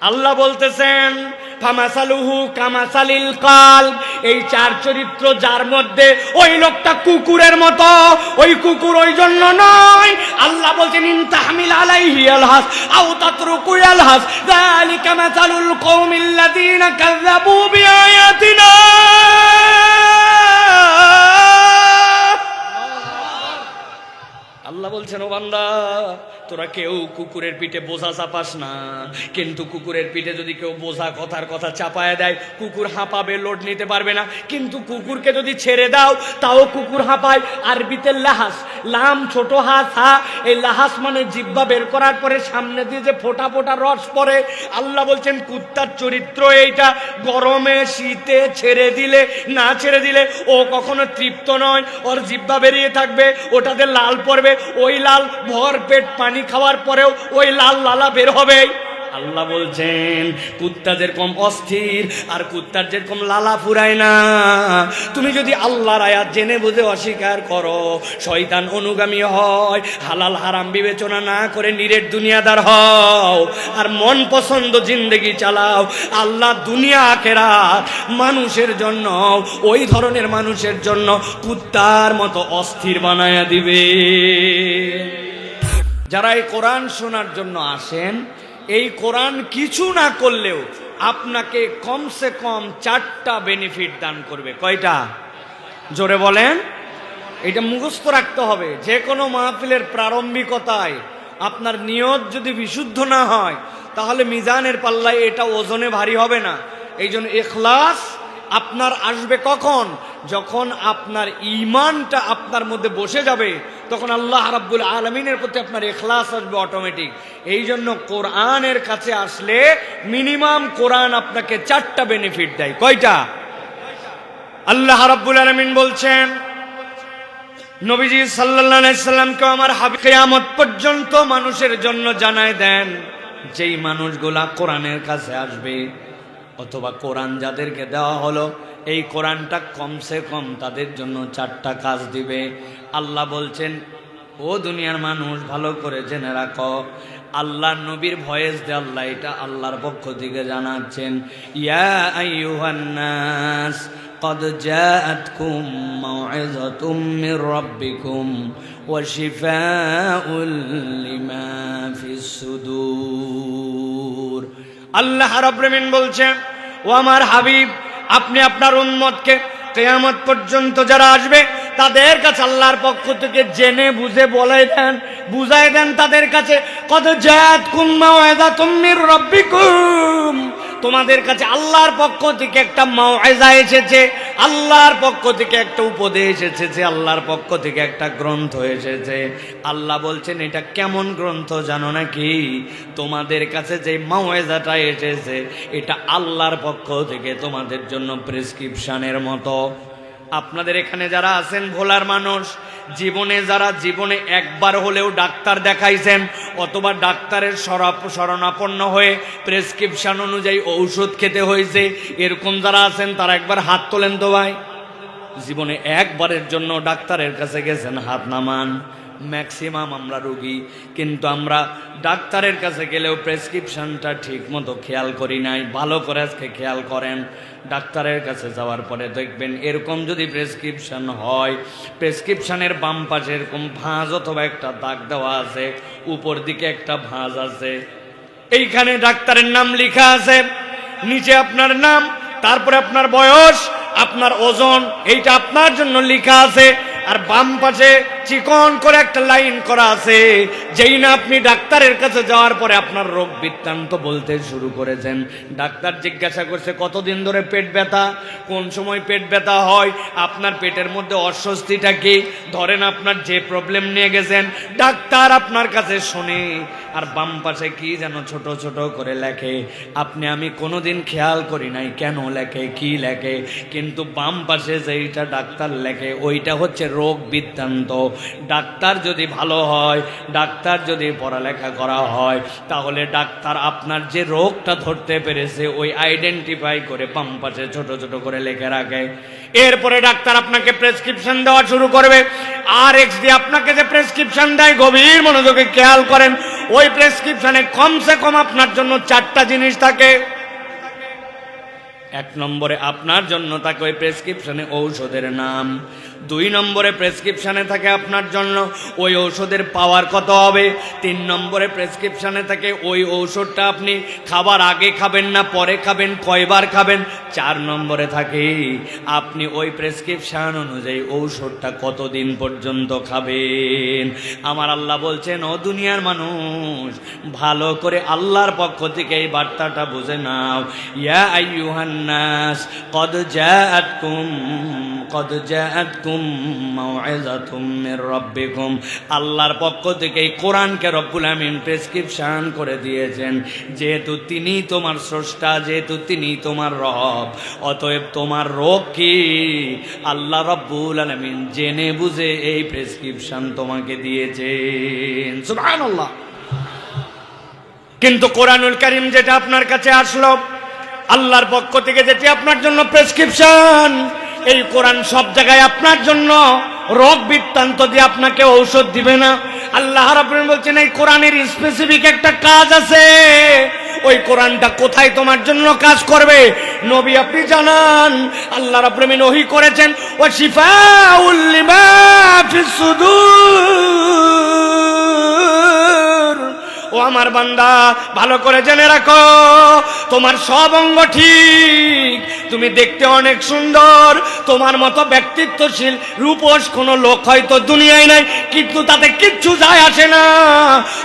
আল্লাহ বলতেছেন ফামাসালুহু কামাসালিল কালব, এই চার চরিত্র যার মধ্যে ওই লোকটা কুকুরের মতো। ওই কুকুর ওই জন্য নয়, আল্লাহ বলছেন ইন তাহমিল আলাইহি আলহাস আও তাতরুকু আলহাস যালিকা মাসালুল কওমিল্লাযীনা কাযযাবু বিআয়াতিনা। আল্লাহ বলছেন ও বান্দা, তোরা কেউ কুকুরের পিঠে বোঝা চাপাস না, কিন্তু কুকুরের পিঠে যদি কেউ বোঝা কথার কথা চাপায় দেয়, কুকুর হাঁপাবে, লোড নিতে পারবে না। কিন্তু কুকুরকে যদি ছেড়ে দাও তাও কুকুর হাঁপায়। আরবিতে লাহাস, লাম ছোট হাস হা, এই লাহাস মানে জিহ্বা বের করার পরে সামনে দিয়ে যে ফোঁটা ফোঁটা রস পড়ে। আল্লাহ বলছেন কুত্তার চরিত্র এইটা, গরমে শীতে ছেড়ে দিলে না ছেড়ে দিলে ও কখনো তৃপ্ত নয়, ওর জিহ্বা বেরিয়ে থাকবে, ওটাতে লাল পড়বে, ওই লাল ভর পেট পানি খাওয়ার পরেও ওই লাল লালা বের হবে। আল্লাহ বলছেন কুত্তা যেরকম অস্থির আর কুত্তার যেরকম লালা ফুরায় না, তুমি যদি আল্লাহর আয়াত জেনে বুঝে অস্বীকার করো, শয়তান অনুগামী হয়, হালাল হারাম বিবেচনা না করে নিরেট দুনিয়াদার হও, আর মন পছন্দ জিন্দেগি চালাও, আল্লাহ দুনিয়া আখিরাত মানুষের জন্য, ওই ধরনের মানুষের জন্য কুত্তার মতো অস্থির বানায়া দিবে। যারা এই কোরআন শোনার জন্য আসেন, এই কোরআন কিছু না করলেও আপনাকে কমসে কম 4টা বেনিফিট দান করবে। কয়টা? জোরে বলেন। এটা মুখস্থ রাখতে হবে। যে কোনো মাহফিলের প্রারম্ভিকতায় আপনার নিয়ত যদি বিশুদ্ধ না হয়, তাহলে মিজানের পাল্লায় এটা ওজনে ভারী হবে না। এই জন্য ইখলাস আপনার আসবে কখন? যখন আপনার ঈমানটা আপনার মধ্যে বসে যাবে, তখন আল্লাহ রাব্বুল আলামিনের প্রতি আপনার ইখলাস আসবে অটোমেটিক। এই জন্য কোরআনের কাছে আসলে মিনিমাম কোরআন আপনাকে 4টা বেনিফিট দেয়। কয়টা? আল্লাহ রাব্বুল আলামিন বলছেন নবীজি সাল্লাল্লাহু আলাইহি সাল্লামকে আমার হাবিব কিয়ামত পর্যন্ত মানুষের জন্য জানায় দেন, যেই মানুষগুলা কোরআনের কাছে আসবে অথবা কোরআন যাদেরকে দেওয়া হলো, এই কোরআনটা কমসে কম তাদের জন্য 4টা কাজ দিবে। আল্লাহ বলছেন ও দুনিয়ার মানুষ ভালো করে জেনে রাখো, আল্লাহ নবীর ভয়েস দে আল্লাহ এটা আল্লাহর পক্ষ থেকে জানাচ্ছেন, ইয়া আইয়ুহান নাস قد جاءتكم موعظة من ربكم وشفاء لما في الصدور। আল্লাহ রাব্বুল আলামিন বলছেন ও আমার হাবিব, আপনি আপনার উম্মতকে কিয়ামত পর্যন্ত যারা আসবে তাদের কাছে আল্লাহর পক্ষ থেকে জেনে বুঝে বুঝায় দেন তাদের কাছে, কদ জাআতকুম মাউইযাতুম মির রাব্বিকুম, তোমাদের কাছে আল্লাহর পক্ষ থেকে একটা মাউইযা এসেছে, আল্লাহর পক্ষ থেকে একটা উপদেশ এসেছে, আল্লাহর পক্ষ থেকে একটা গ্রন্থ এসেছে। আল্লাহ বলছেন এটা কেমন গ্রন্থ জানো নাকি? তোমাদের কাছে যে মাউইযাটা এসেছে এটা আল্লাহর পক্ষ থেকে তোমাদের জন্য প্রেসক্রিপশনের মতো। আপনাদের এখানে যারা আছেন ভোলার মানুষ, জীবনে একবার হলেও ডাক্তার দেখাইছেন অথবা ডাক্তারের শরণাপন্ন হয়ে প্রেসক্রিপশন অনুযায়ী ঔষধ খেতে হয়েছে, এরকম যারা আছেন তারা একবার হাত তোলেন তো ভাই। জীবনে একবারের জন্য ডাক্তারের কাছে গেছেন, হাত নামান। ম্যাক্সিমাম আমরা রোগী, কিন্তু আমরা ডাক্তারের কাছে গেলেও প্রেসক্রিপশনটা ঠিক মতো খেয়াল করি নাই। ভালো করে আজকে খেয়াল করেন, ডাক্তারের কাছে যাওয়ার পরে দেখবেন এরকম যদি প্রেসক্রিপশন হয়, প্রেসক্রিপশনের বাম পাশে এরকম ভাঁজ অথবা একটা দাগ দেওয়া আছে, উপর দিকে একটা ভাঁজ আছে, এইখানে ডাক্তারের নাম লেখা আছে, নিচে আপনার নাম, তারপরে আপনার বয়স, আপনার ওজন, এইটা আপনার জন্য লেখা আছে। আর বাম পাশে চিকন করে একটা লাইন করা আছে, যেই না আপনি ডাক্তারের কাছে যাওয়ার পরে আপনার রোগ বৃত্তান্ত বলতে শুরু করেছেন। ডাক্তার জিজ্ঞাসা করছে কতদিন ধরে পেট ব্যথা, কোন সময় পেট ব্যথা হয়, আপনার পেটের মধ্যে অস্বস্তিটা কি, ধরেন আপনার যে প্রবলেম নিয়ে গেছেন, ডাক্তার আপনার কাছে শোনে। আর বাম পাশে কি যেন ছোট ছোট করে লেখে, আমি কোনোদিন খেয়াল করি নাই কেন লেখে, কি লেখে, কিন্তু বাম পাশে যেইটা ডাক্তার লেখে ওইটা হচ্ছে রোগ বৃত্তান্ত। ডাক্তার যদি ভালো হয়, ডাক্তার যদি পড়ালেখা করা হয়, তাহলে ডাক্তার আপনার যে রোগটা ধরতে পেরেছে ওই আইডেন্টিফাই করে বাম পাশে ছোট ছোট করে লিখে রাখে। এরপরে ডাক্তার আপনাকে প্রেসক্রিপশন দেওয়া শুরু করবে। RX দিয়ে আপনাকে যে প্রেসক্রিপশন দেয়, গভীর মনোযোগে খেয়াল করেন, ওই প্রেসক্রিপশনে কমসে কম আপনার জন্য 4টা জিনিস থাকে। 1 নম্বরে আপনার জন্য থাকে ওই প্রেসক্রিপশনে ঔষধের নাম। 2 নম্বরে প্রেসক্রিপশনে থাকে আপনার জন্য ওই ঔষধের পাওয়ার কত হবে। 3 নম্বরে প্রেসক্রিপশনে থাকে ওই ঔষধটা আপনি খাবার আগে খাবেন না পরে খাবেন, কয়বার খাবেন। 4 নম্বরে থাকে আপনি ওই প্রেসক্রিপশন অনুযায়ী ঔষধটা কতদিন পর্যন্ত খাবেন। আমার আল্লাহ বলছেন, ও দুনিয়ার মানুষ, ভালো করে আল্লাহর পক্ষ থেকে এই বার্তাটা বুঝে নাও। ইয়া আইয়ুহান নাস কদ জাআতকুম মাউইযাতুম মির রাব্বিকুম। আল্লাহর পক্ষ থেকে এই কোরআনকে রব্বুল আমিন প্রেসক্রিপশন করে দিয়েছেন। যেহেতু তিনি তোমার স্রষ্টা, যেহেতু তিনি তোমার রব, অতএব তোমার রোগ কি আল্লাহ রব্বুল আলামিন জেনে বুঝে এই প্রেসক্রিপশন তোমাকে দিয়েছেন। সুবহানাল্লাহ। কিন্তু কোরআনুল কারীম যেটা আপনার কাছে আসলো আল্লাহর পক্ষ থেকে, যেটি আপনার জন্য প্রেসক্রিপশন, এই কোরআন সব জায়গায় আপনার জন্য রোগ বৃত্তান্ত দিয়ে আপনাকে ঔষধ দিবে না। আল্লাহ রাব্বুল আলামিন বলছেন, এই কোরআনের স্পেসিফিক একটা কাজ আছে। ওই কোরআনটা কোথায় তোমার জন্য কাজ করবে নবী আপনি জানান। আল্লাহ রাব্বুল আলামিন ওহী করেছেন, ওয়া শিফাউল লিমা ফিস সুদূর। ও আমার বান্দা, ভালো করে জেনে রাখো, তোমার সব অঙ্গ ঠিক, তুমি দেখতে অনেক সুন্দর, তোমার মতো ব্যক্তিত্বশীল রূপস কোনো লোক হয়তো দুনিয়ায় নাই, কিন্তু তাতে কিচ্ছু যায় আসে না।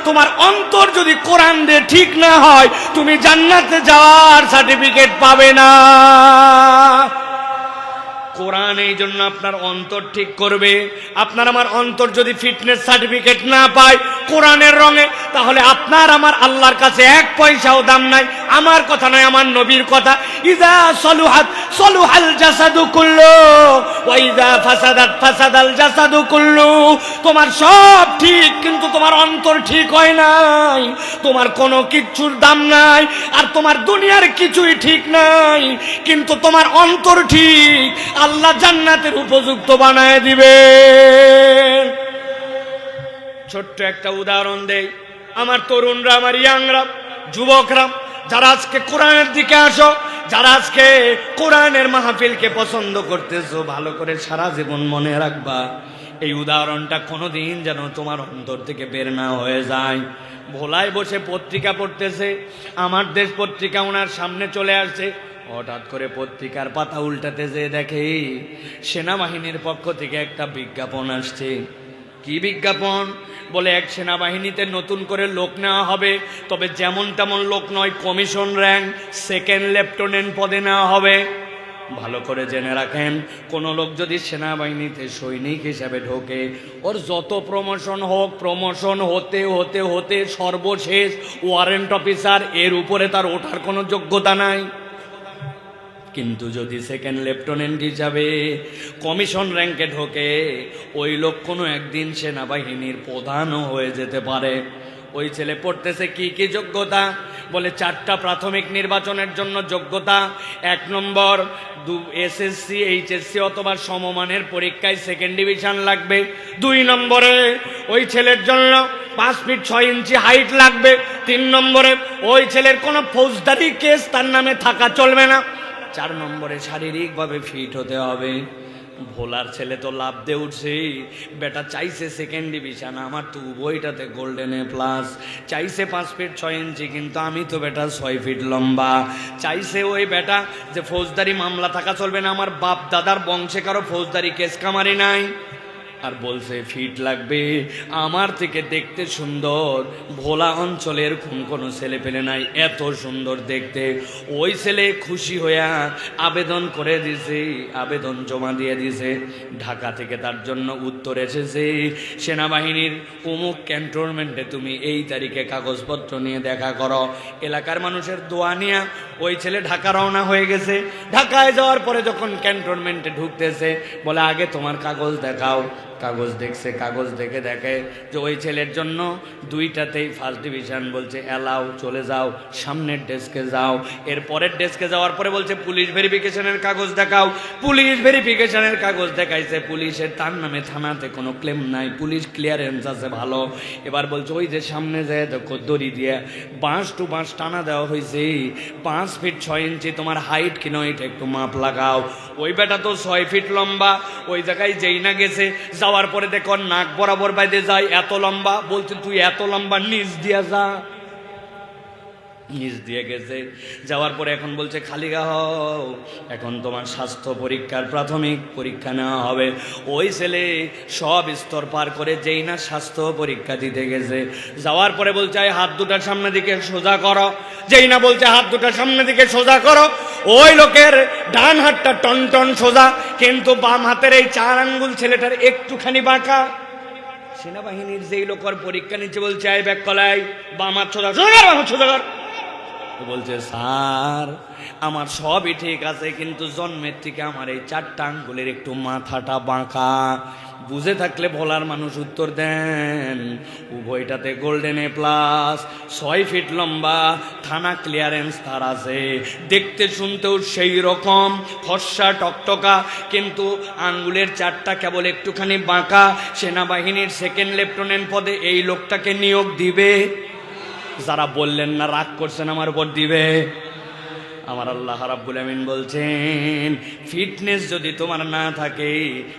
তোমার অন্তর যদি কোরআন দিয়ে ঠিক না হয়, তুমি জান্নাতে যাওয়ার সার্টিফিকেট পাবে না। কোরআন এই জন্য আপনার অন্তর ঠিক করবে। আপনার আমার অন্তর যদি ফিটনেস সার্টিফিকেট না পায় কোরআনের রঙে, তাহলে আপনার আমার আল্লাহর কাছে 1 পয়সাও দাম নাই। আমার কথা নয়, আমার নবীর কথা। ইযা সলুহাত সলুহাল জাসাদু কুল্লু ওয়া ইযা ফাসাদাত ফাসাদাল জাসাদু কুল্লু। তোমার সব ঠিক, কিন্তু তোমার অন্তর ঠিক হয় নাই, তোমার কোনো কিচ্ছুর দাম নাই। আর তোমার দুনিয়ার কিছুই ঠিক নাই, কিন্তু তোমার অন্তর ঠিক, আল্লাহ জান্নাতের উপযুক্ত বানায় দিবে। ছোট্ট একটা উদাহরণ দেই। আমার তরুণরা, আমার ইয়াংরা, যুবকরা, যারা আজকে কোরআনের দিকে আসো, যারা আজকে কোরআনের মাহফিলকে পছন্দ করতেছো, ভালো করে সারা জীবন মনে রাখবা, এই উদাহরণটা কোনোদিন যেন তোমার অন্তর থেকে বের না হয়ে যায়। ভোলায় বসে পত্রিকা পড়তেছে, আমার দেশ পত্রিকা ওনার সামনে চলে আসছে। হঠাৎ করে পত্রিকার পাতা উল্টাতে যেয়ে দেখে সেনাবাহিনীর পক্ষ থেকে একটা বিজ্ঞাপন আসছে। কি বিজ্ঞাপন? বলে এক সেনাবাহিনীতে নতুন করে লোক নেওয়া হবে, তবে যেমন তেমন লোক নয়, কমিশন র্যাঙ্ক 2nd লেফটেন্যান্ট পদে নেওয়া হবে। ভালো করে জেনে রাখেন, কোনো লোক যদি সেনাবাহিনীতে সৈনিক হিসাবে ঢোকে, ওর যত প্রমোশন হোক, প্রমোশন হতে হতে হতে সর্বশেষ ওয়ারেন্ট অফিসার, এর উপরে তার ওঠার কোনো যোগ্যতা নাই। কিন্তু যদি 2nd লেফটেন্যান্ট হিসাবে কমিশন র্যাঙ্কে ঢোকে, ওই লোক কোনো একদিন সেনাবাহিনীর প্রধানও হয়ে যেতে পারে। ওই ছেলে পড়তেছে কি কি যোগ্যতা? বলে 4টা প্রাথমিক নির্বাচনের জন্য যোগ্যতা। 1 নম্বর এসএসসি, এইচএসসি অথবা সমমানের পরীক্ষায় 2nd ডিভিশন লাগবে। 2 নম্বরে ওই ছেলের জন্য 5 ফিট 6 ইঞ্চি হাইট লাগবে। 3 নম্বরে ওই ছেলের কোনো ফৌজদারি কেস তার নামে থাকা চলবে না। 4 নম্বরে শারীরিকভাবে ফিট হতে হবে। ভোলার ছেলে তো লাভ দিয়ে উঠছে, বেটা চাইছে 2nd ডিভিশন, আমার তো বইটাতে গোল্ডেন এ প্লাস। চাইছে 5 ফিট 6 ইঞ্চি, কিন্তু আমি তো বেটা 6 ফিট লম্বা। চাইছে ওই বেটা যে ফৌজদারি মামলা থাকা চলবে না, আমার বাপ দাদার বংশে কারো ফৌজদারি কেস কামারি নাই। আর বলছে ফিট লাগবে, আমার থেকে দেখতে সুন্দর ভোলা অঞ্চলে এরকম কোনো ছেলে পেলে নাই, এত সুন্দর দেখতে। ওই ছেলে খুশি হইয়া আবেদন করে দিছে, আবেদন জমা দিয়ে দিছে। ঢাকা থেকে তার জন্য উত্তর এসেছে, সেনাবাহিনীর অমুক ক্যান্টনমেন্টে তুমি এই তারিখে কাগজপত্র নিয়ে দেখা করো। এলাকার মানুষের দোয়া নিয়ে ওই ছেলে ঢাকা রওনা হয়ে গেছে। ঢাকায় যাওয়ার পরে যখন ক্যান্টনমেন্টে ঢুকতেছে, বলে আগে তোমার কাগজ দেখাও। কাগজ দেখছে, কাগজ দেখে দেখে যে ওই ছেলের জন্য দুইটাতেই ফার্স্ট ডিভিশন। বলছে এলাও, চলে যাও, সামনের ডেস্কে যাও। এর পরের ডেস্কে যাওয়ার পরে বলছে পুলিশ ভেরিফিকেশনের কাগজ দেখাও। পুলিশ ভেরিফিকেশনের কাগজ দেখাইছে, পুলিশের তার নামে থানাতে কোনো ক্লেম নাই, পুলিশ ক্লিয়ারেন্স আছে ভালো। এবার বলছে ওই যে সামনে যায় দেখো দড়ি দিয়ে বাঁশ টু বাঁশ টানা দেওয়া হয়েছে, 5 ফিট 6 ইঞ্চি তোমার হাইট কিনা এটা একটু মাপ লাগাও। ওই বেটা তো 6 ফিট লম্বা, ওই জায়গায় যেই না গেছে, যাওয়ার পরে দেখো নাক বরাবর বাইদে যায়, এত লম্বা। বলছে তুই এত লম্বা, নিচ দিয়া যা। নিচ দিয়ে গেছে, যাওয়ার পরে এখন বলছে খালি গা হও, এখন তোমার স্বাস্থ্য পরীক্ষার প্রাথমিক পরীক্ষা নেওয়া হবে। ওই ছেলে সব স্তর পার করে যেই না স্বাস্থ্য পরীক্ষা দিতে গেছে, যাওয়ার পরে বলছে হাত দুটার সামনে দিকে সোজা করো। যেই না বলছে হাত দুটার সামনে দিকে সোজা করো, ওই লোকের ডান হাতটা টন টন সোজা, কিন্তু বাম হাতের এই 4 আঙ্গুল ছেলেটার একটুখানি বাঁকা। সেনাবাহিনীর যেই লোকের পরীক্ষা নিচ্ছে বলছে আই ব্যাক কলাই, বাম হাত সোজা, সোজা কর। বলছে স্যার আমার সবই ঠিক আছে, কিন্তু জন্মের থেকে আমার এই 4টা আঙ্গুলের একটু মাথাটা বাঁকা। বুঝে থাকলে বলার মানুষ উত্তর দেন। উভয়টাতে গোল্ডেন A+, 6 ফিট লম্বা, থানা ক্লিয়ারেন্স তার আছে, দেখতে শুনতেও সেই রকম ফর্সা টকটকা, কিন্তু আঙ্গুলের 4টা কেবল একটুখানি বাঁকা। সেনাবাহিনীর 2nd লেফটেন্যান্ট পদে এই লোকটাকে নিয়োগ দিবে। যারা বললেন না রাগ করছেন আমার উপর, দিবে। আমার আল্লাহ রাব্বুল আমিন বলছেন ফিটনেস যদি তোমার না থাকে,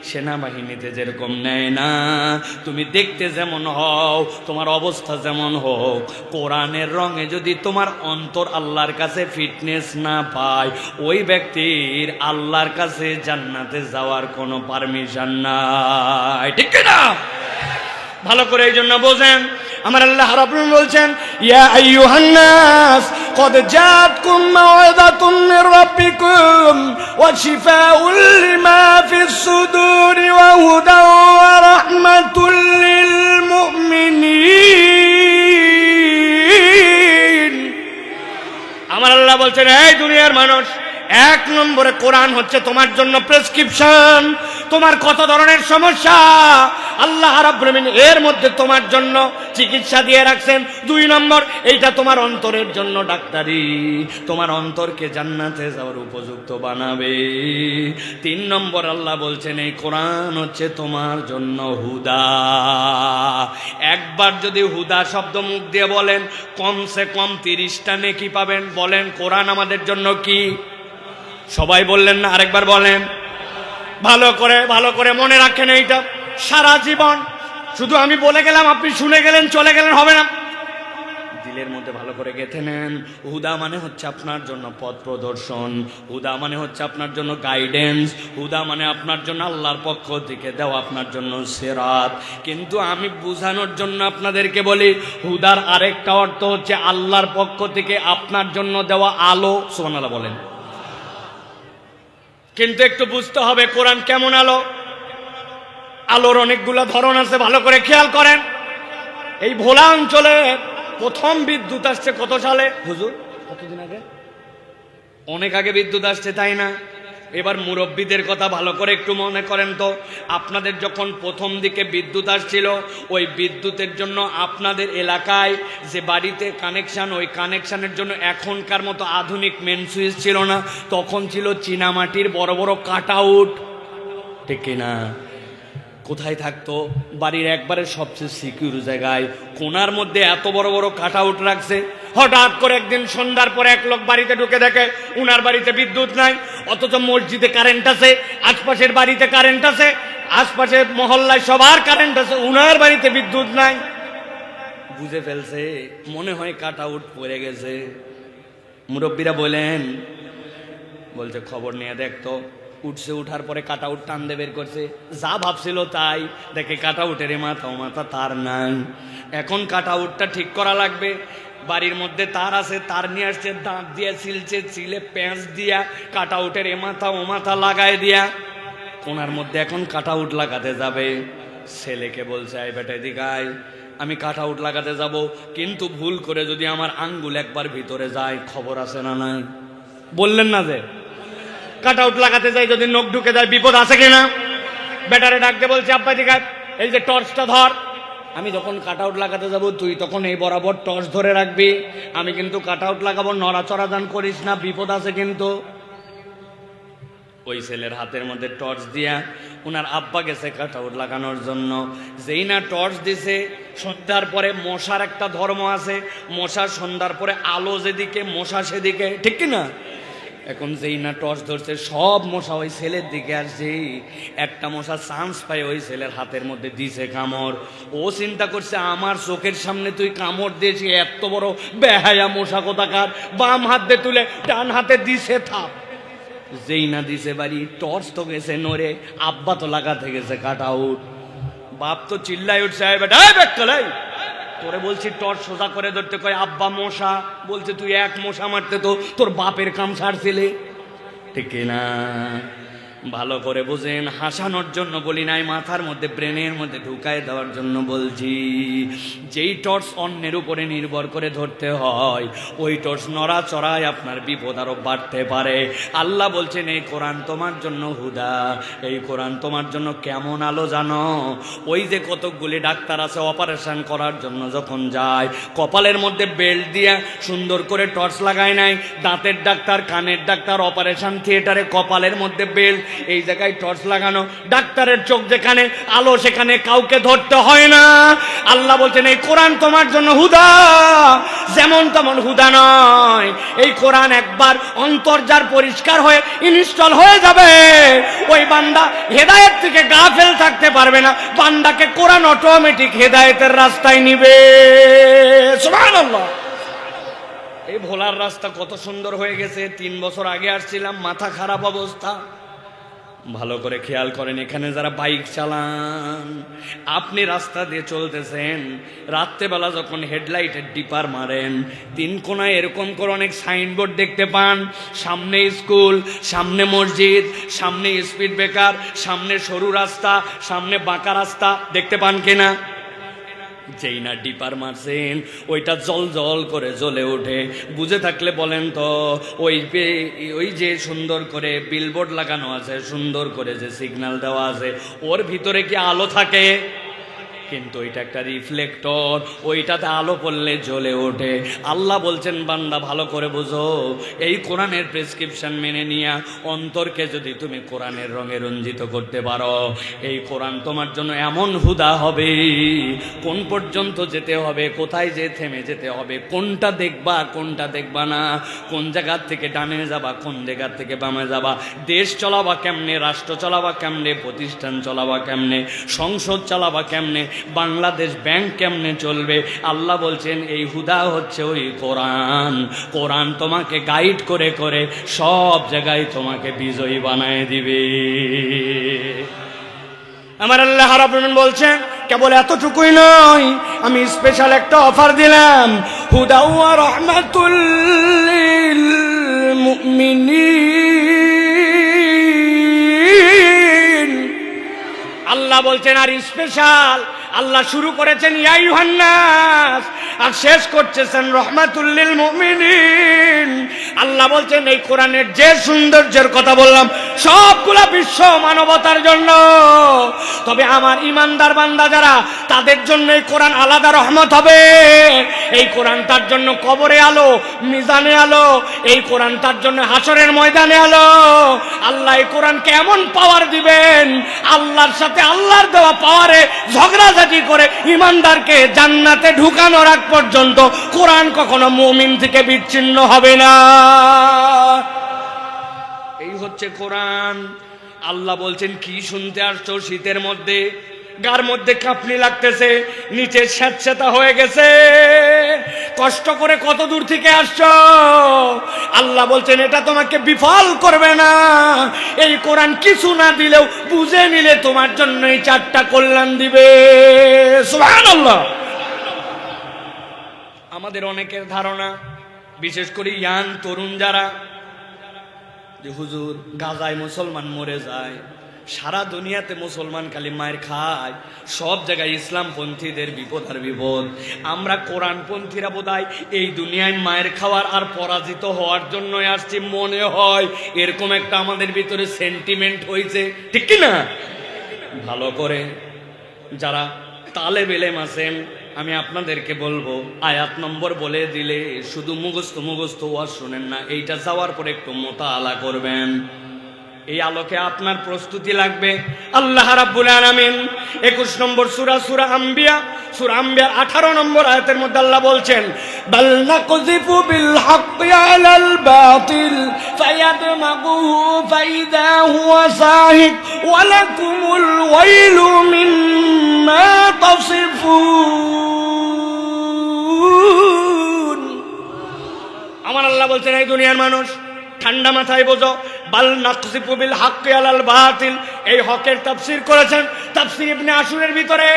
সেনাবাহিনীতে যেরকম নেয় না, তুমি দেখতে যেমন হও, তোমার অবস্থা যেমন হোক, কোরআনের রঙে যদি তোমার অন্তর আল্লাহর কাছে ফিটনেস না পায়, ওই ব্যক্তির আল্লাহর কাছে জান্নাতে যাওয়ার কোনো পারমিশন নাই। ঠিক না? ভালো করে এই জন্য বোঝেন। আমার আল্লাহ রাব্বুল আলামিন বলছেন ইয়া আইয়ুহান নাস قد جاءتكم موعظة من ربكم وشفاء لما في الصدور وهدى ورحمة للمؤمنين। আমার আল্লাহ বলছেন এই দুনিয়ার মানুষ, 1 নম্বরে কোরআন হচ্ছে তোমার জন্য প্রেসক্রিপশন। তোমার কত ধরনের সমস্যা আল্লাহ রাব্বুল আমিন এর মধ্যে তোমার জন্য চিকিৎসা দিয়ে রাখছেন। 2 নম্বর, এইটা তোমার অন্তরের জন্য ডাক্তারি, তোমার অন্তরকে জান্নাতে যাওয়ার উপযুক্ত বানাবে। 3 নম্বর আল্লাহ বলছেন এই কোরআন হচ্ছে তোমার জন্য হুদা। একবার যদি হুদা শব্দ মুখ দিয়ে বলেন, কমসে কম 30টা নেকি পাবেন। বলেন কোরআন আমাদের জন্য কি? সবাই বললেন না, আরেকবার বলেন। ভালো করে মনে রাখেন এইটা সারা জীবন। শুধু আমি বলে গেলাম, আপনি শুনে গেলেন, চলে গেলেন, হবে না। দিলের মধ্যে ভালো করে গেঁথে নেন। হুদা মানে হচ্ছে আপনার জন্য পথ প্রদর্শন, হুদা মানে হচ্ছে আপনার জন্য গাইডেন্স, হুদা মানে আপনার জন্য আল্লাহর পক্ষ থেকে দেওয়া আপনার জন্য সিরাত। কিন্তু আমি বোঝানোর জন্য আপনাদেরকে বলি, হুদার আরেকটা অর্থ হচ্ছে আল্লাহর পক্ষ থেকে আপনার জন্য দেওয়া আলো। সুবহানাল্লাহ বলেন। কিন্তু একটু বুঝতে হবে কোরআন কেমন আলো। আলোর অনেকগুলো ধরন আছে, ভালো করে খেয়াল করেন। এই ভোলা অঞ্চলে প্রথম বিদ্যুৎ আসছে কত সালে হুজুর? কতদিন আগে? অনেক আগে বিদ্যুৎ আসছে, তাই না? এবার মুরব্বীদের কথা ভালো করে একটু মনে করেন তো, আপনাদের যখন প্রথম দিকে বিদ্যুৎ আসছিল, ওই বিদ্যুতের জন্য আপনাদের এলাকায় যে বাড়িতে কানেকশান, ওই কানেকশানের জন্য এখনকার মতো আধুনিক মেন সুইচ ছিল না, তখন ছিল চীনামাটির বড় বড় কাট আউট। ঠিক কিনা? কোথায় থাকতো? বাড়ির একবারে সবচেয়ে সিকিউর জায়গায়, কোনার মধ্যে এত বড় বড় কাট আউট রাখছে। হঠাৎ করে একদিন সন্ধ্যার পরে এক লোক বাড়িতে ঢুকে দেখে উনার বাড়িতে বিদ্যুৎ নাই, অথচ মসজিদে কারেন্ট আছে, আশপাশের বাড়িতে কারেন্ট আছে, আশপাশের মহল্লায় সবার কারেন্ট আছে, উনার বাড়িতে বিদ্যুৎ নাই। বুঝে ফেলছে মনে হয় কাট আউট পড়ে গেছে। মুরব্বীরা বলছে খবর নিয়ে দেখতো। উঠছে, উঠার পরে কাট আউট টান দিয়ে বের করছে, যা ভাবছিল তাই, দেখে কাট আউটের মাথা তার নাই। এখন কাট আউটটা ঠিক করা লাগবে। বাড়ির মধ্যে তার আছে, তার নিয়ে আসছে, দাঁত দিয়ে ছিলছে, ছিলে প্যাঁচ দিয়া কাট আউটের ও মাথা লাগায় দিয়া কোনার মধ্যে এখন কাট আউট লাগাতে যাবে। ছেলেকে বলছে আই বেটা এদিকে আয়, আমি কাট আউট লাগাতে যাব, কিন্তু ভুল করে যদি আমার আঙ্গুল একবার ভিতরে যায় খবর আছে না নাই? বললেন না যে কাট আউট লাগাতে যাই যদি নখ ঢুকে যায় বিপদ আছে কিনা? ব্যাটারে ডাকতে বলছে, আব্বা দিকে এই যে টর্চটা ধর। আমি যখন কাট আউট লাগাতে যাব তুই তখন এই বরাবর টর্চ ধরে রাখবি, আমি কিন্তু কাট আউট লাগাবো, নড়াচড়া দান করিস না, বিপদ আছে কিন্তু। ওই ছেলের হাতের মধ্যে টর্চ দিয়া ওনার আব্বা গেছে কাট আউট লাগানোর জন্য। যেই না টর্চ দিছে, সন্ধ্যার পরে মশার একটা ধর্ম আছে, মশা সন্ধ্যার পরে আলো যেদিকে মশা সেদিকে, ঠিক কি না? এখন যেই না টর্চ ধরছে সব মশা ওই ছেলের দিকে আসছে। একটা মশা চান্স পায় ওই ছেলের হাতের মধ্যে দিছে কামড়। ও চিন্তা করছে আমার চোখের সামনে তুই কামড় দিয়েছি, এত বড় বেহায়া মশা কোথাকার, বাম হাত দিয়ে তুলে ডান হাতে দিছে থাপ। যেই না দিছে বাড়ি, টর্চ তো গেছে নড়ে, আব্বা তো লাগাতে গেছে কাট আউট। বাপ তো চিল্লাই উঠছে, তোরে বলছি টর্চ সোজা করে ধরতে, কয় আব্বা মশা। বলছে তুই এক মশা মারতে তো তোর বাপের কাম ছাড়ছিলে, ঠিক না? ভালো করে বুঝেন, হাসানোর জন্য বলি নাই, মাথার মধ্যে ব্রেনের মধ্যে ঢুকায় দেওয়ার জন্য বলছি। যেই টর্চ অন্যের উপরে নির্ভর করে ধরতে হয়, ওই টর্চ নড়াচড়ায় আপনার বিপদ আরো বাড়তে পারে। আল্লাহ বলছেন এই কোরআন তোমার জন্য হুদা, এই কোরআন তোমার জন্য কেমন আলো জানো? ওই যে কতকগুলি ডাক্তার আছে অপারেশন করার জন্য যখন যায়, কপালের মধ্যে বেল্ট দিয়া সুন্দর করে টর্চ লাগায় নাই, দাঁতের ডাক্তার, কানের ডাক্তার, অপারেশন থিয়েটারে কপালের মধ্যে বেল্ট, এই জায়গায় টর্চ লাগানো। ডাক্তারের চোখ যেখানে, আলো সেখানে, কাউকে ধরতে হয় না। আল্লাহ বলছেন এই কোরআন তোমার জন্য হুদা, যেমন তেমন হুদা নয়। এই কোরআন একবার অন্তর্জার পরিষ্কার হয়ে ইনস্টল হয়ে যাবে, ওই বান্দা হেদায়েত থেকে গাফেল থাকতে পারবে না। বান্দাকে কোরআন অটোমেটিক হেদায়েতের রাস্তায় নিবে। সুবহানাল্লাহ। এই ভোলার রাস্তা কত সুন্দর হয়ে গেছে। 3 বছর আগে আসছিলাম, মাথা খারাপ অবস্থা। ভালো করে খেয়াল করেন, এখানে যারা বাইক চালান, আপনি রাস্তা দিয়ে চলতেছেন, রাত্রেবেলা যখন হেডলাইটের ডিপার মারেন, 3 কোনায় এরকম করে অনেক সাইনবোর্ড দেখতে পান, সামনে স্কুল, সামনে মসজিদ, সামনে স্পিড ব্রেকার, সামনে সরু রাস্তা, সামনে বাঁকা রাস্তা, দেখতে পান কিনা? যেই না ডিপার মারছেন, ওইটা জল জল করে জ্বলে ওঠে। বুঝে থাকলে বলেন তো, ওই যে সুন্দর করে বিলবোর্ড লাগানো আছে, সুন্দর করে যে সিগন্যাল দেওয়া আছে, ওর ভিতরে কি আলো থাকে? কিন্তু ওইটা একটা রিফ্লেক্টর, ওইটাতে আলো পড়লে জ্বলে ওঠে। আল্লাহ বলছেন বান্দা ভালো করে বুঝো, এই কোরআনের প্রেসক্রিপশন মেনে নিয়া অন্তরকে যদি তুমি কোরআনের রঙে রঞ্জিত করতে পারো, এই কোরআন তোমার জন্য এমন হুদা হবে, কোন পর্যন্ত যেতে হবে, কোথায় যে থেমে যেতে হবে, কোনটা দেখবা কোনটা দেখবা না, কোন জায়গার থেকে ডানে যাবা, কোন জায়গার থেকে বামে যাবা, দেশ চলাবা কেমনে, রাষ্ট্র চলাবা কেমনে, প্রতিষ্ঠান চলাবা কেমনে, সংসদ চালাবা কেমনে, বাংলাদেশ ব্যাংক কেমনে চলবে। আল্লাহ বলছেন এই হুদা হচ্ছে ওই কোরআন। কোরআন তোমাকে গাইড করে করে সব জায়গায় তোমাকে বিজয়ী বানায় দিবে। আমার আল্লাহ রাব্বুল আলামিন বলছেন কেবল এতটুকুই নয়, আমি স্পেশাল একটা অফার দিলাম, হুদা ওয়া রাহমাতুল লিল মুমিনিন। আল্লাহ বলছেন আর স্পেশাল, আল্লাহ শুরু করেছেন ইয়া আইয়ুহান নাস আর শেষ করতেছেন রাহমাতুল লিল মুমিনিন। আল্লাহ বলছেন এই কোরআনের যে সৌন্দর্যের কথা বললাম সবগুলা বিশ্ব মানবতার জন্য, তবে আমার ইমানদার বান্দা যারা, তাদের জন্য এই কোরআন আলাদা রহমত হবে। এই কোরআন তার জন্য কবরে আলো, মিজানে আলো, এই কোরআন তার জন্য হাসরের ময়দানে আলো। আল্লাহ এই কোরআন কেমন পাওয়ার দিবেন, আল্লাহর সাথে আল্লাহর দেওয়া পাওয়ারে ঝগড়াঝাটি করে ইমানদারকে জান্নাতে ঢুকানোর আগ পর্যন্ত কোরআন কখনো মুমিন থেকে বিচ্ছিন্ন হবে না। এই হচ্ছে কোরআন। আল্লাহ বলছেন কি শুনতে আসছো শীতের মধ্যে, গার মধ্যে কাঁপনি লাগতেছে, নিচে স্যাঁতস্যাঁতা হয়ে গেছে, কষ্ট করে কত দূর থেকে আসছো। আল্লাহ বলছেন এটা তোমাকে বিফল করবে না। এই কোরআন কিছু না দিলেও বুঝে নিলে তোমার জন্য এই 4টা কল্যাণ দিবে। সুবহানাল্লাহ। আমাদের অনেকের ধারণা, বিশেষ করে ইয়াং তরুণ যারা, যে হুজুর গাজায় মুসলমান মরে যায়, সারা দুনিয়াতে মুসলমান খালি মায়ের খায়, সব জায়গায় ইসলামপন্থীদের বিপদ আর বিপদ। আমরা কোরআনপন্থীরা বোধহয় এই দুনিয়ায় মায়ের খাওয়ার আর পরাজিত হওয়ার জন্যই আসছি মনে হয়, এরকম একটা আমাদের ভিতরে সেন্টিমেন্ট হয়েছে, ঠিক কি না? ভালো করে যারা তালেব ইলম আছেন, আমি আপনাদেরকে বলবো আয়াত নম্বর বলে দিলে শুধু মুখস্থ ওয়াজ শুনেন না, এইটা যাওয়ার পরে একটু মোতালা করবেন। এই আলোকে আপনার প্রস্তুতি লাগবে। আল্লাহ রাব্বুল আলামিন 21 নম্বর সূরা আম্বিয়া 18 নম্বর আয়াতের মধ্যে আল্লাহ বলছেন, বাল নাকযিফু বিল হাক্কি আলাল বাতিল ফায়াদমাগুহু ফাইদা হুয়া সাহিক ওয়া লাকুমুল ওয়াইলু মিম্মা তাসিফুন। আমার আল্লাহ বলছেন, এই দুনিয়ার মানুষ ঠান্ডা মাথায় বোঝো, বাল নাকযিফু বিল হাক্কি আলাল বাতিল, এই হকের তাফসীর করেছেন তাফসীর ইবনে আশুরের ভিতরে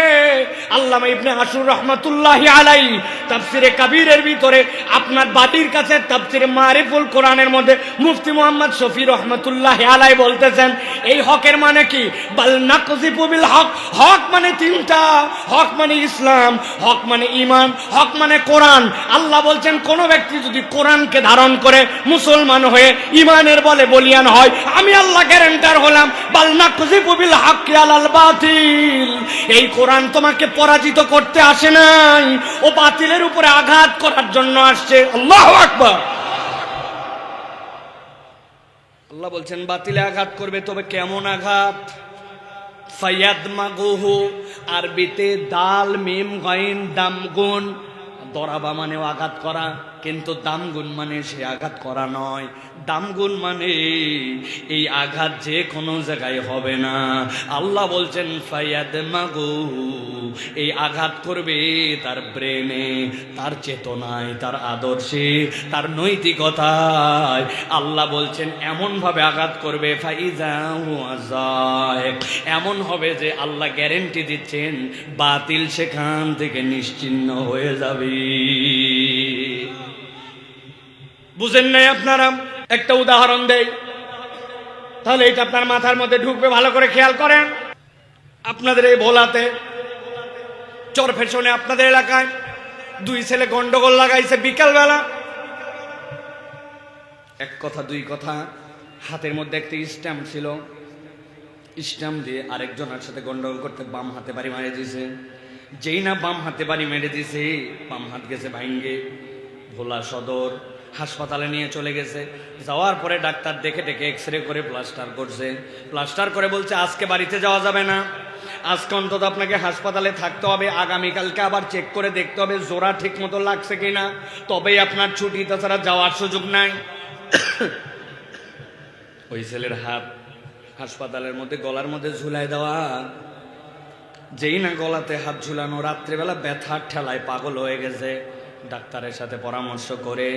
আল্লামা ইবনে আশুর রাহমাতুল্লাহি আলাইহি, তাফসীরে কাবীরের ভিতরে আপনার বাতির কাছে তাফসীরে মারিফুল কোরআনের মধ্যে মুফতি মুহাম্মদ শফি রাহমাতুল্লাহি আলাইহি বলতেছেন, এই হকের মানে কি? বাল নাকযিফু বিল হক, হক মানে তিনটা, হক মানে ইসলাম, হক মানে ঈমান, হক মানে কোরআন। আল্লাহ বলছেন কোন ব্যক্তি যদি কোরআনকে ধারণ করে মুসলমান হয়ে ঈমানের বলে বলিয়ান হয়, আমি আল্লাহ গ্যারান্টার হলাম বাল নাকযিফু বিল হাক্কি আলাল বাতিল, এই কোরআন তোমাকে পরাজিত করতে আসে নাই, ও বাতিলের উপরে আঘাত করার জন্য আসছে। আল্লাহু আকবার। আল্লাহ বলছেন বাতিলে আঘাত করবে, তবে কেমন আঘাত? ফায়াদমাগুহু, আরবিতে দাল মিম গাইন দামগুন, দরাবা মানেও আঘাত করা, কিন্তু দামগুন মানে সে আঘাত করা নয়। দামগুন মানে এই আঘাত যে কোনো জায়গায় হবে না। আল্লাহ বলছেন ফায়াদমাগু, এই আঘাত করবে তার ব্রেনে, তার চেতনায়, তার আদর্শে, তার নৈতিকতায়। আল্লাহ বলছেন এমন ভাবে আঘাত করবে ফাইজা হুয়া যায়ক, এমন হবে যে আল্লাহ গ্যারেন্টি দিচ্ছেন বাতিল সেখান থেকে নিশ্চিহ্ন হয়ে যাবে। বুঝেন নাই আপনারা? একটা উদাহরণ দেই, তাহলে এটা আপনার মাথার মধ্যে ঢুকবে, ভালো করে খেয়াল করেন। আপনাদের এই ভোলাতে চরফেশনে আপনাদের এলাকায় দুই ছেলে গন্ডগোল লাগাইছে বিকালবেলা। এক কথা দুই কথা, হাতের মধ্যে একটা স্ট্যাম্প ছিল, স্ট্যাম্প দিয়ে আরেকজনের সাথে গন্ডগোল করতে বাম হাতে বাড়ি মেরে দিয়েছে। যেই না বাম হাতে বাড়ি মেরে দিয়েছে, বাম হাত গেছে ভাঙ্গে, ভোলা সদর হাসপাতালে নিয়ে চলে গেছে। যাওয়ার পরে ডাক্তার দেখে এক্সরে করে প্লাস্টার করছে। প্লাস্টার করে বলছে আজকে বাড়িতে যাওয়া যাবে না, আজকে অন্তত আপনাকে হাসপাতালে থাকতে হবে, আগামীকালকে আবার চেক করে দেখতে হবে জোড়া ঠিক মতো লাগছে কিনা, তবেই আপনার ছুটি, তাছাড়া যাওয়ার সুযোগ নাই। ওই ছেলের হাত হাসপাতালের মধ্যে গলার মধ্যে ঝুলাই দেওয়া, যেই না গলাতে হাত ঝুলানো, রাত্রেবেলা ব্যথার ঠেলায় পাগল হয়ে গেছে। ডাক্তারের সাথে পরামর্শ করে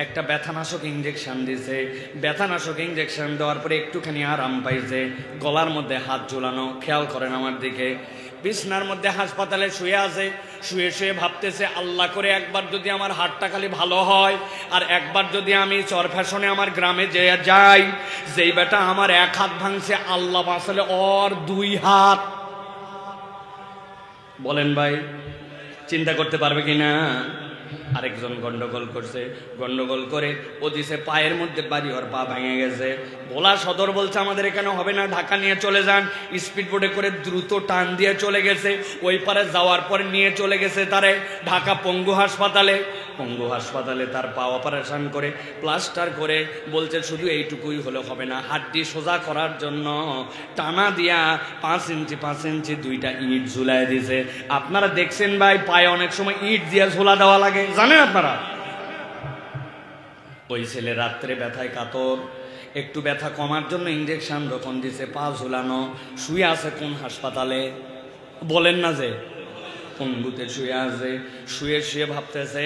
একটা ব্যথানাশক ইঞ্জেকশন দিছে। ব্যথানাশক ইঞ্জেকশন দেওয়ার পরে একটুখানি আরাম পাইছে, গলার মধ্যে হাত ঝুলানো। খেয়াল করেন আমার দিকে, বিছনার মধ্যে হাসপাতালে শুয়ে আছে, শুয়ে শুয়ে ভাবতেছে আল্লাহ করে একবার যদি আমার হাতটা খালি ভালো হয়, আর একবার যদি আমি চরফ্যাশনে আমার গ্রামে যাই, যেই বেটা আমার এক হাত ভাঙছে আল্লাহ বাঁচালে ওর দুই হাত। বলেন ভাই, চিন্তা করতে পারবে কিনা? আরেকজন গন্ডগোল করছে, গন্ডগোল করে ও দিছে পায়ের মধ্যে বাড়ি, ওর পা ভেঙে গেছে। ভোলা সদর বলছে আমাদের এখানে হবে না, ঢাকা নিয়ে চলে যান। স্পিড বোটে করে দ্রুত টান দিয়ে চলে গেছে। ওই পারে যাওয়ার পর নিয়ে চলে গেছে তারে ঢাকা পঙ্গু হাসপাতালে। পঙ্গু হাসপাতালে তার পা অপারেশন করে প্লাস্টার করে বলছে শুধু এইটুকুই হলে হবে না, হাড্ডি সোজা করার জন্য টানা দিয়া 5 ইঞ্চি দুইটা ইট ঝুলাই দিছে। আপনারা দেখছেন ভাই, পায়ে অনেক সময় ইট দিয়া ঝোলা দেওয়া লাগে, জানেন আপনারা? ওই ছেলে রাত্রে ব্যথায় কাতর, একটু ব্যথা কমার জন্য ইঞ্জেকশন যখন দিছে, পা ঝুলানো, শুয়ে আছে কোন হাসপাতালে? বলেন না যে পঙ্গুতে শুয়ে আছে। শুয়ে শুয়ে ভাবতেছে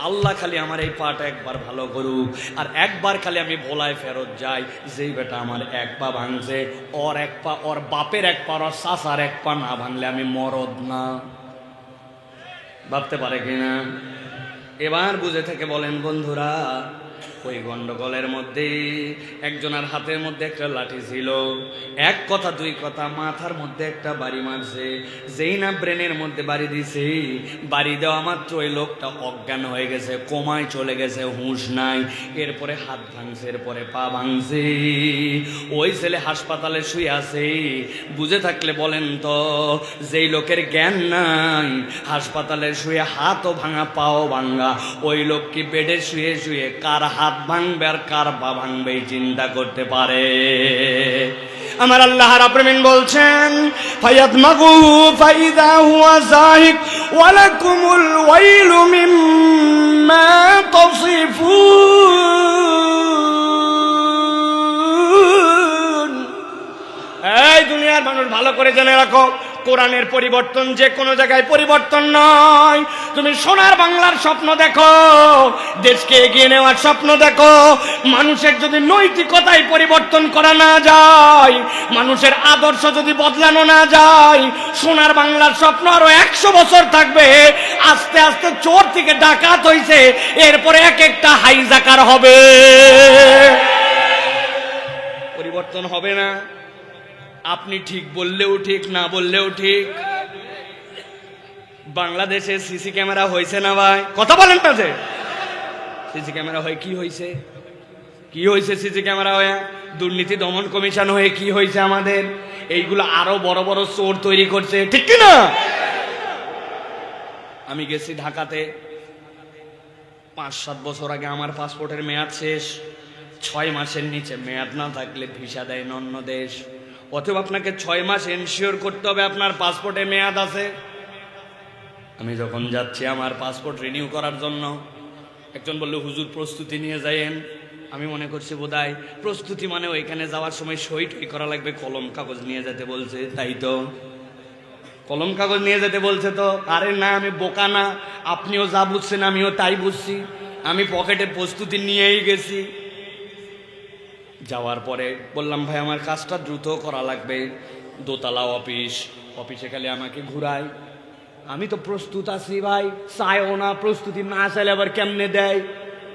আল্লাহ খালি আমার এই পাটা একবার ভালো করুক, আর একবার খালি আমি ভোলায় ফেরত যাই। যেই বেটা আমার এক পা ভাঙছে, ওর এক পা, ওর বাপের এক পা, ওর চাচার এক পা না ভাঙলে আমি মরদ না। ভাবতে পারে কিনা? এবার বুঝে থেকে বলেন বন্ধুরা, ওই গন্ডগোলের মধ্যে একজনের হাতের মধ্যে একটা লাঠি ছিল, এক কথা দুই কথা মাথার মধ্যে একটা বাড়ি মারছে। যেই না ব্রেনের মধ্যে বাড়ি দিছে, বাড়ি দেওয়া মাত্র ওই লোকটা অজ্ঞান হয়ে গেছে, কোমায় চলে গেছে, হুঁশ নাই। এরপরে হাত ভাঙছে, এরপরে পা ভাঙছে। ওই ছেলে হাসপাতালে শুয়ে আছে। বুঝে থাকলে বলেন তো, যেই লোকের জ্ঞান নাই, হাসপাতালে শুয়ে হাতও ভাঙা পাও ভাঙা, ওই লোক কি বেডে শুয়ে শুয়ে কার হাত ভাঙবে আর কার পা ভাঙবে চিন্তা করতে পারে? আমার আল্লাহ রাব্বুল আলামিন বলছেন, ফায়াদমাগু ফাইদা হুয়া যাহিক ওয়া লাকুমুল ওয়াইলু মিম্মা তাসিফুন। এই দুনিয়ার মানুষ ভালো করে জেনে রাখো, কোরআনের পরিবর্তন যে কোনো জায়গায় পরিবর্তন নয়। তুমি সোনার বাংলার স্বপ্ন দেখো, দেশকে এগিয়ে নেওয়ার স্বপ্ন দেখো, মানুষের যদি নৈতিকতায় পরিবর্তন করা না যায়, মানুষের আদর্শ যদি বদলানো না যায়, সোনার বাংলার স্বপ্ন আরো 100 বছর থাকবে। আস্তে আস্তে চোর থেকে ডাকাত হইছে, এরপরে এক একটা হাইজাকার হবে, পরিবর্তন হবে না। আপনি ঠিক বললেও ঠিক, না বললেও ঠিক। বাংলাদেশে সিসি ক্যামেরা হয়েছে না ভাই? কথা বলেন না যে সিসি ক্যামেরা হয়ে কি হয়েছে? কি হয়েছে সিসি ক্যামেরা হয়ে? দুর্নীতি দমন কমিশন হয়ে কি হয়েছে আমাদের? এইগুলো আরো বড় বড় চোর তৈরি করছে, ঠিক কি না? আমি গেছি ঢাকাতে 5-7 বছর আগে, আমার পাসপোর্টের মেয়াদ শেষ। 6 মাসের নিচে মেয়াদ না থাকলে ভিসা দেয় না অন্য দেশ। অথবা আপনাকে 6 মাস এনশিওর করতে হবে আপনার পাসপোর্টে মেয়াদ আছে। আমি যখন যাচ্ছি আমার পাসপোর্ট রিনিউ করার জন্য, একজন বলল হুজুর প্রস্তুতি নিয়ে যাইয়েন। আমি মনে করছি বোধহয় প্রস্তুতি মানে ওইখানে যাওয়ার সময় সই টই করা লাগবে, কলম কাগজ নিয়ে যেতে বলছে। তাই তো, কলম কাগজ নিয়ে যেতে বলছে তো। আরে না, আমি বোকা না, আপনিও যা বুঝছেন আমিও তাই বুঝছি। আমি পকেটে প্রস্তুতি নিয়েই গেছি। যাওয়ার পরে বললাম ভাই আমার কাজটা দ্রুত করা লাগবে, দোতলা অফিস, অফিসে খালি আমাকে ঘুরায়। আমি তো প্রস্তুত আছি ভাই, চাইও না, প্রস্তুতি না চাইলে আবার কেমনে দেয়?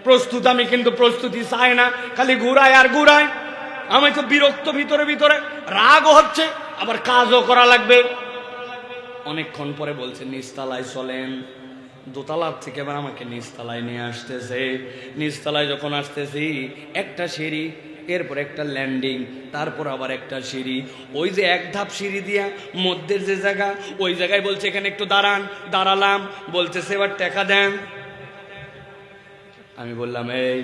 প্রস্তুত আমি, কিন্তু প্রস্তুতি চাই না, খালি ঘুরায় আর ঘুরায়। আমি তো বিরক্ত, ভিতরে ভিতরে রাগও হচ্ছে, আবার কাজও করা লাগবে। অনেকক্ষণ পরে বলছে নিচতলায় চলেন। দোতলার থেকে আবার আমাকে নিচতলায় নিয়ে আসতেছে। নিচতলায় যখন আসতেছি, একটা সিঁড়ি, এরপর একটা ল্যান্ডিং, তারপর আবার একটা সিঁড়ি। ওই যে এক ধাপ সিঁড়ি দিয়া মধ্যের যে জায়গা, ওই জায়গায় বলছে এখানে একটু দাঁড়ান। দাঁড়ালাম, বলতেছে এবার টাকা দেন। আমি বললাম এই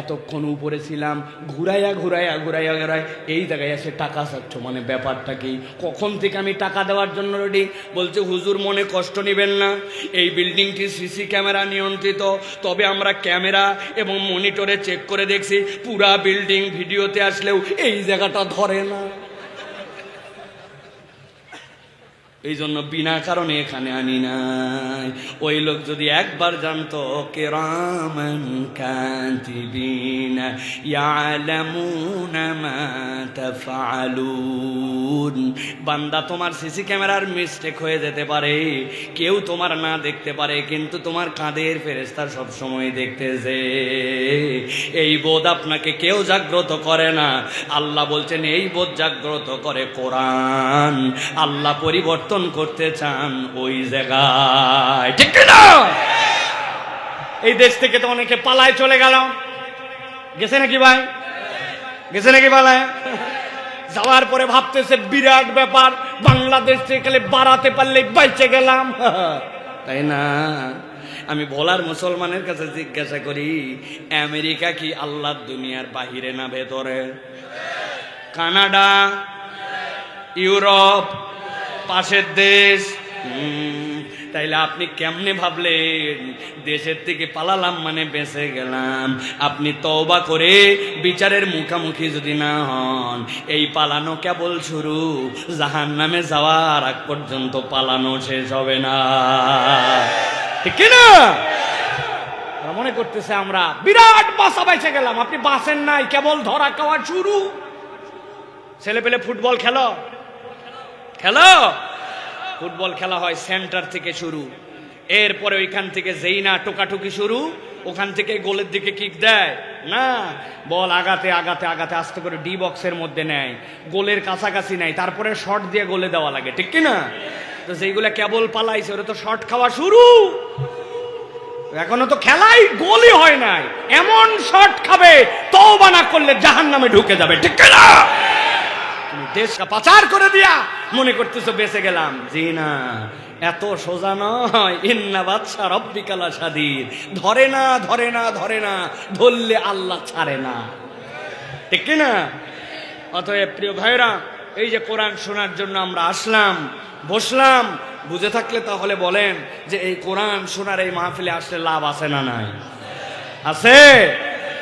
এতক্ষণ উপরে ছিলাম, ঘুরাইয়া ঘুরাইয়া ঘুরাইয়া ঘুরাই এই জায়গায় এসে টাকা চাচ্ছ, মানে ব্যাপারটা কি? কখন থেকে আমি টাকা দেওয়ার জন্য রেডি। বলছে হুজুর মনে কষ্ট নেবেন না, এই বিল্ডিংটি সিসি ক্যামেরা নিয়ন্ত্রিত, তবে আমরা ক্যামেরা এবং মনিটরে চেক করে দেখছি পুরা বিল্ডিং ভিডিওতে আসলেও এই জায়গাটা ধরে না, এই জন্য বিনা কারণে এখানে আনি নাই। ওই লোক যদি একবার জানতো কিরামান কাতিবিন ইয়ালামুনা মা তাফআলুন, বান্দা তোমার সিসি ক্যামেরার মিস্টেক হয়ে যেতে পারে, কেউ তোমার না দেখতে পারে, কিন্তু তোমার কাঁধের ফেরেশতা সব সময় দেখতেছে। এই বোধ আপনাকে কেউ জাগ্রত করে না। আল্লাহ বলছেন এই বোধ জাগ্রত করে কোরআন। আল্লাহ পরিবর্তন করতে চান ওই জায়গায়, ঠিক না? এই দেশ থেকে তো অনেকে পালায় চলে গেল, গেছে নাকি ভাই? গেছে নাকি পালায়? যাওয়ার পরে ভাবতেছে বিরাট ব্যাপার, বাংলাদেশ থেকে খালি বাড়াতে পারলে বাইচে গেলাম, তাই না? আমি ভোলার মুসলমানের কাছে জিজ্ঞাসা করি, আমেরিকা কি আল্লাহর দুনিয়ার বাহিরে না ভেতরে? কানাডা, ইউরোপ, পাশের দেশ। তাইলে আপনি কেমনে ভাবলেন দেশের থেকে পালালাম মানে বেঁচে গেলাম? আপনি তওবা করে বিচারের মুখোমুখি যদি না হন, এই পালানো কেবল শুরু, জাহান্নামে যাওয়ার আগ পর্যন্ত পালানো শেষ হবে না, ঠিক না? মনে করতেছে আমরা বিরাট বাসা বেঁচে গেলাম, আপনি বাসেন নাই, কেবল ধরা খাওয়া শুরু। ছেলে পেলে ফুটবল খেলো, খেলো, ফুটবল খেলা হয় সেন্টার থেকে শুরু, এরপরে ওইখান থেকে যেই না টোকাটুকি শুরু, ওখান থেকে গোলের দিকে কিক দেয় না, বল আগাতে আগাতে আগাতে আস্তে করে ডি বক্সের মধ্যে নেয়, গোলের কাছাকাছি নেয়, তারপরে শর্ট দিয়ে গোলে দেওয়া লাগে, ঠিক কি না? তো যেগুলো কেবল পালাইছে ওরা তো শর্ট খাওয়া শুরু, এখনো তো খেলাই গোলই হয় নাই, এমন শর্ট খাবে তওবা না করলে জাহান্নামে ঢুকে যাবে, ঠিক কি না? তুমি দেশটা পাচার করে দিয়া মনে করতেছো বেঁচে গেলাম, জি না, এত সোজা নয়। ইন্না বাদশা রব্বিকা লাশাদীদ, ধরে না ধরে না ধরে না, ধরলে আল্লাহ ছাড়ে না, ঠিক কি না? অতএব প্রিয় ভাইরা, এই যে কোরআন শোনার জন্য আমরা আসলাম, বসলাম, বুঝে থাকলে তাহলে বলেন যে এই কোরআন শোনার এই মাহফিলে আসলে লাভ আছে না নাই? আছে।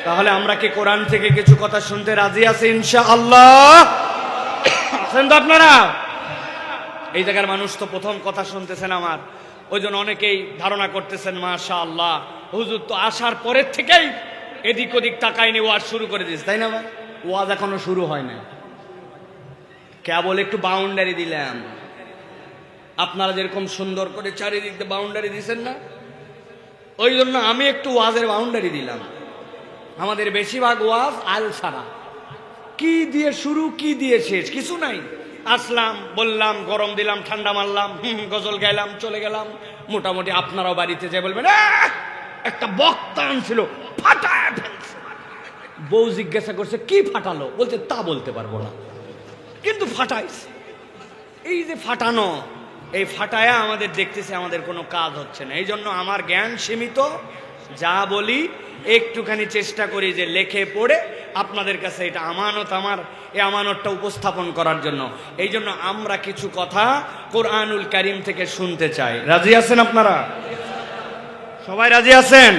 তাহলে আমরা কি কোরআন থেকে কিছু কথা শুনতে রাজি আছি ইনশাআল্লাহ? আছেন তো আপনারা? এই জায়গার মানুষ তো প্রথম কথা শুনতেছেন আমার, ওই জন্য অনেকেই ধারণা করতেছেন মাশাআল্লাহ হুজুর তো আসার পরের থেকেই এদিক ওদিক তাকায়নি, ওয়াজ শুরু করে দিয়েছে, তাই না ভাই? ওয়াজ এখনো শুরু হয় না, কেবল একটু বাউন্ডারি দিলাম। আপনারা যেরকম সুন্দর করে চারিদিক দিয়ে বাউন্ডারি দিচ্ছেন না, ওই জন্য আমি একটু ওয়াজের বাউন্ডারি দিলাম। আমাদের বেশিরভাগ ওয়াজ আল ছাড়া, কি দিয়ে শুরু কি দিয়ে শেষ কিছু নাই। আসলাম, বললাম, গরম দিলাম, ঠান্ডা মারলাম, গজল গাইলাম, চলে গেলাম। মোটামুটি আপনারাও বাড়িতে যে বলবেন একটা বক্তা আনছিল ফাটায় ফেলছে। বউ জিজ্ঞাসা করছে কি ফাটালো, বলছে তা বলতে পারবো না, কিন্তু ফাটাইছে। এই যে ফাটানো, এই ফাটায়া আমাদের দেখতেছে আমাদের কোনো কাজ হচ্ছে না। এই জন্য আমার জ্ঞান সীমিত, যা বলি একটুখানি চেষ্টা করি যে লেখে পড়ে আপনাদের কাছে এটা আমানত, আমার এই আমানতটা উপস্থাপন করার জন্য। এই জন্য আমরা কিছু কথা কোরআনুল কারীম থেকে শুনতে চাই। রাজি আছেন আপনারা? সবাই রাজি আছেন?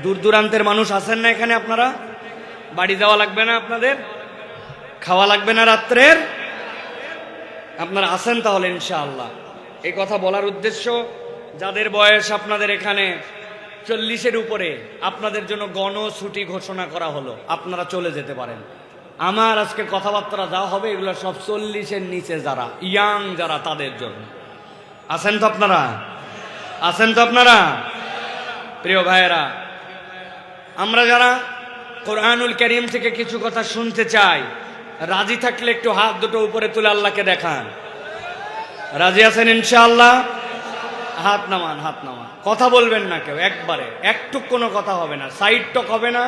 দূর দূরান্তের মানুষ আছেন না এখানে? আপনারা বাড়ি যাওয়া লাগবে না, আপনাদের খাওয়া লাগবে না রাত্রের, আপনারা আছেন তাহলে ইনশাআল্লাহ। এই কথা বলার উদ্দেশ্য, যাদের বয়স আপনাদের এখানে 40-এর উপরে, আপনাদের জন্য গণছুটি ঘোষণা করা হলো, আপনারা চলে যেতে পারেন। আমার আজকে কথাবার্তা যা হবে এগুলো সব 40-এর নিচে যারা ইয়াং যারা, তাদের জন্য। আছেন তো আপনারা? আছেন তো আপনারা? প্রিয় ভাইয়েরা, আমরা যারা কোরআনুল কারীম থেকে কিছু কথা শুনতে চাই, রাজি থাকলে একটু হাত দুটো উপরে তুলে আল্লাহকে দেখান। রাজি আছেন ইনশাআল্লাহ? হাত নামান, হাত নামান। কথা বলবেন না কেউ, একবারে একটুক কোনো কথা হবে না, সাইড টক হবে না।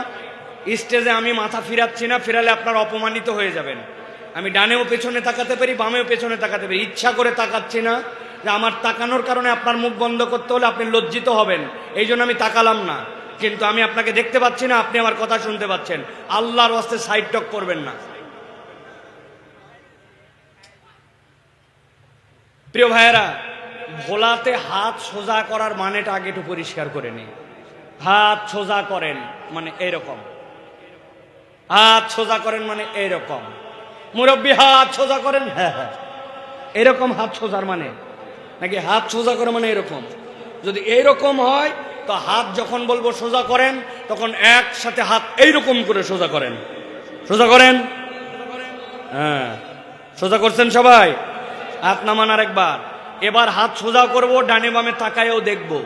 স্টেজে আমি মাথা ফিরাচ্ছি না, ফিরালে আপনারা অপমানিত হয়ে যাবেন। আমি ডানেও পেছনে তাকাতে পারি, বামেও পেছনে তাকাতে পারি, ইচ্ছা করে তাকাচ্ছি না যে আমার তাকানোর কারণে আপনার মুখ বন্ধ করতে হলে আপনি লজ্জিত হবেন, এই জন্য আমি তাকালাম না। কিন্তু আমি আপনাকে দেখতে পাচ্ছি না, আপনি আমার কথা শুনতে পাচ্ছেন। আল্লাহর ওয়াস্তে সাইড টক করবেন না। প্রিয় ভাইয়েরা, ভোলাতে হাত সোজা করার মানেটা আগে একটু পরিষ্কার করে নিই। হাত সোজা করেন মানে এইরকম, হাত সোজা করেন মানে এইরকম। মুরব্বী হাত সোজা করেন, হ্যাঁ হ্যাঁ, এরকম হাত সোজার মানে, নাকি হাত সোজা করে মানে এরকম? যদি এইরকম হয় তো হাত যখন বলবো সোজা করেন, তখন একসাথে হাত এইরকম করে সোজা করেন। সোজা করেন, হ্যাঁ, সোজা করছেন সবাই? হাত নামান আরেকবার। এবার হাত সোজা করব, ডানে বামে তাকায়ও দেখবো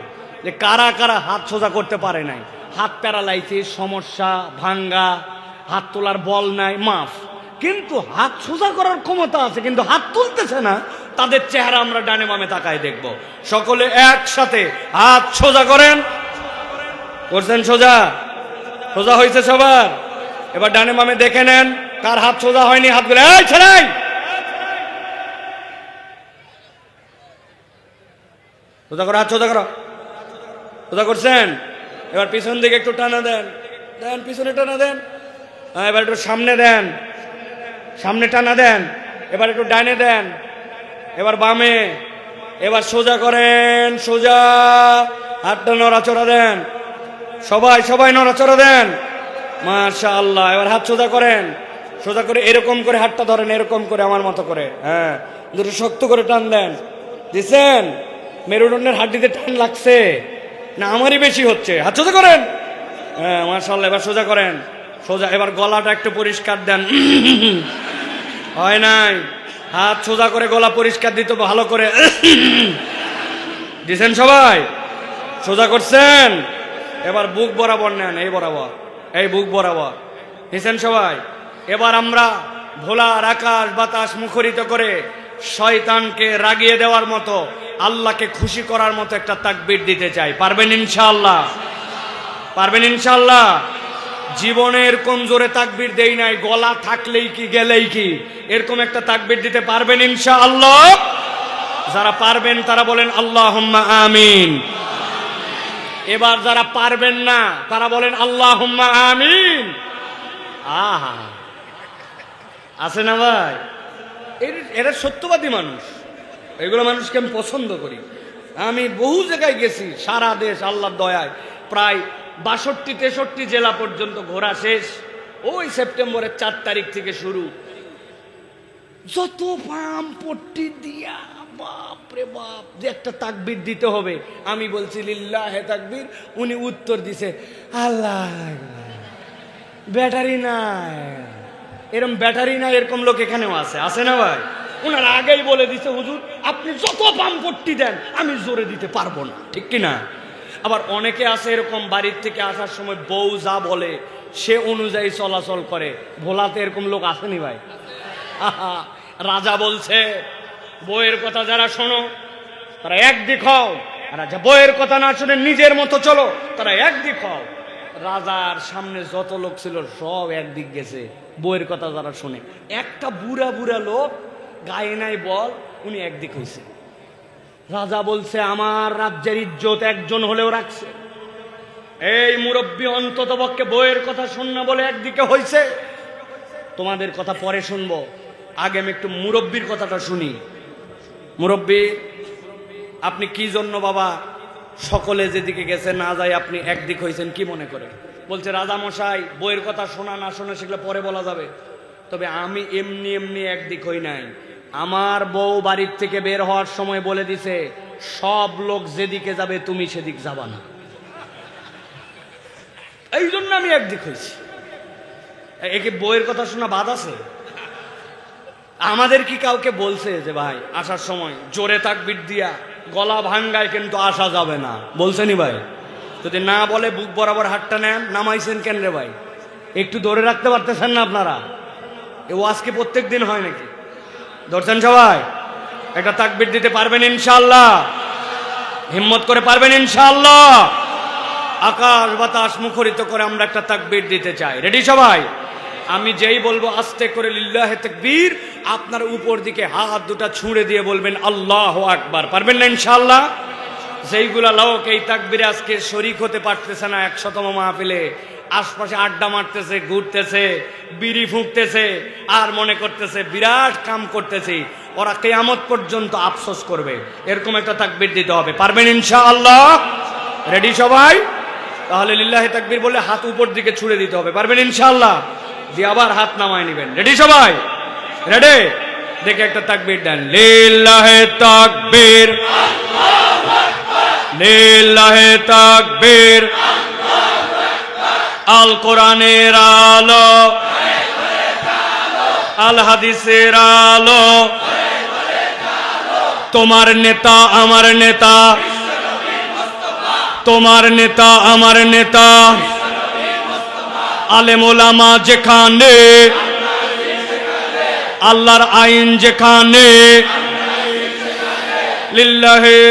যে কারা কারা হাত সোজা করতে পারে নাই। হাত প্যারালাইসিস, সমস্যা, ভাঙ্গা, হাত তোলার বল নাই, মাফ। কিন্তু হাত সোজা করার ক্ষমতা আছে, কিন্তু হাত তুলতেছে না, তাদের চেহারা আমরা ডানে বামে তাকায় দেখব। সকলে একসাথে হাত সোজা করেন। করছেন সোজা? সোজা হয়েছে সবার? এবার ডানে বামে দেখে নেন কার হাত সোজা হয়নি, হাতগুলো এই ছেড়াই। সোজা করো, হাত সোজা করো। সোজা করছেন? এবার পিছন দিকে একটু টানা দেন, দেন পিছনে টানা দেন। হ্যাঁ, এবার একটু সামনে দেন, সামনে টানা দেন। এবার একটু ডাইনে দেন, এবার বামে। এবার সোজা করেন, সোজা। হাতটা নড়াচড়া দেন, সবাই সবাই নড়াচড়া দেন। মাশাআল্লাহ। এবার হাত সোজা করেন, সোজা করে এরকম করে হাতটা ধরেন, এরকম করে আমার মতো করে। হ্যাঁ, দুটো শক্ত করে টান দেন। দিচ্ছেন? মেরুদণ্ডের হাড্ডিতে টান লাগছে না আমারই বেশি হচ্ছে? হাত সোজা করেন। হ্যাঁ, মাশাআল্লাহ। এবার সোজা করেন, সোজা। এবার গলাটা একটু পরিষ্কার দেন। হয় নাই? হাত সোজা করে গলা পরিষ্কার দিতে ভালো করে। দিছেন সবাই? সোজা করছেন? এবার বুক বরাবর নেন, এই বরাবর, এই বুক বরাবর নিছেন সবাই। এবার আমরা ভোলার আকাশ বাতাস মুখরিত করে শয়তানকে রাগিয়ে দেওয়ার মতো, আল্লাহকে খুশি করার মতো একটা তাকবীর দিতে চাই। পারবেন ইনশাআল্লাহ? পারবেন ইনশাআল্লাহ? জীবনে এরকম জোরে তাকবীর দেই নাই, গলা থাকলেই কি গেলেই কি, এরকম একটা তাকবীর দিতে পারবেন ইনশাআল্লাহ? যারা পারবেন তারা বলেন আল্লাহুম্মা আমিন। এবার যারা পারবেন না তারা বলেন আল্লাহুম্মা আমিন। আহা, আছে না ভাই? এরা সত্যবাদী মানুষ, এগুলো মানুষকে আমি পছন্দ করি। আমি বহু জায়গায় গেছি, সারা দেশ আল্লাহর দয়ায় প্রায় 62-63 জেলা পর্যন্ত ঘোরা শেষ। ওই সেপ্টেম্বরের 4 তারিখ থেকে শুরু, যত পাম পট্টি দিয়া বাপ রে বাপ, যে একটা তাকবীর দিতে হবে। আমি বলছি লিল্লাহে তাকবীর, উনি উত্তর দিছে আল্লাহ। ব্যাটারি নাই, এরকম ব্যাটারি নাই এরকম লোক এখানেও আছে, আছে না ভাই? ওনারা আগেই বলে দিছে হুজুর আপনি যত পাম পট্টি দেন আমি জোরে দিতে পারবো না, ঠিক কিনা? আবার অনেকে আছে এরকম, বাড়ির থেকে আসার সময় বউ যা বলে সে অনুযায়ী চলাচল করে। ভোলাতে এরকম লোক আসেনি ভাই? রাজা বলছে বউয়ের কথা যারা শোনো তারা একদিক হও, আর যা বউয়ের কথা না শুনে নিজের মতো চলো তারা একদিক হও। রাজার সামনে যত লোক ছিল সব একদিক গেছে, বউয়ের কথা যারা শুনে। একটা বুড়া বুড়া লোক গায়ে নাই বল, উনি একদিক হয়েছে। রাজা বলছে আমার রাজ্যের ইজ্জত একজন হলেও রাখছে, এই মুরব্বী অন্তত পক্ষে বউয়ের কথা শুন না বলে একদিকে হয়েছে। তোমাদের কথা পরে শুনবো, আগে আমি একটু মুরব্বীর কথাটা শুনি। মুরব্বী, আপনি কি জন্য বাবা সকলে যেদিকে গেছে না যায় আপনি একদিক হয়েছেন কি মনে করে? বলছে রাজা মশাই বউয়ের কথা শোনা না শোনা সেগুলো পরে বলা যাবে, তবে আমি এমনি এমনি একদিক হই নাই। আমার বউ বাড়ির থেকে বের হওয়ার সময় বলে দিছে সব লোক যেদিকে যাবে তুমি সেদিক যাবা না, এই জন্য আমি একদিক হয়েছি। একে বউয়ের কথা শোনা বাদ আছে? আমাদের কি কাউকে বলছে যে ভাই আসার সময় জোরে তাকবীর দিয়া গলা ভাঙ্গায় কিন্তু আসা যাবে না? বলছেনি ভাই? যদি না বলে বুক বরাবর হাতটা নেন, নামাইছেন কেন রে ভাই? একটু ধরে রাখতে পারতেছেন না আপনারা? এ ওয়াজ কি প্রত্যেক দিন হয় নাকি? ধরছেন সবাই? একটা তাকবীর দিতে পারবেন ইনশাআল্লাহ? হিম্মত করে পারবেন ইনশাআল্লাহ? আকাশ বাতাস মুখরিত করে আমরা একটা তাকবীর দিতে চাই। রেডি সবাই? আমি যেই বলবো আস্তে করে লিল্লাহে তাকবীর, আপনার উপর দিকে হাত দুটা ছুঁড়ে দিয়ে বলবেন আল্লাহু আকবার। পারবেন না ইনশাআল্লাহ? যেইগুলা লোক এই তাকবীরে আজকে শরীক হতে পারতেছে না 100তম মাহফিলে, আশপাশে আড্ডা মারতেছে, ঘুরতেছে, বিড়ি ফুঁকতেছে আর মনে করতেছে বিরাট কাম করতেছি, ওরা কিয়ামত পর্যন্ত আফসোস করবে। এরকম একটা তাকবীর দিতে হবে। পারবেন ইনশাআল্লাহ? রেডি সবাই? তাহলে লিল্লাহে তাকবীর বলে হাত উপর দিকে ছুঁড়ে দিতে হবে। পারবেন ইনশাআল্লাহ? দিয়ে আবার হাত নামায় নেবেন। রেডি সবাই? রেডি? দেখে একটা তাকবীর দেন, লিল্লাহে তাকবীর, লিল্লাহে তাকবীর। আল কোরআনের আলো, আল হাদিসের আলো, তোমার নেতা আমার নেতা, তোমার নেতা আমার নেতা, আলেম ওলামা যেখানে, আল্লাহর আইন যেখানে, লিল্লাহে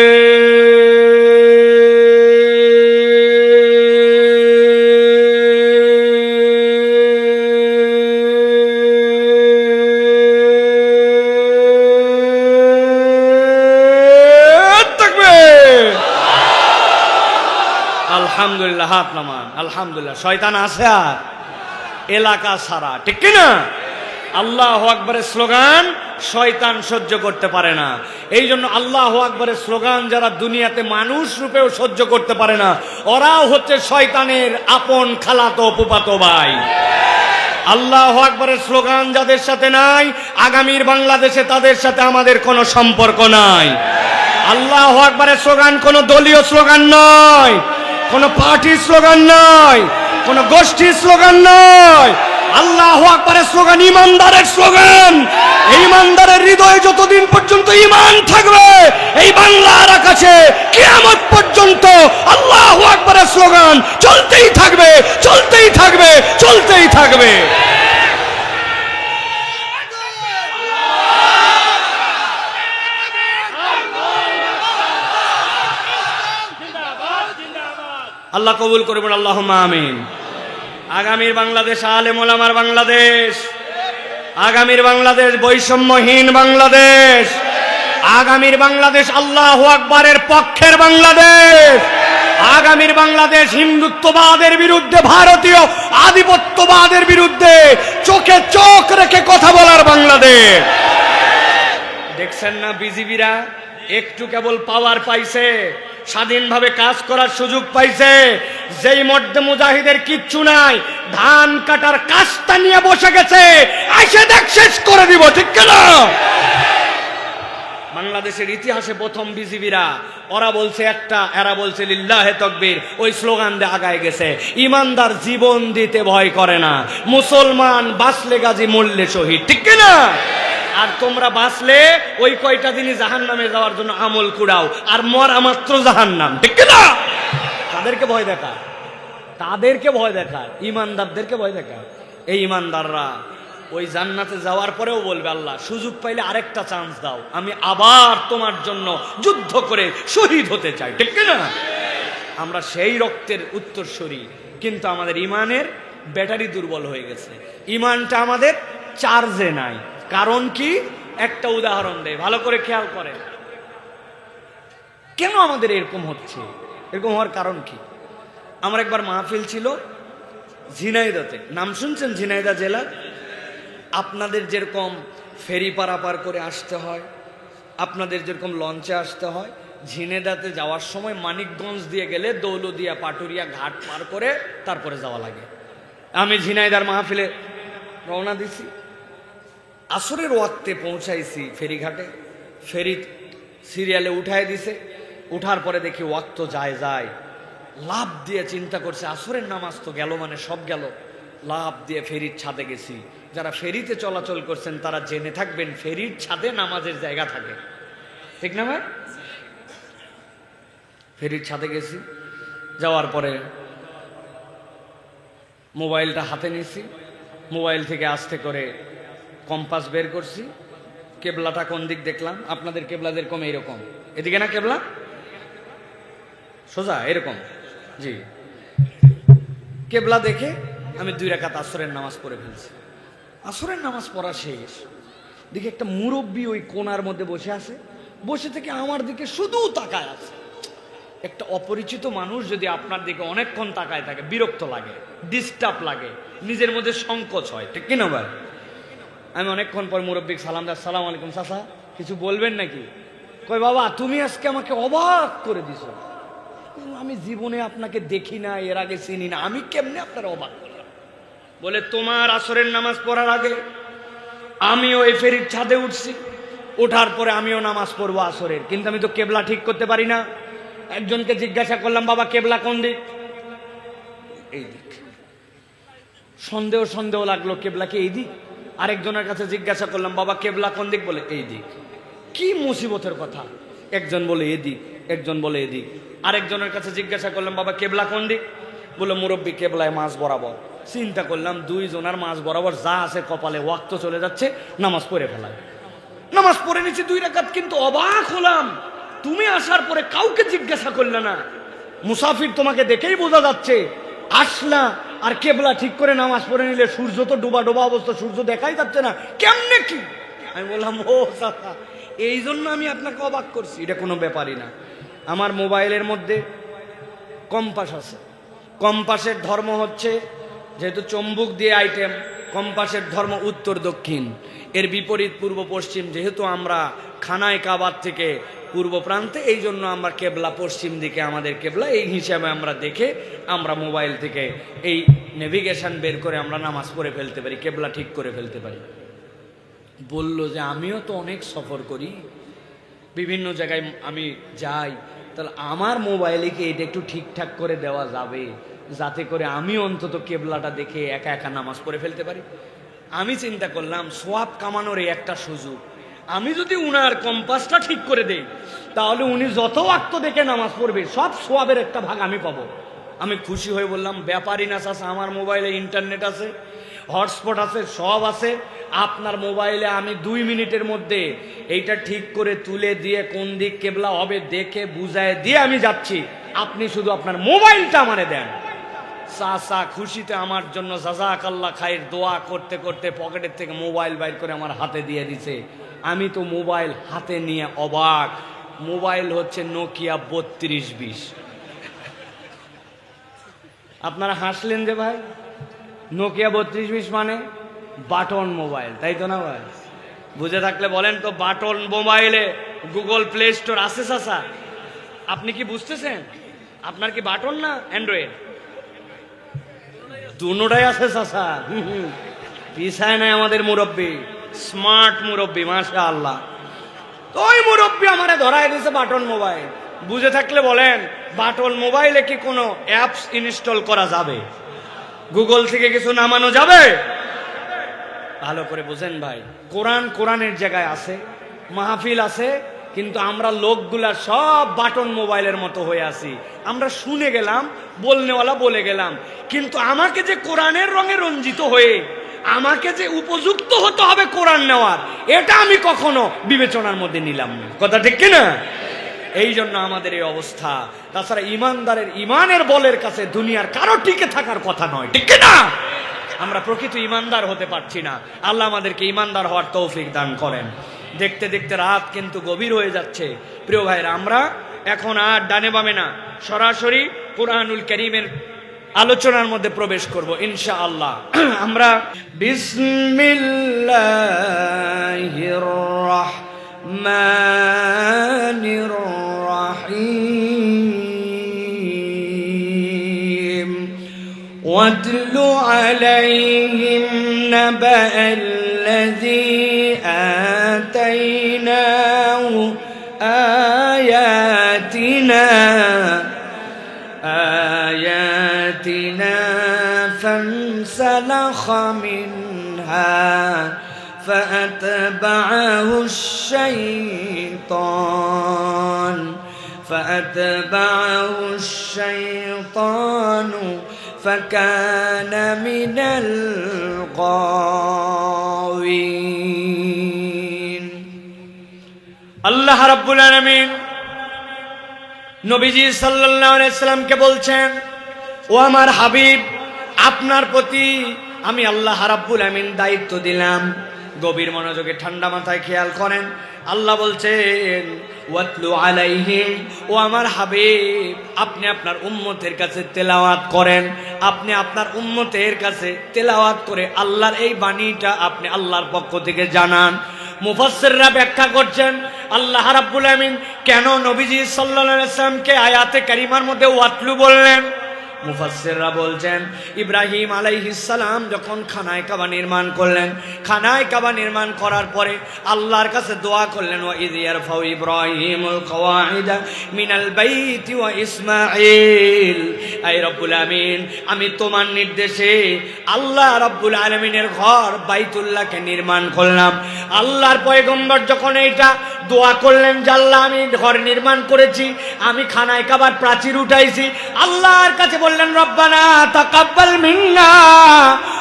আলহামদুলিল্লাহ। হাত নামান। আলহামদুলিল্লাহ। শয়তান আছে আর এলাকা সারা, ঠিক কিনা? আল্লাহু আকবারের স্লোগান শয়তান সহ্য করতে পারে না। এই জন্য আল্লাহু আকবারের স্লোগান যারা দুনিয়াতে মানুষ রূপেও সহ্য করতে পারে না, ওরাও হচ্ছে শয়তানের আপন খালাতো ফুফাতো ভাই। আল্লাহু আকবারের স্লোগান যাদের সাথে নাই, আগামীর বাংলাদেশে তাদের সাথে আমাদের কোনো সম্পর্ক নাই। আল্লাহু আকবারের স্লোগান কোনো দলীয় স্লোগান নয়, কোনো পার্টির স্লোগান নয়, কোনো গোষ্ঠীর স্লোগান নয়। আল্লাহু আকবারের স্লোগান ইমানদারের স্লোগান, এই ইমানদারের হৃদয়ে যতদিন পর্যন্ত ঈমান থাকবে, এই বাংলার আকাশে কিয়ামত পর্যন্ত আল্লাহু আকবারের স্লোগান চলতেই থাকবে, চলতেই থাকবে, চলতেই থাকবে। আল্লাহ কবুল করবেন, আল্লাহুম্মা আমিন। আগামীর বাংলাদেশ আলেম ওলামার বাংলাদেশ, আগামীর বাংলাদেশ বৈষম্যহীন বাংলাদেশ, আগামীর বাংলাদেশ আল্লাহু আকবারের পক্ষের বাংলাদেশ, আগামীর বাংলাদেশ হিন্দুত্ববাদের বিরুদ্ধে, ভারতীয় আধিপত্যবাদের বিরুদ্ধে চোখে চোখ রেখে কথা বলার বাংলাদেশ। দেখছেন না বিজিবিরা একটু কেবল পাওয়ার পাইছে, স্বাধীনভাবে কাজ করার সুযোগ পাইছে, যেই মধ্যে মুজাহিদের কিচ্ছু নাই, ধান কাটার কাজটা নিয়ে বসে গেছে, এসে দেখ শেষ করে দিব, ঠিক না? বাংলাদেশের ইতিহাসে প্রথম বিজিবিরা, ওরা বলছে একটা, এরা বলছে লিল্লাহে তাকবীর, ওই স্লোগান দিয়ে আগায় গেছে। ইমানদার জীবন দিতে ভয় করে না, মুসলমান বাঁচলে গাজী মরলে শহীদ, ঠিক না? আর তোমরা বাঁচলে ওই কয়টা দিনই জাহান্নামে যাওয়ার জন্য আমল কুড়াও, আর মরা মাত্র জাহান্নাম, ঠিক না? তাদেরকে ভয় দেখায়, তাদেরকে ভয় দেখায়, ইমানদারদেরকে ভয় দেখায়। এই ইমানদাররা ওই জান্নাতে যাওয়ার পরেও বলবে, আল্লাহ সুযোগ পাইলে আরেকটা চান্স দাও, আমি আবার তোমার জন্য যুদ্ধ করে শহীদ হতে চাই, ঠিক না? আমরা সেই রক্তের উত্তরসূরি, কিন্তু আমাদের ইমানের ব্যাটারি দুর্বল হয়ে গেছে, ইমানটা আমাদের চার্জে নাই। কারণ কি? একটা উদাহরণ দেয়, ভালো করে খেয়াল করে। কেন আমাদের এরকম হচ্ছে? এরকম হওয়ার কারণ কি? আমার একবার মাহফিল ছিল ঝিনাইদহতে, নাম শুনছেন? ঝিনাইদহ জেলা। আপনাদের যেরকম ফেরি পারাপার করে আসতে হয়, আপনাদের যেরকম লঞ্চে আসতে হয়, ঝিনাইদহতে যাওয়ার সময় মানিকগঞ্জ দিয়ে গেলে দৌলদিয়া পাটুরিয়া ঘাট পার করে তারপরে যাওয়া লাগে। আমি ঝিনাইদহর মাহফিলে রওনা দিছি, আসরের ওয়াক্তে পৌঁছাইছি ফেরিঘাটে, ফেরি সিরিয়ালে উঠায় দিছে, উঠার পরে দেখি ওয়াক্ত যায়, লাভ দিয়ে চিন্তা করছে আসরের নামাজ তো গেল, মানে সব গেল। লাভ দিয়ে ফেরির ছাদে গেছি। যারা ফেরিতে চলাচল করছেন তারা জেনে থাকবেন, ফেরির ছাদে নামাজের জায়গা থাকে, ঠিক না ভাই? ফেরির ছাদে গেছি, যাওয়ার পরে মোবাইলটা হাতে নিয়েছি, মোবাইল থেকে আস্তে করে কম্পাস বের করছি, কেবলাটা কোন দিক দেখলাম। আপনাদের কেবলা যেরকম এইরকম, এদিকে না কেবলা, সোজা এরকম, জি। কেবলা দেখে আমি 2 রাকাত আসরের নামাজ পড়ে ফেলছি। আসরের নামাজ পড়া শেষ, দেখি একটা মুরব্বী ওই কোনার মধ্যে বসে আছে, বসে থেকে আমার দিকে শুধু তাকায় আছে। একটা অপরিচিত মানুষ যদি আপনার দিকে অনেকক্ষণ তাকায় থাকে, বিরক্ত লাগে, ডিস্টার্ব লাগে, নিজের মধ্যে সংকোচ হয়, ঠিক কিনা ভাই? আমি অনেকক্ষণ পর মুরব্বিক সালাম দেয়, আসসালামু আলাইকুম চাচা, কিছু বলবেন নাকি? কই বাবা তুমি আজকে আমাকে অবাক করে দিছো, আমি জীবনে আপনাকে দেখি না, এর আগে চিনি না, আমি কেমনে আপনার অবাক করলাম? বলে তোমার আসরের নামাজ পড়ার আগে আমিও এই ফেরির ছাদে উঠছি, ওঠার পরে আমিও নামাজ পড়বো আসরের, কিন্তু আমি তো কেবলা ঠিক করতে পারি না। একজনকে জিজ্ঞাসা করলাম, বাবা কেবলা কোন দিক? এই দিক। সন্দেহ লাগলো, কেবলা কি এই দিক? আরেকজনের কাছে জিজ্ঞাসা করলাম, বাবা কেবলা কোন দিক? বলে এই দিক। কি মুসিবতের কথা! একজন বলে এদিক, একজন বলে এদিক। আরেকজনের কাছে জিজ্ঞাসা করলাম, বাবা কেবলা কোন দিক? বলে মুরব্বী কেবলায় মাঝ বরাবর। চিন্তা করলাম, 2 জনের মাঝ বরাবর যা আছে কপালে, ওয়াক্ত চলে যাচ্ছে, নামাজ পড়ে ফেলায়। নামাজ পড়ে নিচ্ছি 2 রাকাত, কিন্তু অবাক হলাম, তুমি আসার পরে কাউকে জিজ্ঞাসা করলে না। মুসাফির তোমাকে দেখেই বোঝা যাচ্ছে, আসলা আর কেবলা ঠিক করে নামাজ পড়ে নিলে, সূর্য তো ডোবা অবস্থা, সূর্য দেখাই যাচ্ছে না, কেমনে কি? আমি বললাম, ও চাচা, এই জন্য আমি আপনাকে অবাক করছি। এটা কোনো ব্যাপারই না। আমার মোবাইলের মধ্যে কম্পাস আছে, কম্পাসের ধর্ম হচ্ছে, যেহেতু চম্বুক দিয়ে আইটেম, কম্পাসের ধর্ম উত্তর দক্ষিণ, এর বিপরীত পূর্ব পশ্চিম। যেহেতু আমরা খানায় কাবার থেকে পূর্ব প্রান্তে, এই জন্য আমরা কেবলা পশ্চিম দিকে, আমাদের কেবলা, এই হিসাবে আমরা দেখে আমরা মোবাইল থেকে এই নেভিগেশন বের করে আমরা নামাজ পড়ে ফেলতে পারি, কেবলা ঠিক করে ফেলতে পারি। বলল যে আমিও তো অনেক সফর করি, বিভিন্ন জায়গায় আমি যাই, তাহলে আমার মোবাইলে কি এটা একটু ঠিকঠাক করে দেওয়া যাবে, যাতে করে আমি অন্তত কেবলাটা দেখে একা একা নামাজ পড়ে ফেলতে পারি? আমি চিন্তা করলাম সোয়াব কামানোর এই একটা সুযোগ, আমি যদি উনার কম্পাসটা ঠিক করে দেই তাহলে উনি যত ওয়াক্ত দেখে নামাজ পড়বে সব সোয়াবের একটা ভাগ আমি পাবো। আমি খুশি হয়ে বললাম, ব্যাপারই না চাচা, আমার মোবাইলে ইন্টারনেট আছে, হটস্পট আছে, সব আছে। আপনার মোবাইলে আমি 2 মিনিটের মধ্যে এইটা ঠিক করে তুলে দিয়ে কোন দিক কেবলা হবে দেখে বুঝায় দিয়ে আমি যাচ্ছি, আপনি শুধু আপনার মোবাইলটা আমারে দেন। চাচা খুশিতে আমার জন্য জাযাকাল্লাহ খায়ের দোয়া করতে করতে পকেটের থেকে মোবাইল বাইর করে আমার হাতে দিয়ে দিছে। আমি তো মোবাইল হাতে নিয়ে অবাক। মোবাইল হচ্ছে নোকিয়া 3220। আপনারা হাসলেন যে ভাই, নোকিয়া 3220 মানে বাটন মোবাইল, তাই তো না ভাই? বুঝে থাকলে বলেন তো, বাটন মোবাইলে গুগল প্লে স্টোর আছে চাচা? আপনি কি বুঝতেছেন? আপনার কি বাটন না অ্যান্ড্রয়েড? দুটোটাই আছে চাচা। পিছায় নাই আমাদের মুরব্বী, স্মার্ট মুরব্বী, মাশাআল্লাহ। তো ওই মুরব্বী আমারে ধরায় দিয়েছে বাটন মোবাইল। বুঝে থাকলে বলেন, বাটন মোবাইলে কি কোনো অ্যাপস ইনস্টল করা যাবে? গুগল থেকে কিছু নামানো যাবে? ভালো করে বুঝেন ভাই, কোরআনের জায়গায় আছে, মাহফিল আছে, কিন্তু আমরা লোকগুলা সব বাটন মোবাইলের মতো হয়ে আছি। আমরা শুনে গেলাম, বলনেওয়ালা বলে গেলাম, কিন্তু আমাকে যে কোরআনের রঙে রঞ্জিত হয়ে আমাকে যে উপযুক্ত হতে হবে কোরআন নেওয়ার, এটা আমি কখনো বিবেচনার মধ্যে নিলাম না। কথা ঠিক কিনা? এই জন্য আমাদের এই অবস্থা। তাছাড়া ইমানদারের ইমানের বলের কাছে দুনিয়ার কারো টিকে থাকার কথা নয়, ঠিক কিনা? আমরা প্রকৃত ইমানদার হতে পারছি না। আল্লাহ আমাদেরকে ইমানদার হওয়ার তৌফিক দান করেন। দেখতে দেখতে রাত কিন্তু গভীর হয়ে যাচ্ছে। প্রিয় ভাইরা, আমরা এখন আর ডানে বামে না, সরাসরি কুরআনুল কারীমের আলোচনার মধ্যে প্রবেশ করব ইনশাআল্লাহ। আমরা বিসমিল্লাহির রাহমানির রাহিম ওয়াতলু আলাইহিম নাবা'আল্লাযী আতাইনাহু আয়াতিনা فانسلخ منها فأتبعه الشيطان فكان من الغاوين। আল্লাহ রাব্বুল আলামিন নবীজি সাল্লাল্লাহু আলাইহি সাল্লামকে বলছেন, ও আমার হাবিব, আপনার প্রতি আমি আল্লাহ রাব্বুল আমিন দায়িত্ব দিলাম। গভীর মনোযোগে ঠান্ডা মাথায় খেয়াল করেন। আল্লাহ বলছেন, ওয়াতলু আলাইহিম, ও আমার হাবিব, আপনি আপনার উম্মতের কাছে তেলাওয়াত করেন। আপনি আপনার উম্মতের কাছে তেলাওয়াত করে আল্লাহর এই বাণীটা আপনি আল্লাহর পক্ষ থেকে জানান। মুফাসসিররা ব্যাখ্যা করছেন, আল্লাহ রাব্বুল আমিন কেন নবীজি সাল্লাল্লাহু আলাইহি ওয়াসাল্লামকে আয়াতে কারিমার মধ্যে ওয়াতলু বললেন? মুফাসসিররা বলছেন, ইব্রাহিম আলাইহিস সালাম যখন খানায় কাবা নির্মাণ করলেন, খানায় কাবা নির্মাণ করার পরে আল্লাহর কাছে দোয়া করলেন, ওয়া ইয ইয়ারফাউ ইব্রাহিমুল কওয়াইদা মিনাল বাইতি ওয়া ইসমাঈল, আয় রব্বুল আমিন, আমি তোমার নির্দেশে আল্লাহ রাব্বুল আলামিনের ঘর বাইতুল্লাহকে নির্মাণ করলাম। আল্লাহর পয়গম্বর যখন এইটা দোয়া করলেন যে আল্লাহ আমি ঘর নির্মাণ করেছি, আমি খানায় কাবার প্রাচীর উঠাইছি, আল্লাহর কাছে বললেন, রব্বানা তাকাব্বাল মিন্না,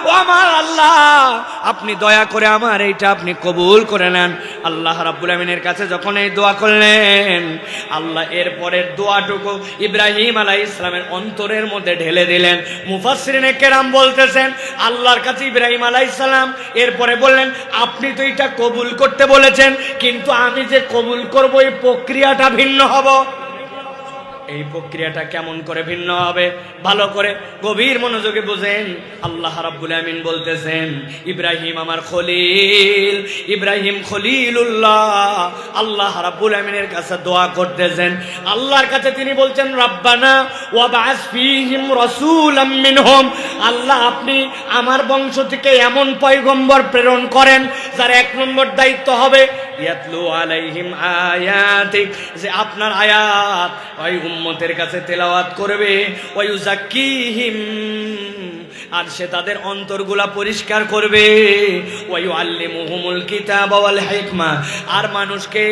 ও আমার আল্লাহ, আপনি দয়া করে আমার এইটা আপনি কবুল করে নেন। আল্লাহ রাব্বুল আমিনের কাছে যখন এই দোয়া করলেন, আল্লাহ এর পরের দোয়াটুকু ইব্রাহিম আলাইহিস সালামের অন্তরের মধ্যে ঢেলে দিলেন। মুফাসসিরিনে কেরাম বলতেছেন, আল্লাহর কাছে ইব্রাহিম আলাইহিস সালাম এরপরে বললেন, আপনি তো এটা কবুল করতে বলেছেন, কিন্তু আমি যে কবুল করব এই প্রক্রিয়াটা ভিন্ন হবে। এই প্রক্রিয়াটা কেমন করে ভিন্ন হবে? ভালো করে গভীর মনোযোগে বুঝেন। আল্লাহ রাব্বুল আমিন বলতেছেন, ইব্রাহিম আমার খলিল, ইব্রাহিম খলিলুল্লাহ। আল্লাহ রাব্বুল আমিনের কাছে দোয়া করতেছেন। আল্লাহর কাছে তিনি বলছেন, রাব্বানা ওয়াবআস ফীহিম রাসূলাম মিনহুম, আল্লাহ আপনি আমার বংশ থেকে এমন পয়গম্বর প্রেরণ করেন যার 1 নম্বর দায়িত্ব হবে ইয়াতলু আলাইহিম আয়াতিক, যে আপনার আয়াত ওই উম্মতের কাছে তেলাওয়াত করবে, ওয়া ইউযাক্কিহিম, আর সে তাদের অন্তরগুলা পরিষ্কার করবে। ওয়া ইউআল্লিমুহুমুল কিতাবা ওয়াল হিকমা, আর মানুষকে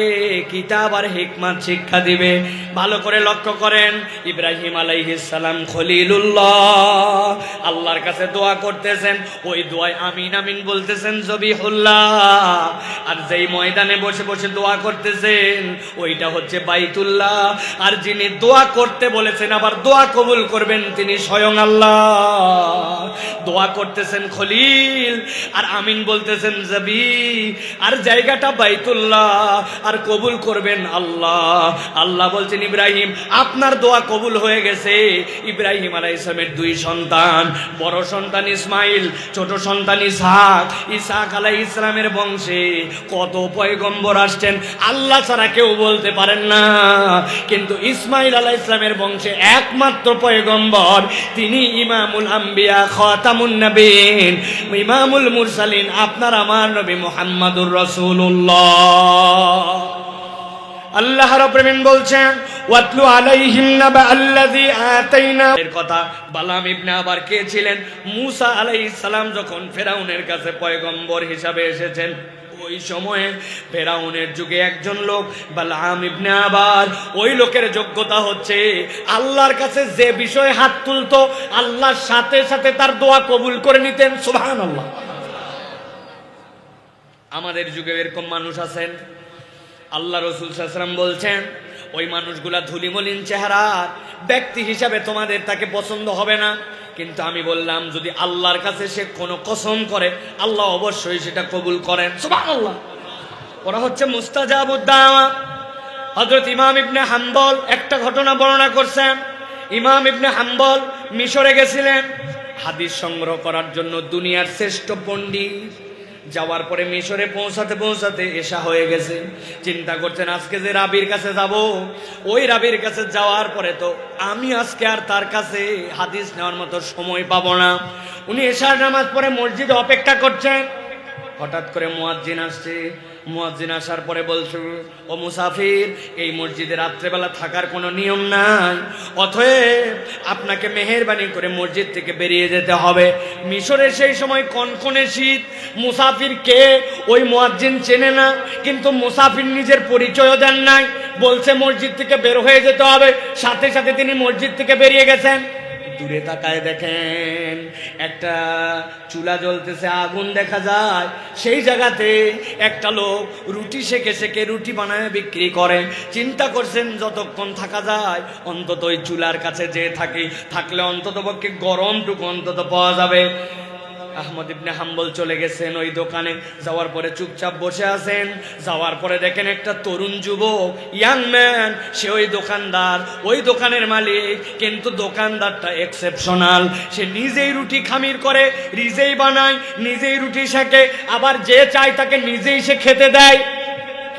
কিতাব আর হিকমত শিক্ষা দিবে। ভালো করে লক্ষ্য করেন, ইব্রাহিম আলাইহিস সালাম খলিলুল্লাহ, আল্লাহর কাছে দোয়া করতেছেন, ওই দোয়ায় আমিন আমিন বলতেছেন জবিহুল্লাহ। আর যেই ময়দানে বসে বসে দোয়া করতেছেন ওইটা হচ্ছে বাইতুল্লাহ। আর যিনি দোয়া করতে বলেছেন আবার দোয়া কবুল করবেন তিনি স্বয়ং আল্লাহ। দোয়া করতেছেন খলিল আর আমিন বলতেছেন জবি, আর জায়গাটা বাইতুল্লাহ, আর কবুল করবেন আল্লাহ। আল্লাহ বলছেন ইব্রাহিম আপনার দোয়া কবুল হয়ে গেছে। ইব্রাহিম আলাইহিস সালামের দুই সন্তান, বড় সন্তান ইসমাইল, ছোট সন্তান ইসহাক। ইসহাক আলাইহিস সালামের বংশে কত পয়গম্বর আসছেন আল্লাহ ছাড়া কেউ বলতে পারেন না, কিন্তু ইসমাইল আলাইহিস সালামের বংশে একমাত্র পয়গম্বর তিনি ইমামুল আম্বিয়া খাতামুন নবীন ইমামুল মুরসালিন, আপনার আমার নবী মুহাম্মাদুর রাসূলুল্লাহ। আল্লাহ রাব্বুল আলামিন বলছেন ওয়াতলু আলাইহিম নাবা আল্লাযী আতাইনা, এর কথা বালাম ইবনে আবার কে ছিলেন? মূসা আলাইহিস সালাম যখন ফেরাউনের কাছে পয়গম্বর হিসাবে এসেছেন, ওই সময়ে ফেরাউনের যুগে একজন লোক বালাম ইবনে আবার, ওই লোকের যোগ্যতা হচ্ছে আল্লাহর কাছে যে বিষয়ে হাত তুলতো আল্লাহর সাথে সাথে তার দোয়া কবুল করে নিতেন। সুবহানাল্লাহ। আমাদের যুগে এরকম মানুষ আছেন। আল্লাহ রাসূল সাল্লাল্লাহু আলাইহি ওয়াসাল্লাম বলছেন ওই মানুষগুলা ধুলিমলিন চেহারা, ব্যক্তি হিসাবে তোমাদের তাকে পছন্দ হবে না, কিন্তু আমি বললাম যদি আল্লাহর কাছে সে কোনো কসম করে আল্লাহ অবশ্যই সেটা কবুল করেন। সুবহানাল্লাহ। ওরা হচ্ছে মুস্তাজাবুদ দাওয়া। হযরত ইমাম ইবনে হাম্বল একটা ঘটনা বর্ণনা করছেন। ইমাম ইবনে হাম্বল মিশরে গেছিলেন হাদিস সংগ্রহ করার জন্য, দুনিয়ার শ্রেষ্ঠ পণ্ডিত। যাওয়ার পরে মিশরে পৌঁছাতে পৌঁছাতে এশা হয়ে গেছে। চিন্তা করছেন আজকে যে রাবির কাছে যাব, ওই রাবির কাছে যাওয়ার পরে তো আমি আজকে আর তার কাছে হাদিস নেওয়ার মতো সময় পাবো না। উনি এশার নামাজ পড়ে মসজিদে অপেক্ষা করছেন। হঠাৎ করে মুয়াজ্জিন আসছে। মুয়াজ্জিন আসার পরে বলছে ও মুসাফির, এই মসজিদে রাত্রেবেলা থাকার কোনো নিয়ম নাই, অতএব আপনাকে মেহেরবানি করে মসজিদ থেকে বেরিয়ে যেতে হবে। মিশরের সেই সময় কনকনে শীত। মুসাফির কে ওই মুয়াজ্জিন চেনে না, কিন্তু মুসাফির নিজের পরিচয়ও দেন নাই, বলছে মসজিদ থেকে বের হয়ে যেতে হবে। সাথে সাথে তিনি মসজিদ থেকে বেরিয়ে গেছেন। দূরে তাকায় দেখেন একটা চুলা জ্বলতেছে, আগুন দেখা যায়। সেই জায়গাতে একটা লোক রুটি সেকে সেকে রুটি বানায় বিক্রি করে। চিন্তা করছেন যতক্ষণ থাকা যায় অন্তত ওই চুলার কাছে যে থাকলে অন্তত পক্ষে গরমটুকু অন্তত পাওয়া যাবে। আহমদ ইবনে হাম্বল চলে গেছেন ওই দোকানে। যাওয়ার পরে চুপচাপ বসে আছেন। যাওয়ার পরে দেখেন একটা তরুণ যুবক, ইয়াং ম্যান, সে ওই দোকানদার, ওই দোকানের মালিক, কিন্তু দোকানদারটা এক্সেপশনাল। সে নিজেই রুটি খামির করে, নিজেই বানায়, নিজেই রুটি সেকে, আবার যে চায় তাকে নিজেই সে খেতে দেয়।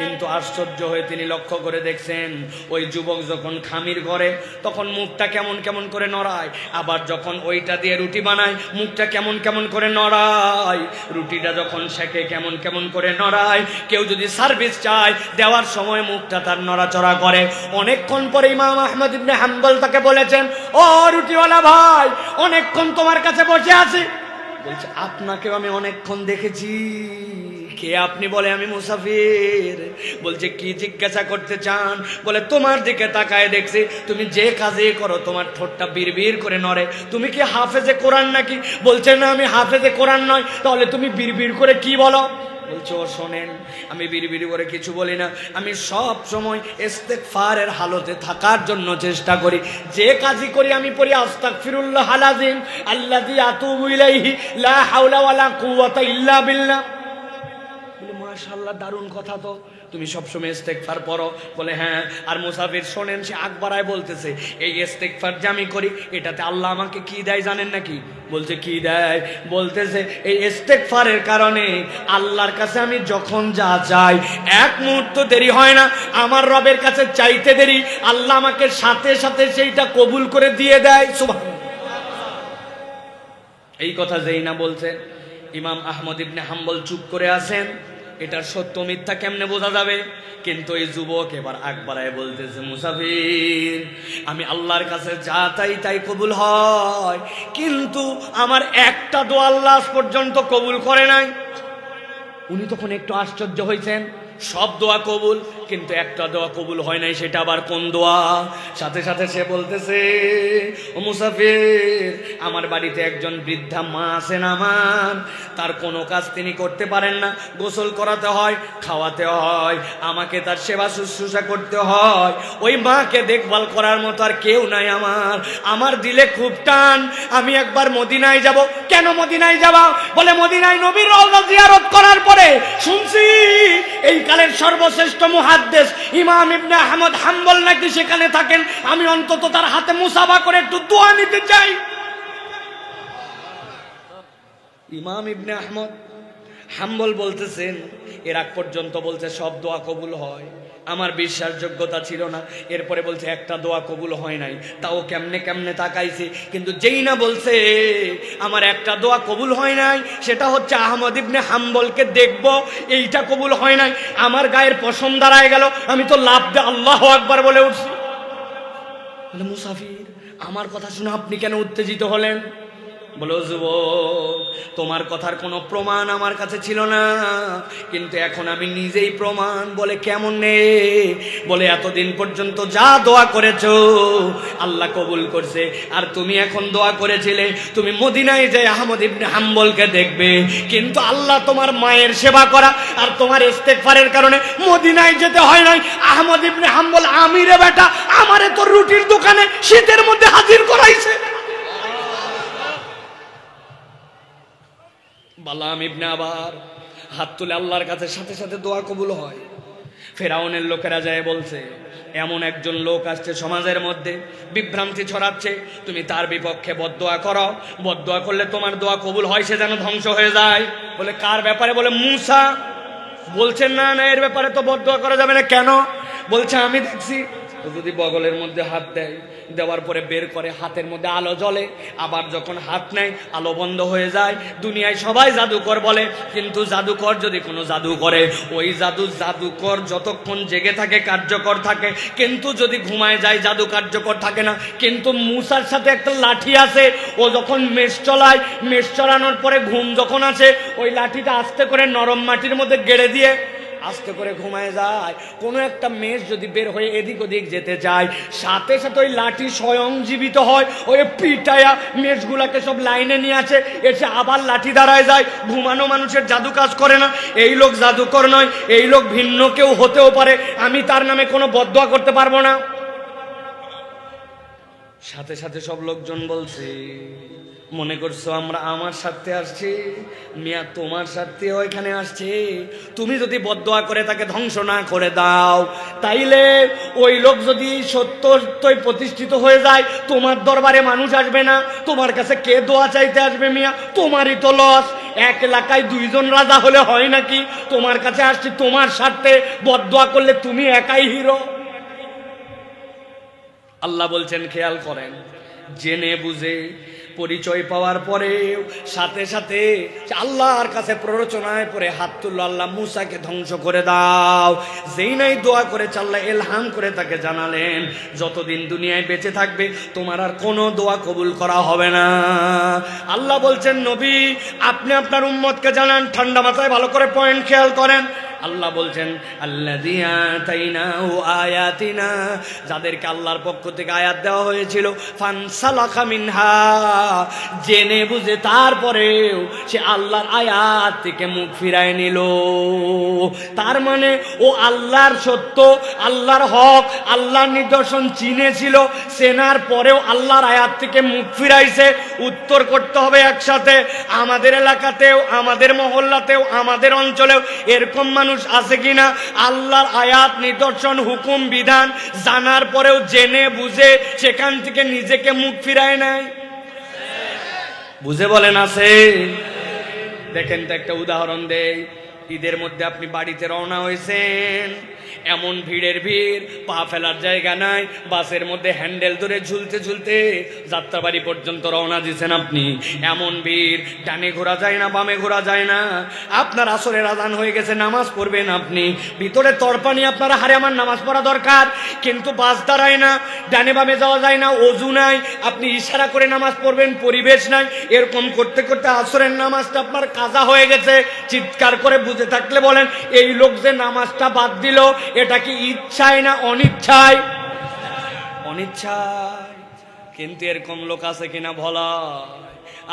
কিন্তু আশ্চর্য হয়ে তিনি লক্ষ্য করে দেখছেন ওই যুবক যখন খামির করে তখন মুখটা কেমন কেমন করে নড়ায়, আবার যখন ওইটা দিয়ে রুটি বানায় মুখটা কেমন কেমন করে নড়ায়, রুটিটা যখন সেকে কেমন কেমন করে নড়ায়। কেউ যদি সার্ভিস চায় দেওয়ার সময় মুখটা তার নড়াচড়া করে। অনেকক্ষণ পরে ইমাম আহমদ ইবনে হাম্বল তাকে বলেছেন, ও রুটিওয়ালা ভাই, অনেকক্ষণ তোমার কাছে বসে আছি। বলছে আপনাকেও আমি অনেকক্ষণ দেখেছি। কে আপনি? বলে আমি মুসাফির। বলছে কি জিজ্ঞাসা করতে চান? বলে তোমার দিকে তাকায় দেখছি তুমি যে কাজে করো তোমার ঠোঁটটা বিড়বিড় করে নড়ে। তুমি কি হাফেজে কোরআন নাকি? বলছে না আমি হাফেজে কোরআন নয়। তাহলে তুমি বিড়বিড় করে কি বলো? বলছে ও শোনেন, আমি বিড়বিড় করে কিছু বলি না, আমি সব সময় ইস্তেগফারের হালতে থাকার জন্য চেষ্টা করি। যে কাজই করি আমি পড়ি আস্তাগফিরুল্লাহ আল-আযীম আল্লাযী আতুবু ইলাইহি লা হাওলা ওয়ালা কুওয়াতা ইল্লা বিল্লাহ। মাশাআল্লাহ, দারুণ কথা তো, তুমি সবসময় ইস্তেগফার পড়ো? বলে হ্যাঁ। আর মুসাফির শোনেন, সে আকবরায় বলতেছে এই ইস্তেগফার যে আমি করি এটাতে আল্লাহ আমাকে কি দেয় জানেন নাকি? বলছে কি দেয়? বলতেছে এই ইস্তেগফারের কারণে আল্লাহর কাছে আমি যখন যা চাই এক মুহূর্ত দেরি হয় না, আমার রবের কাছে চাইতে দেরি, আল্লাহ আমাকে সাথে সাথে সেইটা কবুল করে দিয়ে দেয়। সুবহানাল্লাহ। এই কথা যেই না বলছে, ইমাম আহমদ ইবনে হাম্বল চুপ করে আছেন। এটার সত্য মিথ্যা কেমনে বোঝা যাবে? কিন্তু এই যুবক এবার আগ বাড়ায় বলতেছে, মুসাফির, আমি আল্লাহর কাছে যা চাই তাই কবুল হয়, কিন্তু আমার একটা দোয়া আল্লাহ আজ পর্যন্ত কবুল করে নাই। উনি তখন একটু আশ্চর্য হয়েছেন, সব দোয়া কবুল কিন্তু একটা দোয়া কবুল হয় নাই, সেটা আবার কোন দোয়া? সাথে সাথে সে বলতেছে, ও মুসাফির, আমার বাড়িতে একজন বৃদ্ধা মা আছেন আমার, তার কোনো কাজ তিনি করতে পারেন না, গোসল করাতে হয়, খাওয়াতে হয়, আমাকে তার সেবা শুশ্রূষা করতে হয়, ওই মাকে দেখভাল করার মতো আর কেউ নাই আমার। আমার দিলে খুব টান, আমি একবার মদিনায় যাব। কেন মদিনায় যাবা? বলে মদিনায় নবীর রওজা জিয়ারত করার পরে শুনছি এই কালের সর্বশ্রেষ্ঠ মুহাদ্দিস ইমাম ইবনে আহমদ হাম্বল নাকি সেখানে থাকেন, আমি অন্তত তার হাতে মুসাফা করে একটু দোয়া নিতে চাই। ইমাম ইবনে আহমদ হাম্বল বলতেছেন, এর আগ পর্যন্ত বলছে সব দোয়া কবুল হয়, আমার বিশ্বাসযোগ্যতা ছিল না। এরপরে বলছে একটা দোয়া কবুল হয় নাই, তাও কেমনে কেমনে তাকাইছি, কিন্তু যেই না বলছে আমার একটা দোয়া কবুল হয় নাই, সেটা হচ্ছে আহমদ ইবনে হাম্বলকে দেখব, এইটা কবুল হয় নাই, আমার গায়ের পশম দাঁড়ায় গেল, আমি তো লাভ দে আল্লাহু আকবার বলে উঠছি। বলে, মুসাফির, আমার কথা শুনে আপনি কেন উত্তেজিত হলেন? বলো, যুবক, তোমার কথার কোনো প্রমাণ আমার কাছে ছিল না, কিন্তু এখন আমি নিজেই প্রমাণ। বলে, কেমন নে? বলে, এতদিন পর্যন্ত যা দোয়া করেছো আল্লাহ কবুল করছে, আর তুমি এখন দোয়া করেছিলে তুমি মদিনায় যাই আহমদ ইবনে হাম্বলকে দেখবে, কিন্তু আল্লাহ তোমার মায়ের সেবা করা আর তোমার ইস্তেগফারের কারণে মদিনায় যেতে হয় নাই। আহমদ ইবনে হাম্বল আমিরে বেটা, আমারে তো রুটির দোকানে শীতের মধ্যে হাজির করাইছে। বালাম ইবনে আবার হাত তুলে আল্লাহর কাছে, সাথে সাথে দোয়া কবুল হয়। ফেরাউনের লোকেরা যায় বলছে, এমন একজন লোক আসছে সমাজের মধ্যে, বিভ্রান্তি ছড়াচ্ছে, তুমি তার বিপক্ষে বদদোয়া করো, বদদোয়া করলে তোমার দোয়া কবুল হয়, সে যেন ধ্বংস হয়ে যায়। বলে, কার ব্যাপারে? বলে, মুসা। বলছেন, না না, এর ব্যাপারে তো বদদোয়া করা যাবে না। কেন? বলছে, আমি দেখছি যদি বগলের মধ্যে হাত দেয়, দেওয়ার পরে বের করে হাতের মধ্যে আলো জ্বলে, আবার যখন হাত নেয় আলো বন্ধ হয়ে যায়। দুনিয়ায় সবাই জাদুকর বলে, কিন্তু জাদুকর যদি কোনো জাদু করে, ওই জাদুকর যতক্ষণ জেগে থাকে কার্যকর থাকে, কিন্তু যদি ঘুমায় যায় জাদু কার্যকর থাকে না। কিন্তু মুসার সাথে একটা লাঠি আছে, ও যখন মেষ চলায়, মেষ চলানোর পরে ঘুম যখন আছে, ওই লাঠিটা আস্তে করে নরম মাটির মধ্যে গেড়ে দিয়ে আস্তে করে ঘুমায় যায়। কোনো একটা মেষ যদি বের হয়ে এদিক ওদিক যেতে চায়, সাথে সাথে ওই লাঠি স্বয়ং জীবিত হয়, ওই পিটায়া মেষগুলাকে সব লাইনে নিয়ে আসে, এসে আবার লাঠি দাঁড়ায় যায়। ঘুমানো মানুষের জাদু কাজ করে না। এই লোক জাদুকর নয়, এই লোক ভিন্ন কেউ হতেও পারে, আমি তার নামে কোনো বদদোয়া করতে পারবো না। সাথে সাথে সব লোকজন বলছে, মনে করছো আমরা আমার স্বার্থে আসছি? মিয়া, তোমার স্বার্থেও এখানে আসছে। তুমি যদি বদদোয়া করে তাকে ধ্বংস না করে দাও, তাইলে ওই লোক যদি সত্যই প্রতিষ্ঠিত হয়ে যায়, তোমার দরবারে মানুষ আসবে না, তোমার কাছে কে দোয়া চাইতে আসবে? মিয়া, তোমারই তো লস। এক এলাকায় দুইজন রাজা হলে হয় নাকি? তোমার কাছে আসছি তোমার স্বার্থে, বদদোয়া করলে তুমি একাই হিরো। আল্লাহ বলছেন, খেয়াল করেন, জেনে বুঝে পরিচয় পাওয়ার পরেও সাথে সাথে আল্লাহর কাছে প্ররোচনায় পরে হাত তুলল, আল্লাহ মুসাকে ধ্বংস করে দাও। যেই নাই দোয়া করে আল্লাহ এলহাম করে তাকে জানালেন, যতদিন দুনিয়ায় বেঁচে থাকবে তোমার আর কোনো দোয়া কবুল করা হবে না। আল্লাহ বলছেন, নবী, আপনি আপনার উম্মতকে জানান। ঠান্ডা মাথায় ভালো করে পয়েন্ট খেয়াল করেন। আল্লাহ বলছেন, আল্লাযী আতাইনাহু আয়াতিনা, যাদেরকে আল্লাহর পক্ষ থেকে আয়াত দেওয়া হয়েছিল, ফানসালাখা মিনহা, জেনে বুঝে তারপরেও সে আল্লাহর আয়াত থেকে মুখ ফিরায় নিল। তার মানে ও আল্লাহর সত্য, আল্লাহর হক, আল্লাহর নিদর্শন চিনেছিল, চেনার পরেও আল্লাহর আয়াত থেকে মুখ ফিরাইছে। উত্তর করতে হবে একসাথে, আমাদের এলাকাতেও, আমাদের মহল্লাতেও, আমাদের অঞ্চলেও এরকম মানুষ আছে কিনা আল্লাহর আয়াত, নিদর্শন, হুকুম, বিধান জানার পরেও জেনে বুঝে সেখান থেকে নিজেকে মুখ ফিরায় নেয়? বুঝে বলেন আছে? দেখেন তো, একটা উদাহরণ দেই। ঈদের মধ্যে আপনি বাড়িতে রওনা হয়েছেন, এমন ভিড়ের ভিড়, পা ফেলার জায়গা নাই, বাসের মধ্যে হ্যান্ডেল ধরে ঝুলতে ঝুলতে যাত্রাবাড়ি পর্যন্ত রওনা দিয়েছেন আপনি। এমন ভিড়, ডানে ঘোরা যায় না, বামে ঘোরা যায় না। আপনার আসরের আজান হয়ে গেছে, নামাজ পড়বেন আপনি, ভিতরে তরপানি আপনার হারে আমার নামাজ পড়া দরকার, কিন্তু বাস দাঁড়ায় না, ডানে বামে যাওয়া যায় না, অজু নাই, আপনি ইশারা করে নামাজ পড়বেন, পরিবেশ নাই। এরকম করতে করতে আসরের নামাজটা আপনার কাজা হয়ে গেছে। চিৎকার করে বুঝে থাকলে বলেন, এই লোক যে নামাজটা বাদ দিল, এটা কি ইচ্ছায় না অনিচ্ছায়? অনিচ্ছায়। কিন্তু এরকম লোক আছে কিনা বলা।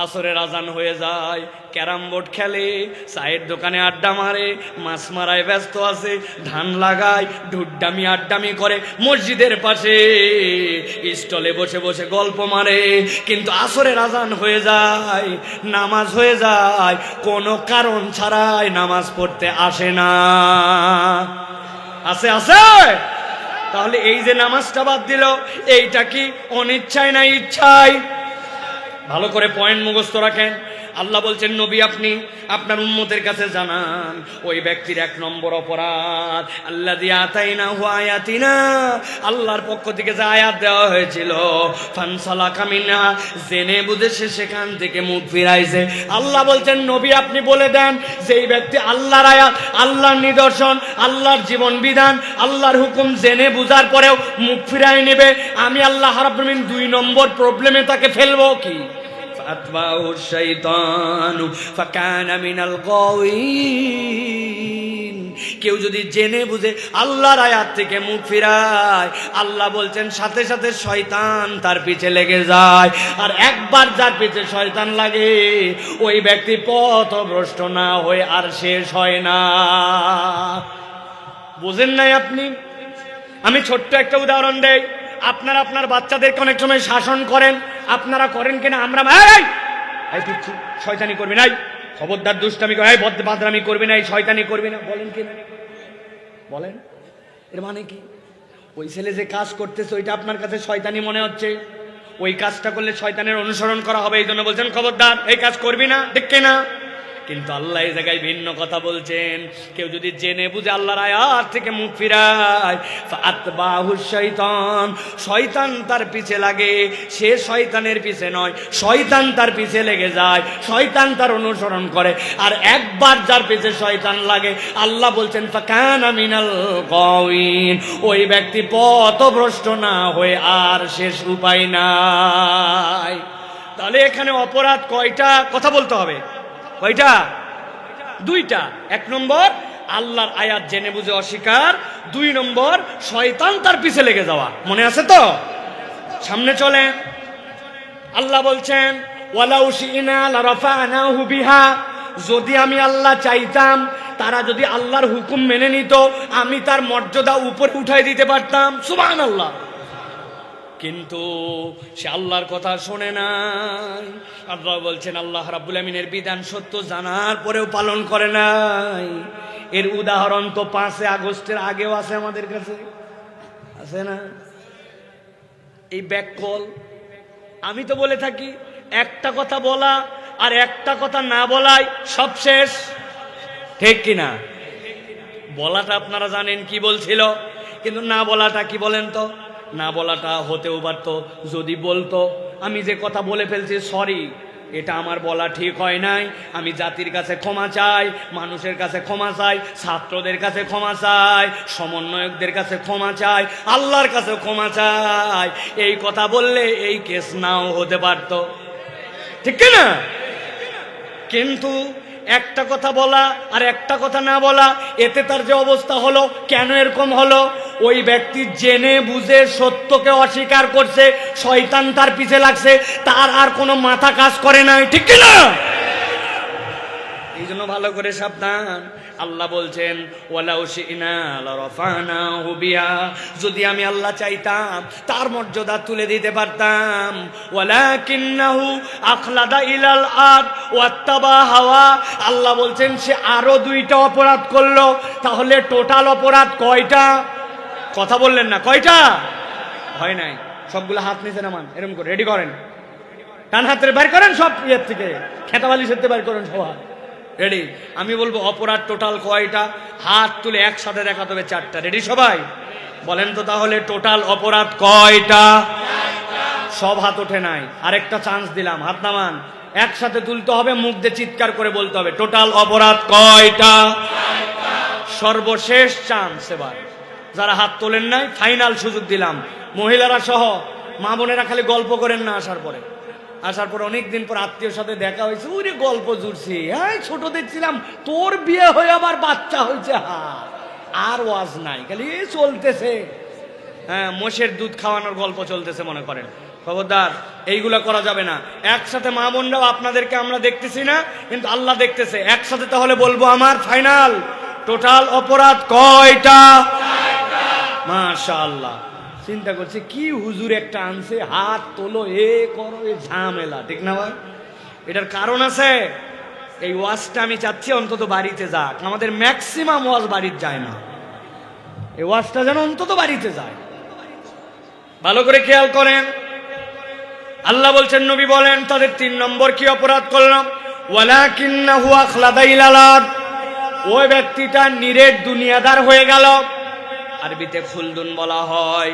আসরের আজান হয়ে যায়, ক্যারাম বোর্ড খেলে, চায়ের দোকানে আড্ডা মারে, মাছ মারায় ব্যস্ত আছে, ধান লাগায়, ঢুড্ডামি আড্ডামি করে, মসজিদের পাশে স্টলে বসে বসে গল্প মারে। কিন্তু আসরের আজান হয়ে যায়, নামাজ হয়ে যায়, কোনো কারণ ছাড়াই নামাজ পড়তে আসে না। আছে আছে। তাহলে এই যে নামাজটা বাদ দিল, এইটা কি অনিচ্ছায় না ইচ্ছায়? ভালো করে পয়েন্ট মুখস্থ রাখেন। আল্লাহ বলছেন, নবী আপনি আপনার উম্মতের কাছে জানান, ওই ব্যক্তির 1 নম্বর অপরাধ আল্লাযী আতাইনাহু আয়াতিনা, আল্লাহর পক্ষ থেকে যে আয়াত দেওয়া হয়েছিল, ফানসালাকা মিনহা, জেনে বুঝে সে সেখান থেকে মুখ ফিরাইছে। আল্লাহ বলছেন, নবী আপনি বলে দেন, যেই ব্যক্তি আল্লাহর আয়াত, আল্লাহর নিদর্শন, আল্লাহর জীবন বিধান, আল্লাহর হুকুম জেনে বুঝার পরেও মুখ ফিরাই নেবে, আমি আল্লাহ রাব্বুল আলামিন 2 নম্বর প্রবলেমে তাকে ফেলবো কি? ফাতবাহু শাইতানু ফাকানা মিনাল গাওয়িন। কেউ যদি জেনে বুঝে আল্লাহর আয়াত থেকে মুখ ফিরায়, আল্লাহ বলছেন সাথে সাথে শয়তান তার পিছে লেগে যায়। আর একবার যার পিছে শয়তান লাগে, ওই ব্যক্তি পথভ্রষ্ট না হয়ে আর শেষ হয় না। বুঝেন নাই আপনি? আমি ছোট্ট একটা উদাহরণ দেই। আপনারা আপনার বাচ্চাদেরকে অনেক সময় শাসন করেন, আপনারা করেন কিনা? আমরা এই পিচ্ছি শয়তানি করবি নাই, খবরদার দুষ্টামি করে, বাদরামি করবি না, শয়তানি করবি না, বলেন কিনা? বলেন। এর মানে কি? ওই ছেলে যে কাজ করতেছে ওইটা আপনার কাছে শয়তানি মনে হচ্ছে, ওই কাজটা করলে শয়তানের অনুসরণ করা হবে, এই জন্য বলছেন খবরদার এই কাজ করবি না, ঠিক কিনা? কিন্তু আল্লাহ এই জায়গায় ভিন্ন কথা বলছেন। কেউ যদি জেনে বুঝে আল্লাহর আয়াত থেকে মুখ ফিরায়, ফাতবাহু শাইতান, শয়তান তার পিছে লাগে, সে শয়তানের পিছে নয়, শয়তান তার পিছে লেগে যায়, শয়তান তার অনুসরণ করে। আর একবার যার পিছে শয়তান লাগে, আল্লাহ বলছেন ফাকানা মিনাল গাওয়িন, ওই ব্যক্তি পথভ্রষ্ট না হয়ে আর শেষ উপায় নাই। তাহলে এখানে অপরাধ কয়টা? কথা বলতে হবে। কয়টা? 2টা। 1 নম্বর আল্লাহর আয়াত জেনে বুঝে অস্বীকার, 2 নম্বর শয়তান তার পিছে লেগে যাওয়া। মনে আছে তো? সামনে চলে। আল্লাহ বলছেন, ওয়ালাউ শি'না লারাফা'নাহু বিহা, যদি আমি আল্লাহ চাইতাম, তারা যদি আল্লাহর হুকুম মেনে নিত, আমি তার মর্যাদা উপরে উঠাই দিতে পারতাম। সুবহানাল্লাহ। কিন্তু সে আল্লাহর কথা শোনে নাই। আল্লাহ বলছেন, আল্লাহ রাব্বুল আমিনের বিধান সত্য জানার পরেও পালন করে নাই। এর উদাহরণ তো 5 আগস্টের আগেও আছে আমাদের কাছে, আছে না? এই ব্যাককল আমি তো বলে থাকি, একটা কথা বলা আর একটা কথা না বলাই সব শেষ, ঠিক কিনা? বলাটা আপনারা জানেন কি বলছিল, কিন্তু না বলাটা কি বলেন তো? না বলাটা হতেও পারত যদি বলতো, আমি যে কথা বলে ফেলছি, সরি, এটা আমার বলা ঠিক হয় নাই, আমি জাতির কাছে ক্ষমা চাই, মানুষের কাছে ক্ষমা চাই, ছাত্রদের কাছে ক্ষমা চাই, সমন্বয়কদের কাছে ক্ষমা চাই, আল্লাহর কাছে ক্ষমা চাই, এই কথা বললে এই কেস নাও হতে পারত, ঠিক না? কিন্তু একটা কথা বলা আর একটা কথা না বলা, এতে তার যে অবস্থা হলো, কেন এরকম হলো? ওই ব্যক্তি জেনে বুঝে সত্যকে অস্বীকার করছে, শয়তান তার পিছে লাগছে, তার আর কোনো মাথা কাজ করে নাই, ঠিক না? এই জন্য ভালো করে সাবধান। আল্লাহ বলছেন, ওয়ালাউ শি'না লারাফা'নাহু বিহা, যদি আমি আল্লাহ চাইতাম তার মর্যাদা তুলে দিতে পারতাম। ওয়ালাকিন্নাহু আখলাদা ইলাল আরদ ওয়াত্তাবা হাওয়া, আল্লাহ বলছেন সে আরো 2টা অপরাধ করলো। তাহলে টোটাল অপরাধ কয়টা? কথা বললেন না, কয়টা? হয় নাই। সবগুলো হাত নিচে নামান, এরকম করে রেডি করেন, ডান হাতের বাইর করেন, সব ইয়ের থেকে খেতাবালি সেরতে বাইর করেন, সব রেডি? আমি বলবো অপরাধ টোটাল কয়টা, হাত তুলে একসাথে দেখাতে হবে 4টা। রেডি সবাই? বলেন তো তাহলে টোটাল অপরাধ কয়টা? সব হাত ওঠে নাই, আরেকটা চান্স দিলাম, হাত নামান, একসাথে তুলতে হবে, মুখ দিয়ে চিৎকার করে বলতে হবে টোটাল অপরাধ কয়টা। সর্বশেষ চান্স এবার, যারা হাত তোলেন নাই ফাইনাল সুযোগ দিলাম, মহিলারা সহ মা বোনেরা খালি গল্প করেন না, আসার পর অনেকদিন পর আত্মীয়র সাথে দেখা হয়েছে, ওরে গল্প জুড়ছি, হ্যাঁ ছোট দেখছিলাম, তোর বিয়ে হয়ে আবার বাচ্চা হয়েছে, আর ওয়াজ নাই, খালি চলতেছে, হ্যাঁ মোষের দুধ খাওয়ানোর গল্প চলতেছে মনে করেন। খবরদার, এইগুলা করা যাবে না। একসাথে মা বোনরাও, আপনাদেরকে আমরা দেখতেছি না কিন্তু আল্লাহ দেখতেছে, একসাথে তাহলে বলবো আমার ফাইনাল টোটাল অপরাধ কয়টা? মাশাআল্লাহ। চিন্তা করছে কি হুজুর একটা আনছে, হাত তোলো, এ করো, এ ঝামেলা, ঠিক না ভাই? এটার কারণ আছে। এই ওয়াজটা আমি চাচ্ছি অন্তত বাড়িতে যাক, আমাদের ম্যাক্সিমাম ওয়াজ বাড়িতে যায় না, এই ওয়াজটা যেন অন্তত বাড়িতে যায়। ভালো করে খেয়াল করেন, আল্লাহ বলছেন, নবী বলেন তাদের 3 নম্বর কি অপরাধ করলাম, ওয়ালাকিন্নাহু আখলাদা ইলাল আরদ, ওই ব্যক্তিটা নিরেট দুনিয়াদার হয়ে গেল। আরবিতে খুলদুন বলা হয়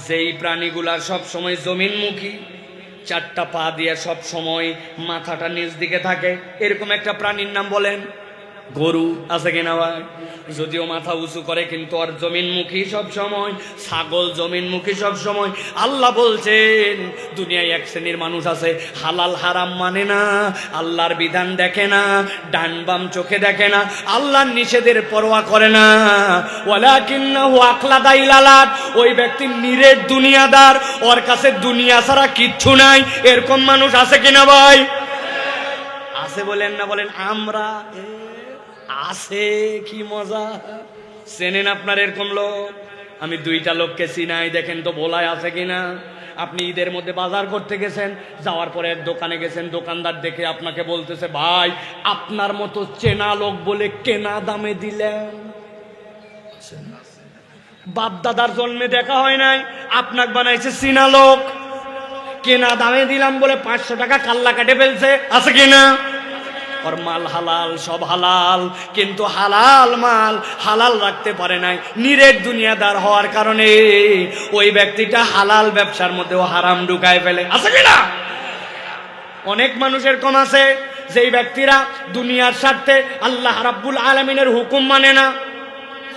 যেই প্রাণীগুলা সব সময় জমিনমুখী, 4টা পা দিয়ে সব সময় মাথাটা নিচ দিকে থাকে, এরকম একটা প্রাণীর নাম বলেন গরু, আছে কিনা ভাই? যদিও মাথা উঁচু করে কিন্তু আর জমিনমুখী সব সময়, ছাগল জমিনমুখী সব সময়। আল্লাহ বলছেন দুনিয়ায় এক শ্রেণীর মানুষ আছে, হালাল হারাম মানে না, আল্লাহর বিধান দেখে না, ডান বাম চোখে দেখে না, আল্লাহর নিষেধের পরোয়া করে না। ওয়ালাকিন্নাহু আখলাদা ইলাল আরদ, ওই ব্যক্তি নিরেট দুনিয়াদার, ওর কাছে দুনিয়া ছাড়া কিচ্ছু নাই, এরকম মানুষ আছে কিনা ভাই? আছে বলেন না? বলেন আমরা আছে, কি মজা। চেনেন আপনার এরকম লোক? আমি 2টা লোককে চিনাই, দেখেন তো ভোলায় আছে কিনা। আপনি ঈদের মধ্যে বাজার করতে গেছেন, যাওয়ার পরে এক দোকানে গেছেন, দোকানদার দেখে আপনাকে বলতেছে, ভাই আপনার মতো চেনা লোক বলে কেনা দামে দিলেন। বাপ দাদার জন্মে দেখা হয় নাই, আপনাকে বানাইছে চিনা লোক, কেনা দামে দিলাম বলে 500 টাকা কাল্লা কাটে ফেলছে, আছে কিনা? ওর মাল হালাল, সব হালাল, কিন্তু হালাল মাল হালাল রাখতে পারে নাই, নিরেট দুনিয়াদার হওয়ার কারণে ওই ব্যক্তিটা হালাল ব্যবসার মধ্যেও হারাম ঢুকায় ফেলে, আছে কিনা? অনেক মানুষ এরকম আছে যেই ব্যক্তিরা দুনিয়ার স্বার্থে আল্লাহ রাব্বুল আলামিনের হুকুম মানে না।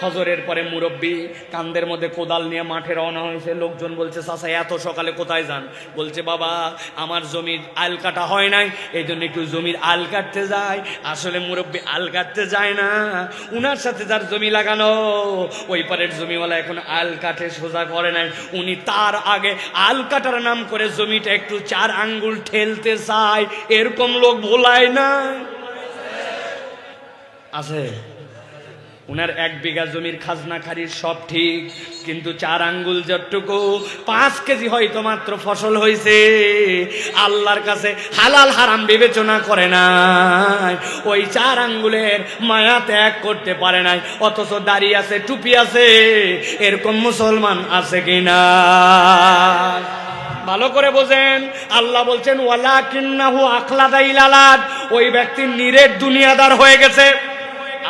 ফজরের পরে মুরব্বী কান্দের মধ্যে কোদাল নিয়ে মাঠে রওনা হয়েছে, লোকজন বলছে, চাচা এত সকালে কোথায় যান? বলছে, বাবা আমার জমির আল কাটা হয় নাই, এই জন্য একটু জমির আল কাটতে যায়। আসলে মুরব্বী আল কাটতে যায় না, উনার সাথে যার জমি লাগানো ওই পারের জমিওয়ালা এখন আল কাটে সোজা করে নাই, উনি তার আগে আল কাটার নাম করে জমিটা একটু 4 আঙ্গুল ঠেলতে চায়, এরকম লোক ভোলায় না? আছে। উনার 1 বিঘা জমির খাজনা খারিজ সব ঠিক, কিন্তু 4 আঙ্গুল যতটুকু 5 কেজি হয়তো মাত্র ফসল হয়েছে, আল্লাহর কাছে হালাল হারাম বিবেচনা করে নাই, ওই 4 আঙ্গুলের মায়া ত্যাগ করতে পারে নাই, অথচ দাড়ি আছে, টুপি আছে, এরকম মুসলমান আছে কিনা? ভালো করে বোঝেন, আল্লাহ বলছেন ওয়ালাকিন্নাহু আখলাদা ইলাল আরদ, ওই ব্যক্তি নিরেট দুনিয়াদার হয়ে গেছে।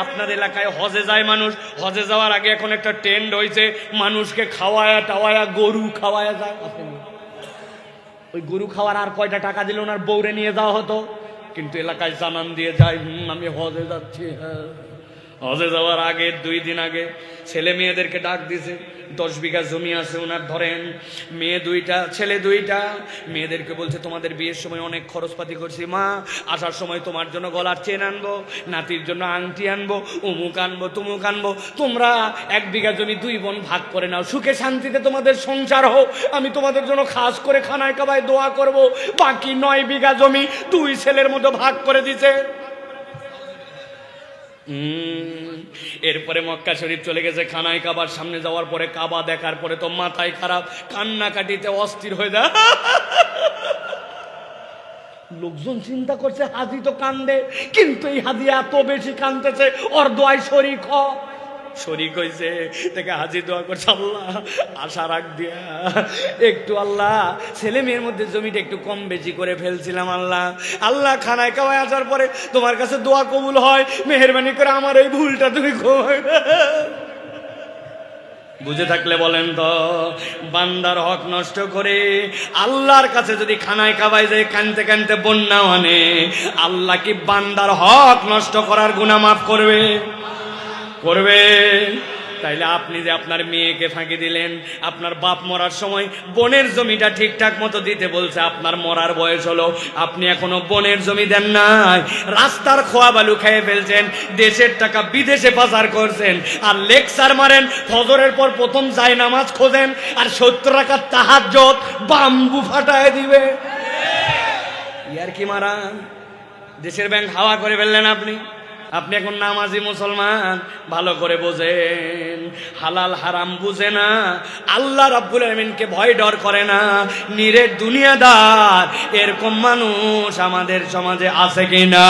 আপনার এলাকায় হজে যায় মানুষ, হজে যাওয়ার আগে এখন একটা ট্রেন্ড হয়েছে, মানুষকে খাওয়ায়া টাওয়ায়া গরু খাওয়ায়া যায়। ওই গরু খাওয়ার আর কয়টা টাকা দিলে ওনার বউরে নিয়ে যাওয়া হতো, কিন্তু এলাকায় জানান দিয়ে যায়, আমি হজে যাচ্ছি। হ্যাঁ, হজে যাওয়ার আগে 2 দিন আগে ছেলে মেয়েদেরকে ডাক দিছে, 10 বিঘা জমি আছে ওনার, ধরেন মেয়ে 2টা ছেলে 2টা, মেয়েদেরকে বলছে তোমাদের বিয়ের সময় অনেক খরচপাতি করছি মা, আসার সময় তোমার জন্য গলার চেন আনবো, নাতির জন্য আংটি আনবো, অমুক আনবো তুমুক আনবো, তোমরা 1 বিঘা জমি 2 বোন ভাগ করে নাও, সুখে শান্তিতে তোমাদের সংসার হোক, আমি তোমাদের জন্য খাস করে খানায় কাবায় দোয়া করব। বাকি 9 বিঘা জমি 2 ছেলের মতো ভাগ করে দিছে। এরপরে মক্কা শরীফ চলে গেছে, খানায় কাবার সামনে যাওয়ার পরে কাবা দেখার পরে তো মাথায় খারাপ, কান্নাকাটিতে অস্থির হয়ে যায়। লোকজন চিন্তা করছে হাজি তো কান্দে, কিন্তু এই হাজি এত বেশি কান্দতেছে, ওর দোয়ায় শরীক হ। শরীক হয়েছে থেকে হাজি দোয়া করছে, আল্লাহ আশা রাখ দিয়া একটু, আল্লাহ ছেলে মেয়ের মধ্যে জমিটা একটু কম বেশি করে ফেলছিলাম, আল্লাহ আল্লাহ খানায় খাওয়ায় আসার পরে তোমার কাছে দোয়া কবুল হয়, মেহেরবানি করে আমার এই ভুলটা তুমি ক্ষমা। বুঝে থাকলে বলেন তো, বান্দার হক নষ্ট করে আল্লাহর কাছে যদি খানায় খাওয়ায় যায় কানতে কানতে বন্যা আনে, আল্লাহ কি বান্দার হক নষ্ট করার গুনাহ মাফ করবে? করবে? তাইলে আপনি যে আপনার মেয়েকে ফাঁকি দিলেন, আপনার বাপ মরার সময় বোনের জমিটা ঠিকঠাক মতো দিতে বলছে, আপনার মরার বয়স হলো, আপনি এখনো বোনের জমি দেন নাই, রাস্তার খোয়া বালু খেয়ে ফেলছেন, দেশের টাকা বিদেশে পাচার করছেন, আর লেকচার মারেন, ফজরের পর প্রথম যায় নামাজ খোঁজেন, আর 70 রাকাত তাহাজ্জুদ বাম্বু ফাটায় দিবে। ইয়ার কি মারান, দেশের ব্যাংক হাওয়া করে ফেললেন আপনি। আপনি এখন নামাজি মুসলমান, ভালো করে বোঝেন, হালাল হারাম বুঝে না, আল্লাহ রাব্বুল আলামিনকে ভয় ডর করে না, নিরেট দুনিয়াদার, এরকম মানুষ আমাদের সমাজে আছে কিনা?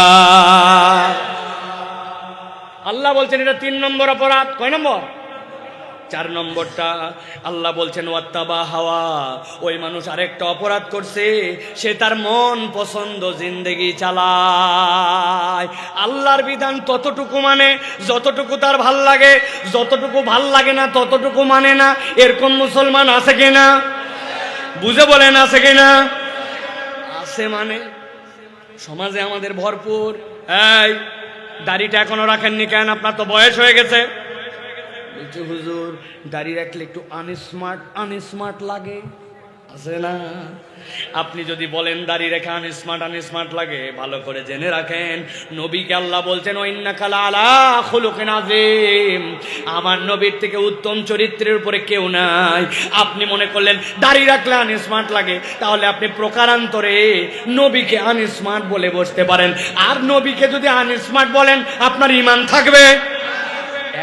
আল্লাহ বলছেন এটা 3 নম্বর অপরাধ। কয় নম্বর? 4 নম্বরটা আল্লাহ বলছেন ওয়াত্তাবা হাওয়া, ওই মানুষ আরেকটা অপরাধ করছে, সে তার মন পছন্দ জিন্দেগি চালায়, আল্লাহর বিধান ততটুকু মানে যতটুকু তার ভাল লাগে, যতটুকু ভাল লাগে না ততটুকু মানে না, এরকম মুসলমান আছে কিনা? বুঝে বলেন আছে কিনা? আছে মানে সমাজে আমাদের ভরপুর। এই দাড়িটা এখনো রাখেননি কেন? আপনার তো বয়স হয়ে গেছে। বলছে হুজুর দাড়ি রাখলে একটু আনস্মার্ট লাগে, আছে না? আপনি যদি বলেন দাড়ি রেখে আনস্মার্ট লাগে, ভালো করে জেনে রাখেন, নবীকে আল্লাহ বলছেন ওয়াইন্নাকা লাআলা খুলুকিন আযীম, আমার নবীর থেকে উত্তম চরিত্রের উপরে কেউ নাই। আপনি মনে করলেন দাড়ি রাখলে আনস্মার্ট লাগে, তাহলে আপনি প্রকারান্তরে নবীকে আনস্মার্ট বলে বসতে পারেন। আর নবীকে যদি আনস্মার্ট বলেন, আপনার ঈমান থাকবে?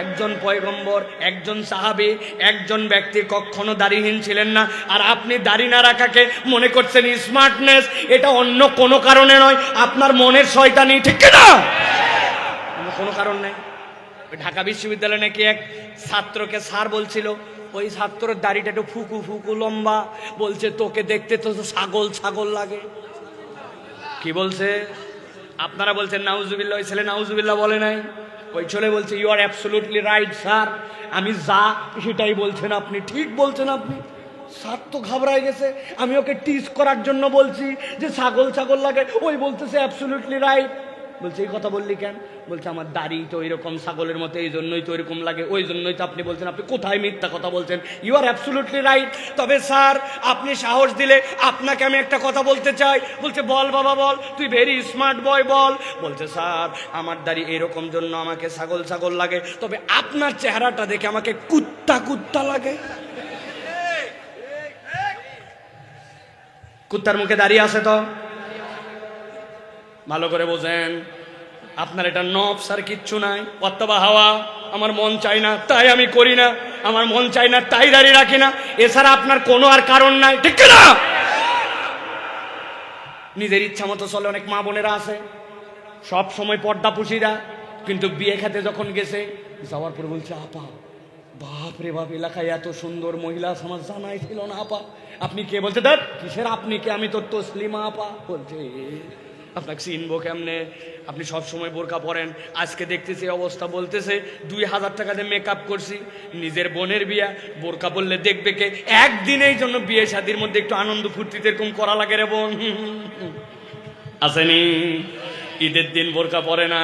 একজন পয়গম্বর, একজন সাহাবী, একজন ব্যক্তি কখনো দাড়িহীন ছিলেন না, আর আপনি দাড়ি না রাখাকে মনে করছেন স্মার্টনেস। এটা অন্য কোনো কারণে নয়, আপনার মনের শয়তানি, ঠিক না? কোনো কারণ নেই। ঢাকা বিশ্ববিদ্যালয়ে নাকি এক ছাত্রকে স্যার বলছিল, ওই ছাত্রের দাড়িটা একটু ফুকু ফুকু লম্বা, বলছে তোকে দেখতে তো ছাগল লাগে। কি বলছে? আপনারা বলছেন নাউজুবিল্লাহ, ওই ছেলে নাউজুবিল্লাহ বলে নাই, ওই ছেলে বলছে you are absolutely right sir, আমি যা সেটাই বলছেন আপনি, ঠিক বলছেন আপনি। স্যার তো ঘাবড়ায় গেছে, আমি ওকে টিজ করার জন্য বলছি যে ছাগল লাগে, ওই বলতেছে অ্যাবসলিউটলি রাইট। বলছে এই কথা বললি কেন? বলছে আমার দাড়ি তো এরকম ছাগলের মতো, এই জন্যই তো এরকম লাগে, ওই জন্যই তো আপনি বলছেন। আপনি কোথায় মিথ্যা কথা বলছেন? You are absolutely right. তবে স্যার আপনি সাহস দিলে আপনাকে আমি একটা কথা বলতে চাই। বলছে বল বাবা বল, তুই ভেরি স্মার্ট বয়, বল। বলছে স্যার আমার দাড়ি এরকম জন্য আমাকে ছাগল লাগে, তবে আপনার চেহারাটা দেখে আমাকে কুত্তা লাগে। কুত্তার মুখে দাঁড়িয়ে আছে তো? ভালো করে বোঝেন, আপনার এটা নফস আর কিচ্ছু নাই। ওয়াত্তাবা হাওয়া, আমার মন চাই না তাই আমি করি না, আমার মন চাই না তাই দাঁড়িয়ে রাখি না, এছাড়া আপনার কোনো আর কারণ নাই, ঠিক না? নিজের ইচ্ছা মতো চলে। অনেক মা বোনেরা আছে সব সময় পর্দা পুষিরা, কিন্তু বিয়ে খেতে যখন গেছে, যাওয়ার পরে বলছে আপা বাপ রে বাপ, এলাকায় এত সুন্দর মহিলা আমার জানাই ছিল না আপা। আপনি কে? বলছে দেখ কিসের আপনি কে, আমি তো তসলিমা আপা। বলছে আপনাকে চিনবো কেমনে? আপনি সব সময় বোরকা পরেন, আজকে দেখতেছি অবস্থা। বলতেছে 2000 টাকা দিয়ে মেকআপ করছি, নিজের বোনের বিয়া, বোরকা বললে দেখবে কে? একদিনের জন্য বিয়ে শাদির মধ্যে একটু আনন্দ ফুর্তিতে এরকম করা লাগে রে বোন, আসেনি? ঈদের দিন বোরকা পরে না,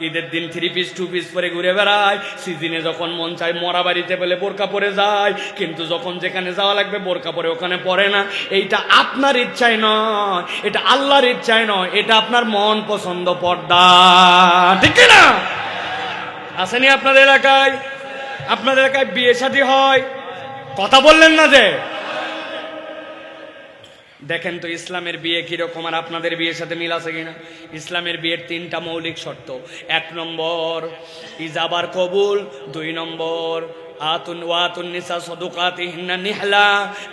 ঈদের দিন 3 পিস 2 পিস পরে ঘুরে বেড়ায়, সিজনে যখন মন চায় মরা বাড়িতে পেলে বোরকা পরে যায়, কিন্তু যখন যেখানে যাওয়া লাগবে বোরকা পরে ওখানে পরে না। এইটা আপনার ইচ্ছায় নয়, এটা আল্লাহর ইচ্ছায় নয়, এটা আপনার মন পছন্দ পর্দা, ঠিক না? আসেনি আপনাদের এলাকায়? আপনাদের এলাকায় বিয়ে শাদী হয়, কথা বললেন না যে? দেখেন তো ইসলামের বিয়ে কিরকম আর আপনাদের বিয়ের সাথে মিল আছে কিনা। ইসলামের বিয়ের 3টা মৌলিক শর্ত। 1 নম্বর ইজাবার কবুল, 2 নম্বর আতুন নিসা সাদুকাতিহিন্না নিহলা,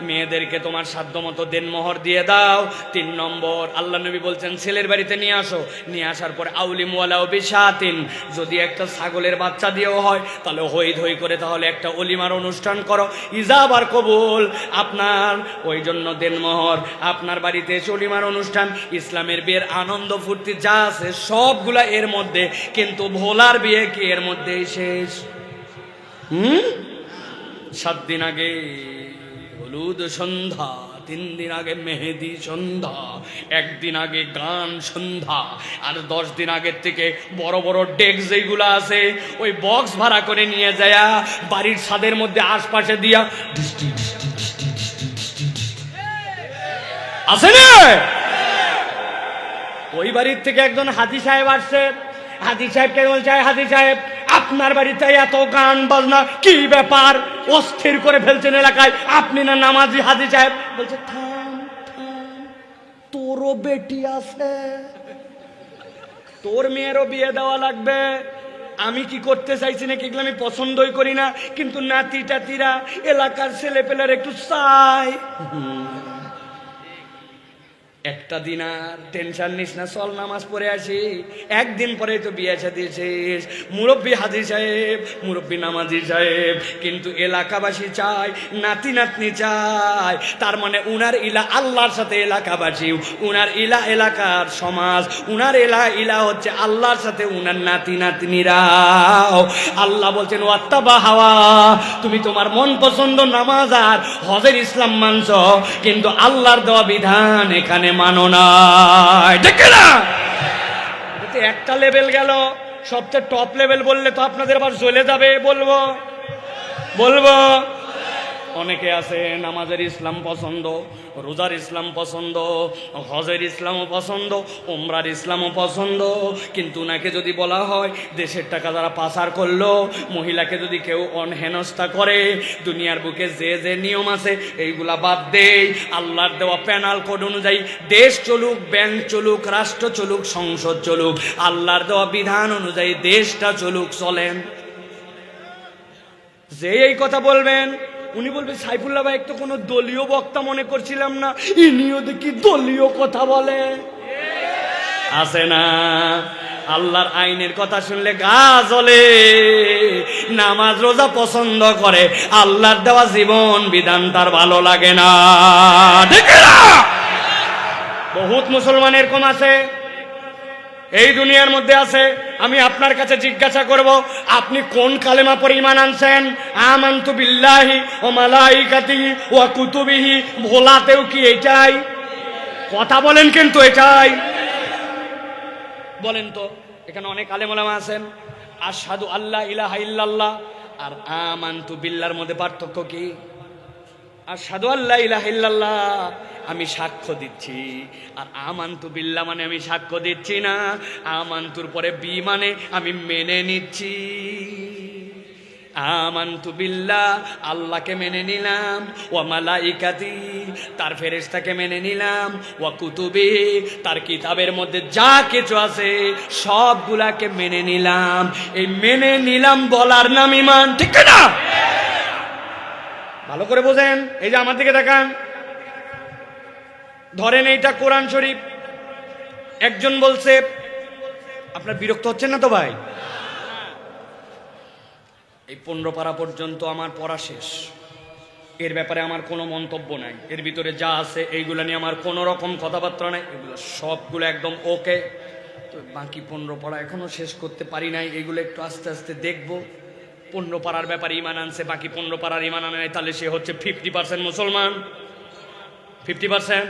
মেয়েদেরকে তোমার সাধ্যমতো দেনমোহর দিয়ে দাও। 3 নম্বর, আল্লাহ নবী বলছেন ছেলের বাড়িতে নিয়ে আসো, নিয়ে আসার পরে আউলিম ওয়ালাউ বিশাতিন, যদি একটা ছাগলের বাচ্চা দিয়েও হয় তাহলে হই ধই করে তাহলে একটা অলিমার অনুষ্ঠান করো, ইজাব আর কবুল আপনার। ওই জন্য দেনমোহর, আপনার বাড়িতে এসে অলিমার অনুষ্ঠান, ইসলামের বিয়ের আনন্দ ফুর্তি যা আছে সবগুলা এর মধ্যে, কিন্তু ভোলার বিয়ে কি এর মধ্যেই শেষ? 7 দিন আগে হলুদ সন্ধ্যা, 3 দিন আগে মেহেদি সন্ধ্যা, 1 দিন আগে গান সন্ধ্যা, আর 10 দিন আগের থেকে বড় বড় ডেস্ক যেগুলো আছে ওই বক্স ভাড়া করে নিয়ে যায় বাড়ির ছাদের মধ্যে আশপাশে দিয়া আছে না। ওই বাড়ির থেকে একজন হাজি সাহেব আসছে, হাজি সাহেবকে বলছে, হাজি সাহেব আপনার বাড়িতে এত গান বাজনা কি ব্যাপার, অস্থির করে ফেলছেন এলাকায়, আপনি না নামাজি? হাজি সাহেব বলছে থাম থাম, তোরও বেটি আছে, তোর মেয়েরও বিয়ে দেওয়া লাগবে। আমি কি করতে চাইছি না, এগুলো আমি পছন্দই করি না, কিন্তু নাতি টাতিরা এলাকার ছেলে পেলার একটু চাই। একটা দিন আর টেনশন নিস না, চল নামাজ পড়ে আসি, 1 দিন পরে তো বিয়ে শাদী শেষ। মুরব্বী হাজি সাহেব, মুরব্বী নামাজি সাহেব, কিন্তু এলাকাবাসী চায়, নাতি নাতনি চায়, তার মানে উনার ইলা আল্লাহর সাথে এলাকাবাসী, উনার ইলা এলাকার সমাজ, উনার ইলা হচ্ছে আল্লাহর সাথে উনার নাতি নাতনিরাও। আল্লাহ বলছেন ওয়াত্তাবা হাওয়া, তুমি তোমার মন পছন্দ নামাজ আর হজের ইসলাম মানছ, কিন্তু আল্লাহর দেওয়া বিধান এখানে মানো না, ঠিক না? একটা লেভেল গেল, সবচেয়ে টপ লেভেল বললে তো আপনাদের আবার জ্বলে যাবে, বলবো। অনেকে আছে নামাজের ইসলাম পছন্দ, রোজার ইসলাম পছন্দ, হজের ইসলামও পছন্দ, উমরার ইসলামও পছন্দ, কিন্তু নাকি যদি বলা হয় দেশের টাকা যারা পাচার করলো, মহিলাকে যদি কেউ অনহেনস্থা করে, দুনিয়ার বুকে যে যে নিয়ম আছে এইগুলা বাদ দেই, আল্লাহর দেওয়া প্যানাল কোড অনুযায়ী দেশ চলুক, ব্যাংক চলুক, রাষ্ট্র চলুক, সংসদ চলুক, আল্লাহর দেওয়া বিধান অনুযায়ী দেশটা চলুক, চলেন। যে এই কথা বলবেন উনি বলবে সাইফুল্লাহ ভাই তো কোনো দলীয় বক্তা মনে করছিলাম না, ইনিও দেখি দলীয় কথা বলে। আছে না? আল্লাহর আইনের কথা শুনলে গা জ্বলে, নামাজ রোজা পছন্দ করে, আল্লাহর দেওয়া জীবন বিধান তার ভালো লাগে না, ঠিক না? বহুত মুসলমান এরকম আছে, এই দুনিয়ার মধ্যে আছে। আমি আপনার কাছে জিজ্ঞাসা করব, আপনি কোন কালেমা পড়ে ঈমান আনছেন? আমানতু বিল্লাহি ওয়া মালাইকাতিহি ওয়া কুতুবিহি, ভোলাতেও কি এটাই? কথা বলেন কিন্তু এটাই বলেন তো। এখানে অনেক আলেম ওলামা আছেন, আশহাদু আল্লা ইলাহা ইল্লাল্লাহ আর আমানতু বিল্লাহর মধ্যে পার্থক্য কি? আশহাদু আল্লা ইলাহা ইল্লাল্লাহ আমি সাক্ষ্য দিচ্ছি, আর আমানতু বিল্লাহ মানে আমি সাক্ষ্য দিচ্ছি না, আমানতুর পরে বি মানে আমি মেনে নিচ্ছি। আমানতু বিল্লাহ আল্লাহকে মেনে নিলাম, ওয়া মালাইকাতি তার ফেরেশতাকে মেনে নিলাম, ওয়া কুতুবি তার কিতাবের মধ্যে যা কিছু আছে সবগুলাকে মেনে নিলাম। এই মেনে নিলাম বলার নাম ঈমান, ঠিক না? ভালো করে বোঝেন, এই যে আমার দিকে দেখান, ধরেন এইটা কোরআন শরীফ, একজন বলছে, আপনার বিরক্ত হচ্ছেন না তো ভাই? এই 15 পারা পর্যন্ত আমার পড়া শেষ, এর ব্যাপারে আমার কোনো মন্তব্য নাই, এর ভিতরে যা আছে এইগুলো নিয়ে আমার কোনো রকম কথাবার্তা নাই, এগুলো সবগুলো একদম ওকে। তো বাকি 15 পারা এখনো শেষ করতে পারি নাই, এগুলো একটু আস্তে আস্তে দেখবো। 15 পারার ব্যাপারে ঈমান আনছে, বাকি 15 পারার ঈমান আনে নাই, তাহলে সে হচ্ছে 50% মুসলমান। 50%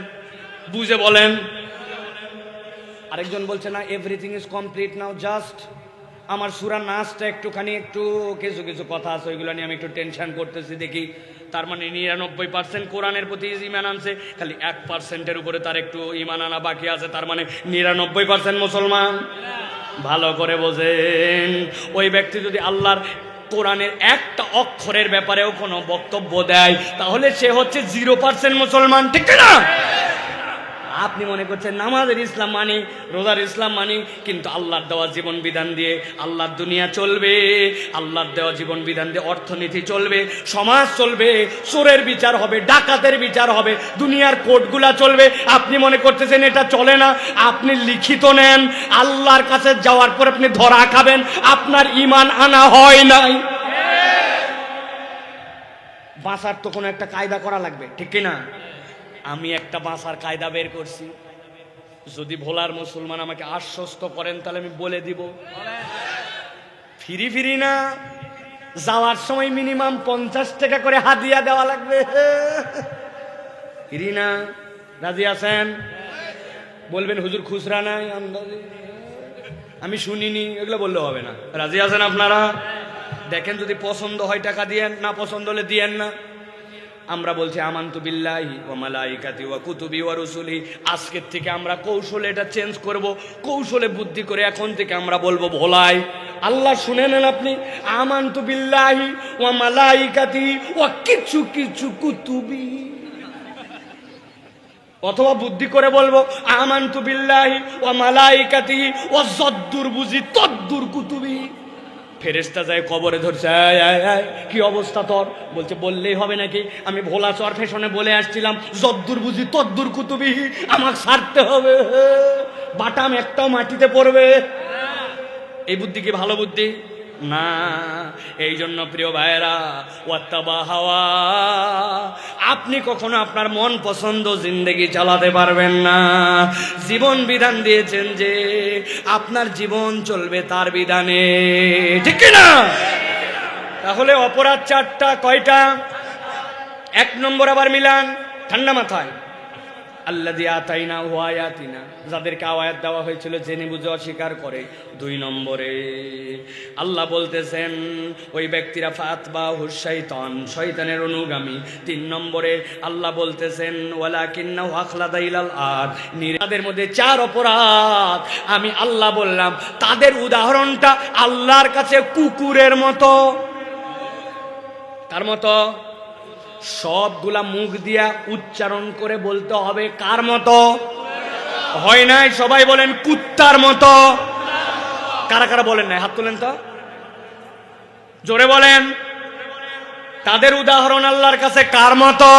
বুঝে বলেন। আরেকজন বলছে না, everything is complete now, just আমার সূরা নাসটা একটুখানি একটু কিছু কিছু কথা আছে ওইগুলো নিয়ে আমি একটু টেনশন করতেছি, দেখি। তার মানে 99% কোরআনের প্রতি ঈমান আনছে, খালি 1%-এর উপরে তার একটু ঈমান আনা বাকি আছে, তার মানে 99% মুসলমান। ভালো করে বোঝেন, ওই ব্যক্তি যদি আল্লাহর কোরআনের একটা অক্ষরের ব্যাপারেও কোনো বক্তব্য দেয় তাহলে সে হচ্ছে 0% মুসলমান, ঠিক না? আপনি মনে করছেন নামাজের ইসলাম মানি, রোজার ইসলাম মানি, কিন্তু আল্লাহর দেওয়া জীবন বিধান দিয়ে আল্লাহর দুনিয়া চলবে, আল্লাহর দেওয়া জীবন বিধান দিয়ে অর্থনীতি চলবে, সমাজ চলবে, চোরের বিচার হবে, ডাকাতের বিচার হবে, দুনিয়ার কোর্টগুলা চলবে। আপনি মনে করতেছেন এটা চলে না? আপনি লিখিত নেন, আল্লাহর কাছে যাওয়ার পর আপনি ধরা খাবেন, আপনার ঈমান আনা হয় নাই। বাঁচার তো কোনো একটা কায়দা করা লাগবে, ঠিক কিনা? আমি একটা বাঁচার কায়দা বের করছি, যদি ভোলার মুসলমান আমাকে আশ্বস্ত করেন তাহলে আমি বলে দিব। ফিরি ফিরি না, যাওয়ার সময় মিনিমাম 50 টাকা করে হাদিয়া দেওয়া লাগবে। ফিরি না, রাজি আছেন? বলবেন হুজুর খুচরা নাই, আমি শুনিনি, এগুলো বললে হবে না। রাজি আছেন আপনারা? দেখেন, যদি পছন্দ হয় টাকা দিয়েন, না পছন্দ হলে দিয়েন না। আমরা বলছি আমানতু বিল্লাহি ওয়া মালাইকাতি ওয়া কুতুবি ওয়া রুসুলি। আজকের থেকে আমরা কৌশলে এটা চেঞ্জ করব, কৌশলে বুদ্ধি করে এখন থেকে আমরা বলবো ভোলাই আল্লাহ। শুনে নেন আপনি, আমানতু বিল্লাহি ওয়া মালাইকাতি ওয়া কিছু কিছু কুতুবি, অথবা বুদ্ধি করে বলবো আমানতু বিল্লাহি ওয়া মালাইকাতি ওয়া যদ্দুর বুঝি তদ্দুর কুতুবি। ফেরেশতা যায় কবরে ধরছে, কি অবস্থা তোর? বলছে বললেই হবে নাকি, আমি ভোলা চর ফ্যাশনে বলে আসছিলাম যদ্দুর বুঝি তদ্দুর কুতুবি, আমাকে ছাড়তে হবে, বাটাম একটাও মাটিতে পড়বে। এই বুদ্ধি কি ভালো বুদ্ধি? না। এই জন্য প্রিয় ভাইয়েরা, ওয়াত্তাবা হাওয়া, আপনি কখনো আপনার মন পছন্দ জিন্দেগি চালাতে পারবেন না। জীবন বিধান দিয়েছেন যে আপনার জীবন চলবে তার বিধানে, ঠিক না? তাহলে অপরাধ 4টা, কয়টা? 1 নম্বর আবার মিলান ঠান্ডা মাথায়, আল্লাযী আতাইনাহু আয়াতিনা, যাদেরকে আয়াত দেওয়া হয়েছিল জেনে বুঝে অস্বীকার করে। 2 নম্বরে আল্লাহ বলতেছেন ওই ব্যক্তিরা ফাতবাহু শাইতান, শয়তানের অনুগামী। 3 নম্বরে আল্লাহ বলতেছেন ওয়ালাকিন্নাহু আখলাদা ইলাল আরদ, তাদের মধ্যে 4 অপরাধ আমি আল্লাহ বললাম, তাদের উদাহরণটা আল্লাহর কাছে কুকুরের মতো। কার মতো? সবগুলা মুখ দিয়া উচ্চারণ করে বলতে হবে কার মতো? হয় নাই? সবাই বলেন কুত্তার মতো। কারা কারা বলেন নাই হাত তুলেন তো, জোরে বলেন। তাদের উদাহরণ আল্লাহর কাছে কার মতো?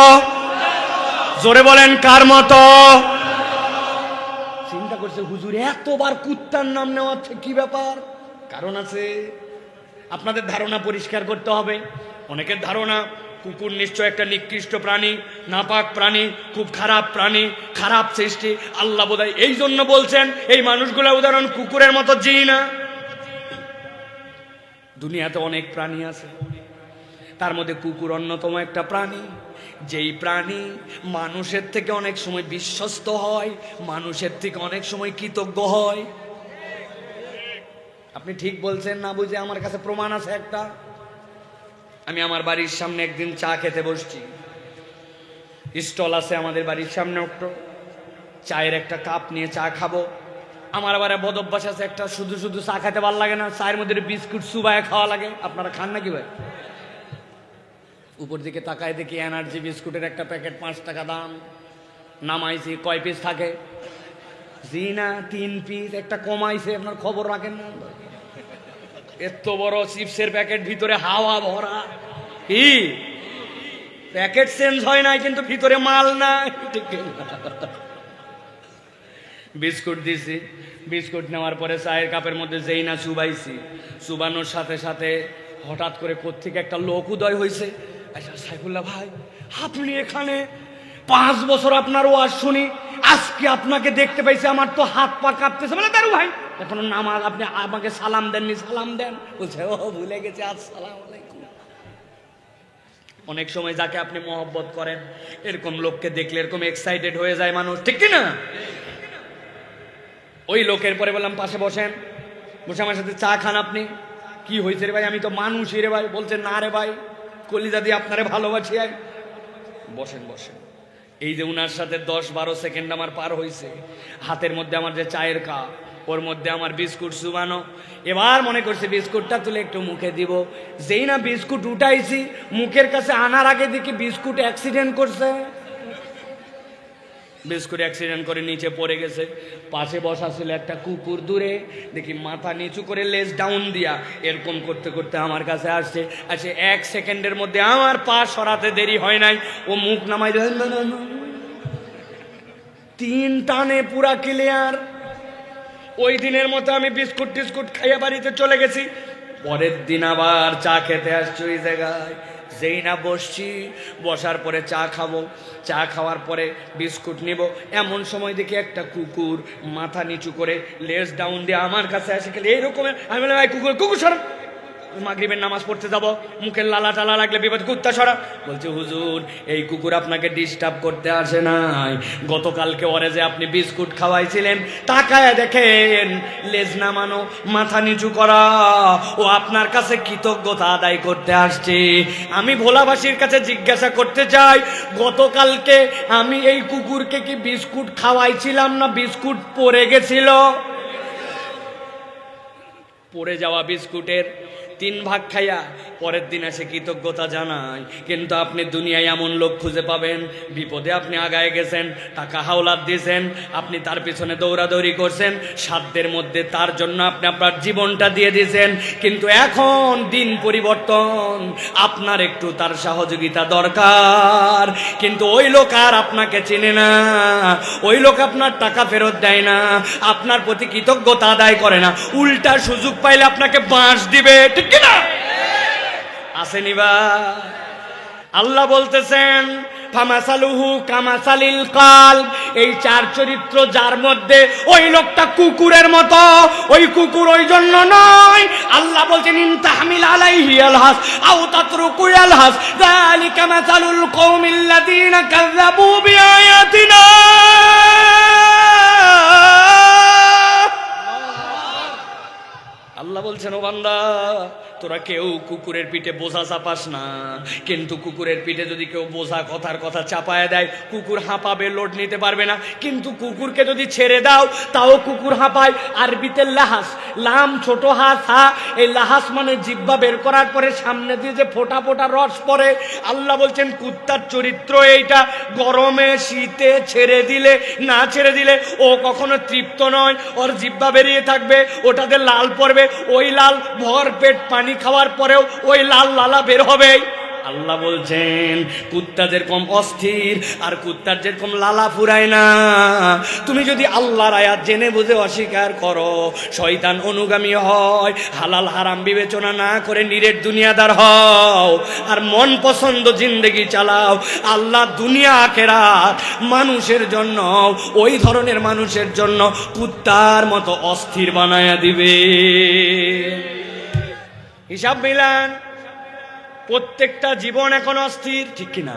জোরে বলেন কার মতো? চিন্তা করছে হুজুর এতবার কুত্তার নাম নেওয়া কি ব্যাপার? কারণ আছে, আপনাদের ধারণা পরিষ্কার করতে হবে। অনেকের ধারণা কুকুর নিশ্চয় একটা নিকৃষ্ট প্রাণী, নাপাক প্রাণী, খুব খারাপ প্রাণী, খারাপ সৃষ্টি। আল্লাহ বোধহয় এই জন্য বলছেন এই মানুষগুলা উদাহরণ কুকুরের মতো জি না। দুনিয়াতে অনেক প্রাণী আছে, তার মধ্যে কুকুর অন্যতম একটা প্রাণী, যেই প্রাণী মানুষের থেকে অনেক সময় বিশ্বস্ত হয়, মানুষের থেকে অনেক সময় কৃতজ্ঞ হয়। আপনি ঠিক বলছেন না বুঝে, আমার কাছে প্রমাণ আছে একটা। আমি আমার বাড়ির সামনে একদিন চা খেতে বসছি, স্টল আছে আমাদের বাড়ির সামনে, একটু চায়ের একটা কাপ নিয়ে চা খাবো। আমার আবার বদ অভ্যাস আছে একটা, শুধু শুধু চা খেতে ভালো লাগে না, চায়ের মধ্যে বিস্কুট চুবায় খাওয়া লাগে। আপনারা খান নাকি ভাই? উপর দিকে তাকায় দেখি এনার্জি বিস্কুটের একটা প্যাকেট 5 টাকা দাম। নামাইছি, কয় পিস থাকে? জি না, 3 পিস। একটা কমাইছে, আপনার খবর রাখেন না? এত বড় চিপসের প্যাকেট, ভিতরে হাওয়া ভরা। কি প্যাকেট চেঞ্জ হয় নাই, কিন্তু ভিতরে মাল নাই। বিস্কুট দিছি, বিস্কুট নেওয়ার পরে চায়ের কাপের মধ্যে যেই না চুবাইছি, চুবানোর সাথে সাথে হঠাৎ করে কোত্থেকে একটা লোক উদয় হয়েছে। আচ্ছা সাইফুল্লাহ ভাই, আপনি এখানে? 5 বছর আপনার ওয়াজ শুনি, আজকে আপনাকে দেখতে পাইছি, আমার তো হাত পা কাঁপতেছে। বলে দারু ভাই, এখন নামাজ, আপনি আমাকে সালাম দেননি, সালাম দেন। বলছে ও ভুলে গেছে, আসসালামু আলাইকুম। অনেক সময় যাকে আপনি মহব্বত করেন, এরকম লোককে দেখলে এরকম এক্সাইটেড হয়ে যায় মানুষ, ঠিক কি না? ওই লোকের পরে বললাম পাশে বসেন, বসে আমার সাথে চা খান। আপনি কি হয়েছে রে ভাই? আমি তো মানুষই রে ভাই। বলছে না রে ভাই, কলিজা দিয়ে আপনারে ভালোবাসি। বসেন বসেন। এই যে উনার সাথে 10-12 সেকেন্ড আমার পার হয়েছে, হাতের মধ্যে আমার যে চায়ের কাপ, ওর মধ্যে আমার বিস্কুট চুবানো। এবার মনে করছে বিস্কুটটা তুলে একটু মুখে দিব। যেই না বিস্কুট উঠাইছি, মুখের কাছে আনার আগে দেখি বিস্কুট অ্যাক্সিডেন্ট করছে। বিস্কুট অ্যাক্সিডেন্ট করে নিচে পড়ে গেছে। পাশে বসা ছিল একটা কুকুর, দূরে দেখি মাথা নিচু করে লেজ ডাউন দিয়া এরকম করতে করতে আমার কাছে আসছে। 1 সেকেন্ডের মধ্যে আমার পা সরাতে দেরি হয় নাই, ও মুখ নামাই 3 টানে পুরা ক্লিয়ার। ওই দিনের মতো আমি বিস্কুট টিস্কুট খাইয়া বাড়িতে চলে গেছি। পরের দিন আবার চা খেতে আসছি ওই জায়গায়। যেই না বসছি, বসার পরে চা খাবো, চা খাওয়ার পরে বিস্কুট নিব, এমন সময় দেখি একটা কুকুর মাথা নিচু করে লেজ ডাউন দিয়ে আমার কাছে আসে খেলে এইরকমের। আমি বললাম, ভাই কুকুর, কুকুর সরা, মাগরিবের নামাজ পড়তে যাব, মুখের লালা টালা লাগলে বিপদ, কুত্তা সরা। বলছে, হুজুর এই কুকুর আপনাকে ডিস্টার্ব করতে আসে নাই, গতকালকে ওরে যে আপনি বিস্কুট খাওয়াইছিলেন, তাকায় দেখেন লেজ নামানো, মাথা নিচু করা, ও আপনার কাছে কৃতজ্ঞতা আদায় করতে আসছে। আমি ভোলাবাসীর কাছে জিজ্ঞাসা করতে চাই, গতকালকে আমি এই কুকুরকে কি বিস্কুট খাওয়াইছিলাম না বিস্কুট পড়ে গেছিল? পড়ে যাওয়া বিস্কুটের 3 ভাগ খাইয়া পরের দিন এসে কৃতজ্ঞতা জানায়। কিন্তু আপনি দুনিয়ায় এমন লোক খুঁজে পাবেন, বিপদে আপনি আগায় গেছেন, টাকা হাওলাত দিয়েছেন, আপনি তার পিছনে দৌড়াদৌড়ি করছেন, সাধ্যের মধ্যে তার জন্য আপনি আপনার জীবনটা দিয়ে দিয়েছেন, কিন্তু এখন দিন পরিবর্তন, আপনার একটু তার সহযোগিতা দরকার। কিন্তু ওই লোক আর আপনাকে চেনে না, ওই লোক আপনার টাকা ফেরত দেয় না, আপনার প্রতি কৃতজ্ঞতা আদায় করে না, উল্টা সুযোগ পাইলে আপনাকে বাঁশ দিবে, ঠিক কিনা? আসেনি বা? আল্লাহ বলতেছেন, ফামাসালুহু কামাসালিল কালব, এই 4 চরিত্র যার মধ্যে, ওই লোকটা কুকুরের মতো। ওই কুকুর ওই জন্য নয়, আল্লাহ বলছেন, ইন তাহমিল আলাইহি আলহাস আও তাতরুকু আলহাস যালিকা মাসালুল কওমিল্লাযীনা কাযযাবু বিআয়াতিনা। আল্লাহ বলছেন, ও বান্দা, তোরা কেউ কুকুরের পিঠে বোঝা চাপাস না, কিন্তু কুকুরের পিঠে যদি কেউ বোঝা কথার কথা চাপায় দেয়, কুকুর হাঁপাবে, লোড নিতে পারবে না। কিন্তু কুকুরকে যদি ছেড়ে দাও, তাও কুকুর হাঁপায়। আরবিতে লাহাস, লাম ছোট হাস হা, এই লাহাস মানে জিহ্বা বের করার পরে সামনে দিয়ে যে ফোঁটা ফোঁটা রস পড়ে। আল্লাহ বলছেন, কুত্তার চরিত্র এইটা, গরমে শীতে ছেড়ে দিলে না ছেড়ে দিলে ও কখনো তৃপ্ত নয়, ওর জিহ্বা বেরিয়ে থাকবে, ওটাতে লাল পড়বে, ওই লাল ভর পেট পানি খাওয়ার পরেও ওই লাল লালা বের হবে। আল্লাহ বলছেন, কুত্তা যেরকম অস্থির আর কুত্তার যেরকম লালা ফুরায় না, তুমি যদি আল্লাহর আয়াত জেনে বুঝে অস্বীকার করো, শয়তান অনুগামী হয়, হালাল হারাম বিবেচনা না করে নিরেট দুনিয়াদার হও, আর মন পছন্দ জিন্দেগি চালাও, আল্লাহ দুনিয়া আখিরাত মানুষের জন্য, ওই ধরনের মানুষের জন্য কুত্তার মতো অস্থির বানায়া দিবে। হিসাব মিলান, প্রত্যেকটা জীবন এখন অস্থির, ঠিক কিনা?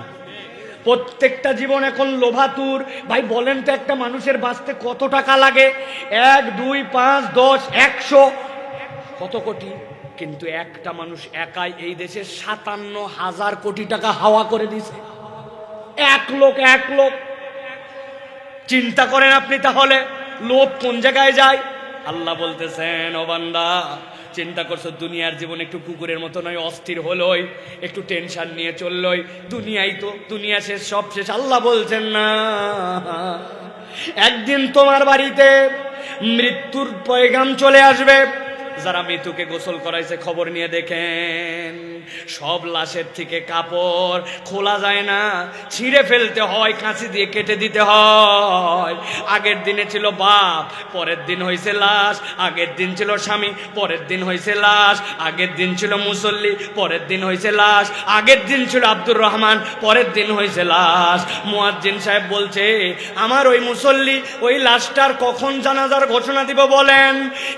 প্রত্যেকটা জীবন এখন লোভাতুর। ভাই বলেন তো, একটা মানুষের বাঁচতে কত টাকা লাগে? 1, 2, 5, 10, 100, কত কোটি? কিন্তু একটা মানুষ একাই এই দেশে 57,000 কোটি টাকা হাওয়া করে দিছে। এক লোক। চিন্তা করেন আপনি, তাহলে লোভ কোন জায়গায় যায়? আল্লাহ বলতেছেন, ও বান্দা, চিন্তা করছো দুনিয়ার জীবন একটু কুকুরের মতো নয়, অস্থির হলোই, একটু টেনশন নিয়ে চললই, দুনিয়াই তো, দুনিয়া শেষ, সব শেষ। আল্লাহ বলছেন না, একদিন তোমার বাড়িতে মৃত্যুর পয়গাম চলে আসবে। যারা মৃত্যুকে গোসল করাইছে খবর নিয়ে দেখেন, সব লাশের থেকে কাপড় খোলা যায় না, ছিঁড়ে ফেলতে হয়, কাঁচি দিয়ে কেটে দিতে হয়। আগের দিনে ছিল বাপ, পরের দিন হয়েছে লাশ, আগের দিন ছিল স্বামী, পরের দিন হয়েছে লাশ, আগের দিন ছিল মুসল্লি, পরের দিন হয়েছে লাশ, আগের দিন ছিল আব্দুর রহমান, পরের দিন হয়েছে লাশ। মুয়াজ্জিন সাহেব বলছে, আমার ওই মুসল্লি, ওই লাশটার কখন জানাজার ঘোষণা দিব বলেন?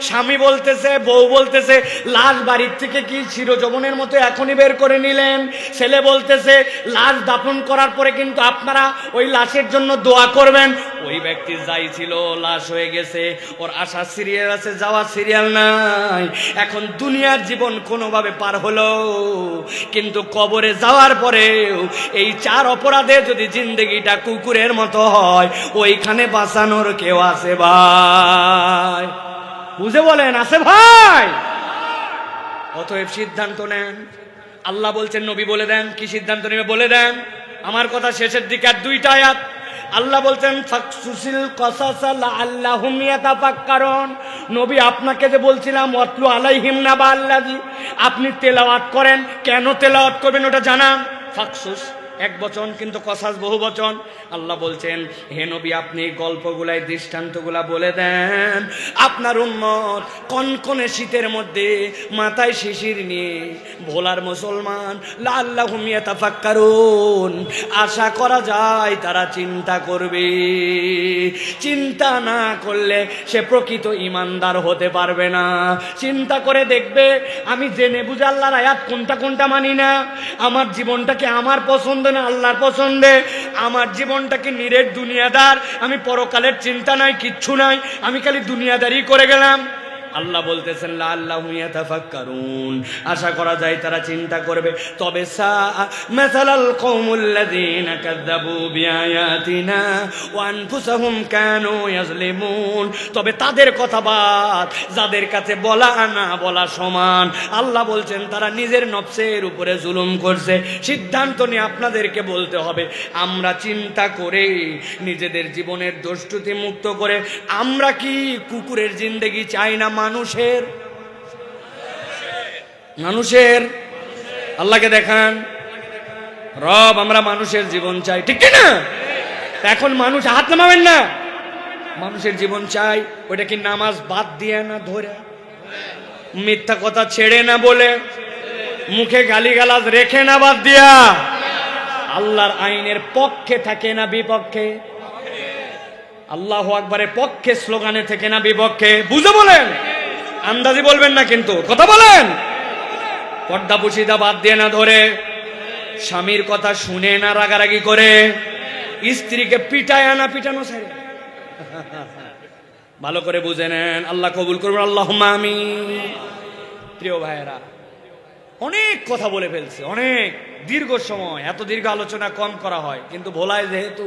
স্বামী বলতেছে, বউ বলতেছে, লাশ বাড়ির থেকে কি চিরযৌবনের মতো এখনই বের করে নিলেন? ছেলে বলতেছে, লাশ দাফন করার পরে কিন্তু আপনারা ওই লাশের জন্য দোয়া করবেন। ওই ব্যক্তি যাই ছিল, লাশ হয়ে গেছে, ওর আসার সিরিয়াল আছে, যাওয়ার সিরিয়াল নাই। এখন দুনিয়ার জীবন কোনোভাবে পার হলো, কিন্তু কবরে যাওয়ার পরেও এই 4 অপরাধে যদি জিন্দেগিটা কুকুরের মতো হয়, ওইখানে বাঁচানোর কেউ আছে ভাই? বুঝে বলেন, আছে ভাই? অতএব সিদ্ধান্ত নেন। আল্লাহ বলছেন, নবী বলে দেন, কি সিদ্ধান্ত নেবে বলে দেন। আমার কথা শেষের দিকে আর 2টা আয়াত। আল্লাহ বলছেন ফাকসুসিল কসাসা লাআল্লাহুম ইয়াতাফাক্কারুন। নবী আপনাকে যে বলছিলাম ওয়াতলু আলাইহিম নাবা আল্লাযী, আপনি তেলাওয়াত করেন, কেন তেলাওয়াত করবেন ওটা জানান। ফাকসুস এক বচন, কিন্তু কসাস বহু বচন। আল্লাহ বলছেন হে নবী আপনি গল্পগুলাই দৃষ্টান্তগুলা বলে দেন। আপনার উম্মত কনকনে শীতের মধ্যে মাথায় শিশির নিয়ে ভোলার মুসলমান লাআল্লাহুম ইয়াতাফাক্কারুন, আশা করা যায় তারা চিন্তা করবে। চিন্তা না করলে সে প্রকৃত ঈমানদার হতে পারবে না। চিন্তা করে দেখবে আমি জেনে বুঝে আল্লাহর আয়াত কোনটা কোনটা মানি না, আমার জীবনটাকে আমার পছন্দ না আল্লাহর পছন্দে, আমার জীবনটাকে নিরেট দুনিয়াদার, আমি পরকালের চিন্তা নাই কিচ্ছু নাই, আমি খালি দুনিয়াদারি করে গেলাম। আল্লাহ বলতেছেন লাআল্লাহুম ইয়াতাফাক্কারুন, আশা করা যায় তারা চিন্তা করবে। তবে মাসালাল কওমুল্লাযীনা কাযযাবু বিআয়াতিনা ওয়া আনফুসাহুম কানু ইয়াজলিমুন, তবে তাদের কথা বাদ, যাদের কাছে বলা না বলা সমান। আল্লাহ বলছেন তারা নিজের নফসের উপরে জুলুম করছে। সিদ্ধান্ত নিয়ে আপনাদেরকে বলতে হবে, আমরা চিন্তা করে নিজেদের জীবনের দোষত্রুটি মুক্ত করে আমরা কি কুকুরের জিন্দেগি চাই না মানুষের? আল্লাহকে দেখান রব, আমরা মানুষের জীবন চাই, ঠিক না? এখন মানুষ হাত নামাবেন না, মানুষের জীবন চাই। ওইটা কি নামাজ বাদ দিয়ে না ধরে, মিথ্যা কথা ছেড়ে না বলে, মুখে গালিগালাজ রেখে না বাদ দিয়া, আল্লাহর আইনের পক্ষে থাকে না বিপক্ষে, আল্লাহু আকবারের পক্ষে স্লোগানে থেকে না বিপক্ষে? বুঝে বলেন, আন্দাজি বলবেন না কিন্তু, কথা বলেন। পর্দা পুশিদা বাদ দিয়ে না ধরে, স্বামীর কথা শুনে না রাগারাগি করে, স্ত্রীকে পিটায় না পিটানো ছাড়ে। ভালো করে বুঝে নেন, আল্লাহ কবুল করবেন, আল্লাহুম্মা আমিন। প্রিয় ভাইয়েরা, অনেক কথা বলে ফেলছে, অনেক দীর্ঘ সময়, এত দীর্ঘ আলোচনা কম করা হয়, কিন্তু ভোলায় যেহেতু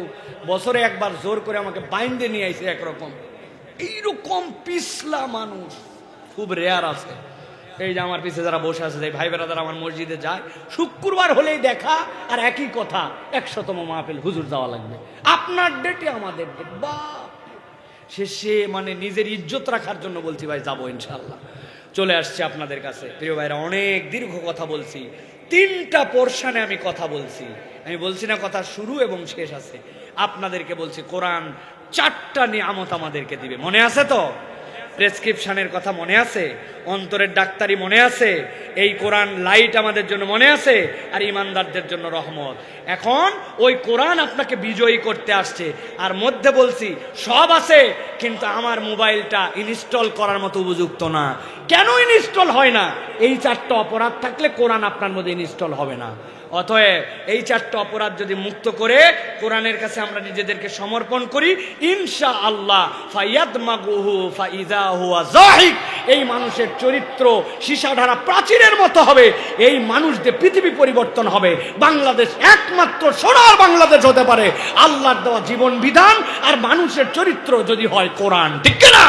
বছরে একবার জোর করে আমাকে বাইন্দে নিয়ে আইছে একরকম, এইরকম পিছলা মানুষ খুব রেয়ার আছে। এই যে আমার পিছে যারা বসে আছে, ভাই বেরাদার আমার মসজিদে যায়, শুক্রবার হলেই দেখা আর একই কথা, 100তম মাহফিল হুজুর যাওয়া লাগবে, আপনার ডেটে আমাদের ডেট। বাপ, শেষে মানে নিজের ইজ্জত রাখার জন্য বলছি ভাই যাবো ইনশাল্লাহ। চলে আসছে আপনাদের কাছে। প্রিয় ভাইরা, অনেক দীর্ঘ কথা বলছি, 3টা পোরশনে আমি কথা বলছি। আমি বলছি না কথা শুরু এবং শেষ আছে। আপনাদেরকে বলছি কোরআন 4টা নিয়ামত আমাদেরকে দিবে, মনে আছে তো? প্রেসক্রিপশনের কথা মনে আছে, অন্তরের ডাক্তারি মনে আছে, এই কোরআন লাইট আমাদের জন্য মনে আছে, আর ইমানদারদের জন্য রহমত। এখন ওই কোরআন আপনাকে বিজয়ী করতে আসছে, আর মধ্যে বলছি সব আছে, কিন্তু আমার মোবাইলটা ইনস্টল করার মতো উপযুক্ত না। কেন ইনস্টল হয় না? এই 4টা অপরাধ থাকলে কোরআন আপনার মধ্যে ইনস্টল হবে না। অতএব এই 4টা অপরাধ যদি মুক্ত করে কোরআনের কাছে আমরা নিজেদেরকে সমর্পণ করি, ইনশাআল্লাহ ফায়াদমাগুহু ফাইযা হুয়া যাহিক, এই মানুষের চরিত্র সীসাঢারা প্রাচীরের মতো হবে। এই মানুষদের পৃথিবী পরিবর্তন হবে। বাংলাদেশ একমাত্র সোনার বাংলাদেশ হতে পারে আল্লাহর দেওয়া জীবন বিধান আর মানুষের চরিত্র যদি হয় কোরআন, ঠিক না?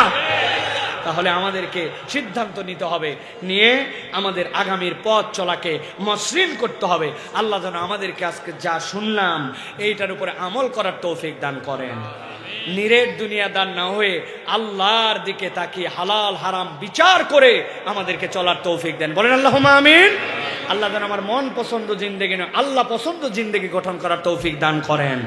তাহলে আমাদেরকে সিদ্ধান্ত নিতে হবে, নিয়ে আমাদের আগামীর পথ চলাকে মসৃণ করতে হবে। আল্লাহ যেন আমাদেরকে আজকে যা শুনলাম এইটার উপরে আমল করার তৌফিক দান করেন। নিরেট দুনিয়াদার না হয়ে আল্লাহর দিকে তাকিয়ে হালাল হারাম বিচার করে আমাদেরকে চলার তৌফিক দেন, বলেন আল্লাহুম্মা আমিন। আল্লাহ যেন আমার মন পছন্দ জিন্দেগি নয়, আল্লাহ পছন্দ জিন্দেগি গঠন করার তৌফিক দান করেন।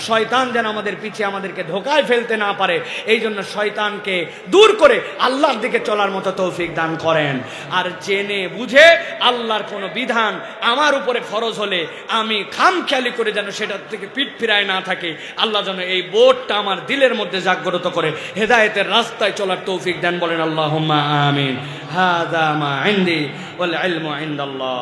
শয়তান যেন আমাদের পিছিয়ে আমাদেরকে ধোকায় ফেলতে না পারে, এই জন্য শয়তানকে দূর করে আল্লাহর দিকে চলার মতো তৌফিক দান করেন। আর জেনে বুঝে আল্লাহর কোনো বিধান আমার উপরে ফরজ হলে আমি খামখেয়ালি করে যেন সেটার থেকে পিঠ ফিরায় না থাকে, আল্লাহ যেন এই বোধটা আমার দিলের মধ্যে জাগ্রত করে হেদায়েতের রাস্তায় চলার তৌফিক দেন, বলেন আল্লাহুম্মা আমিন। হাযা মা ইনদি ওয়াল ইলমু ইনদাল্লাহ।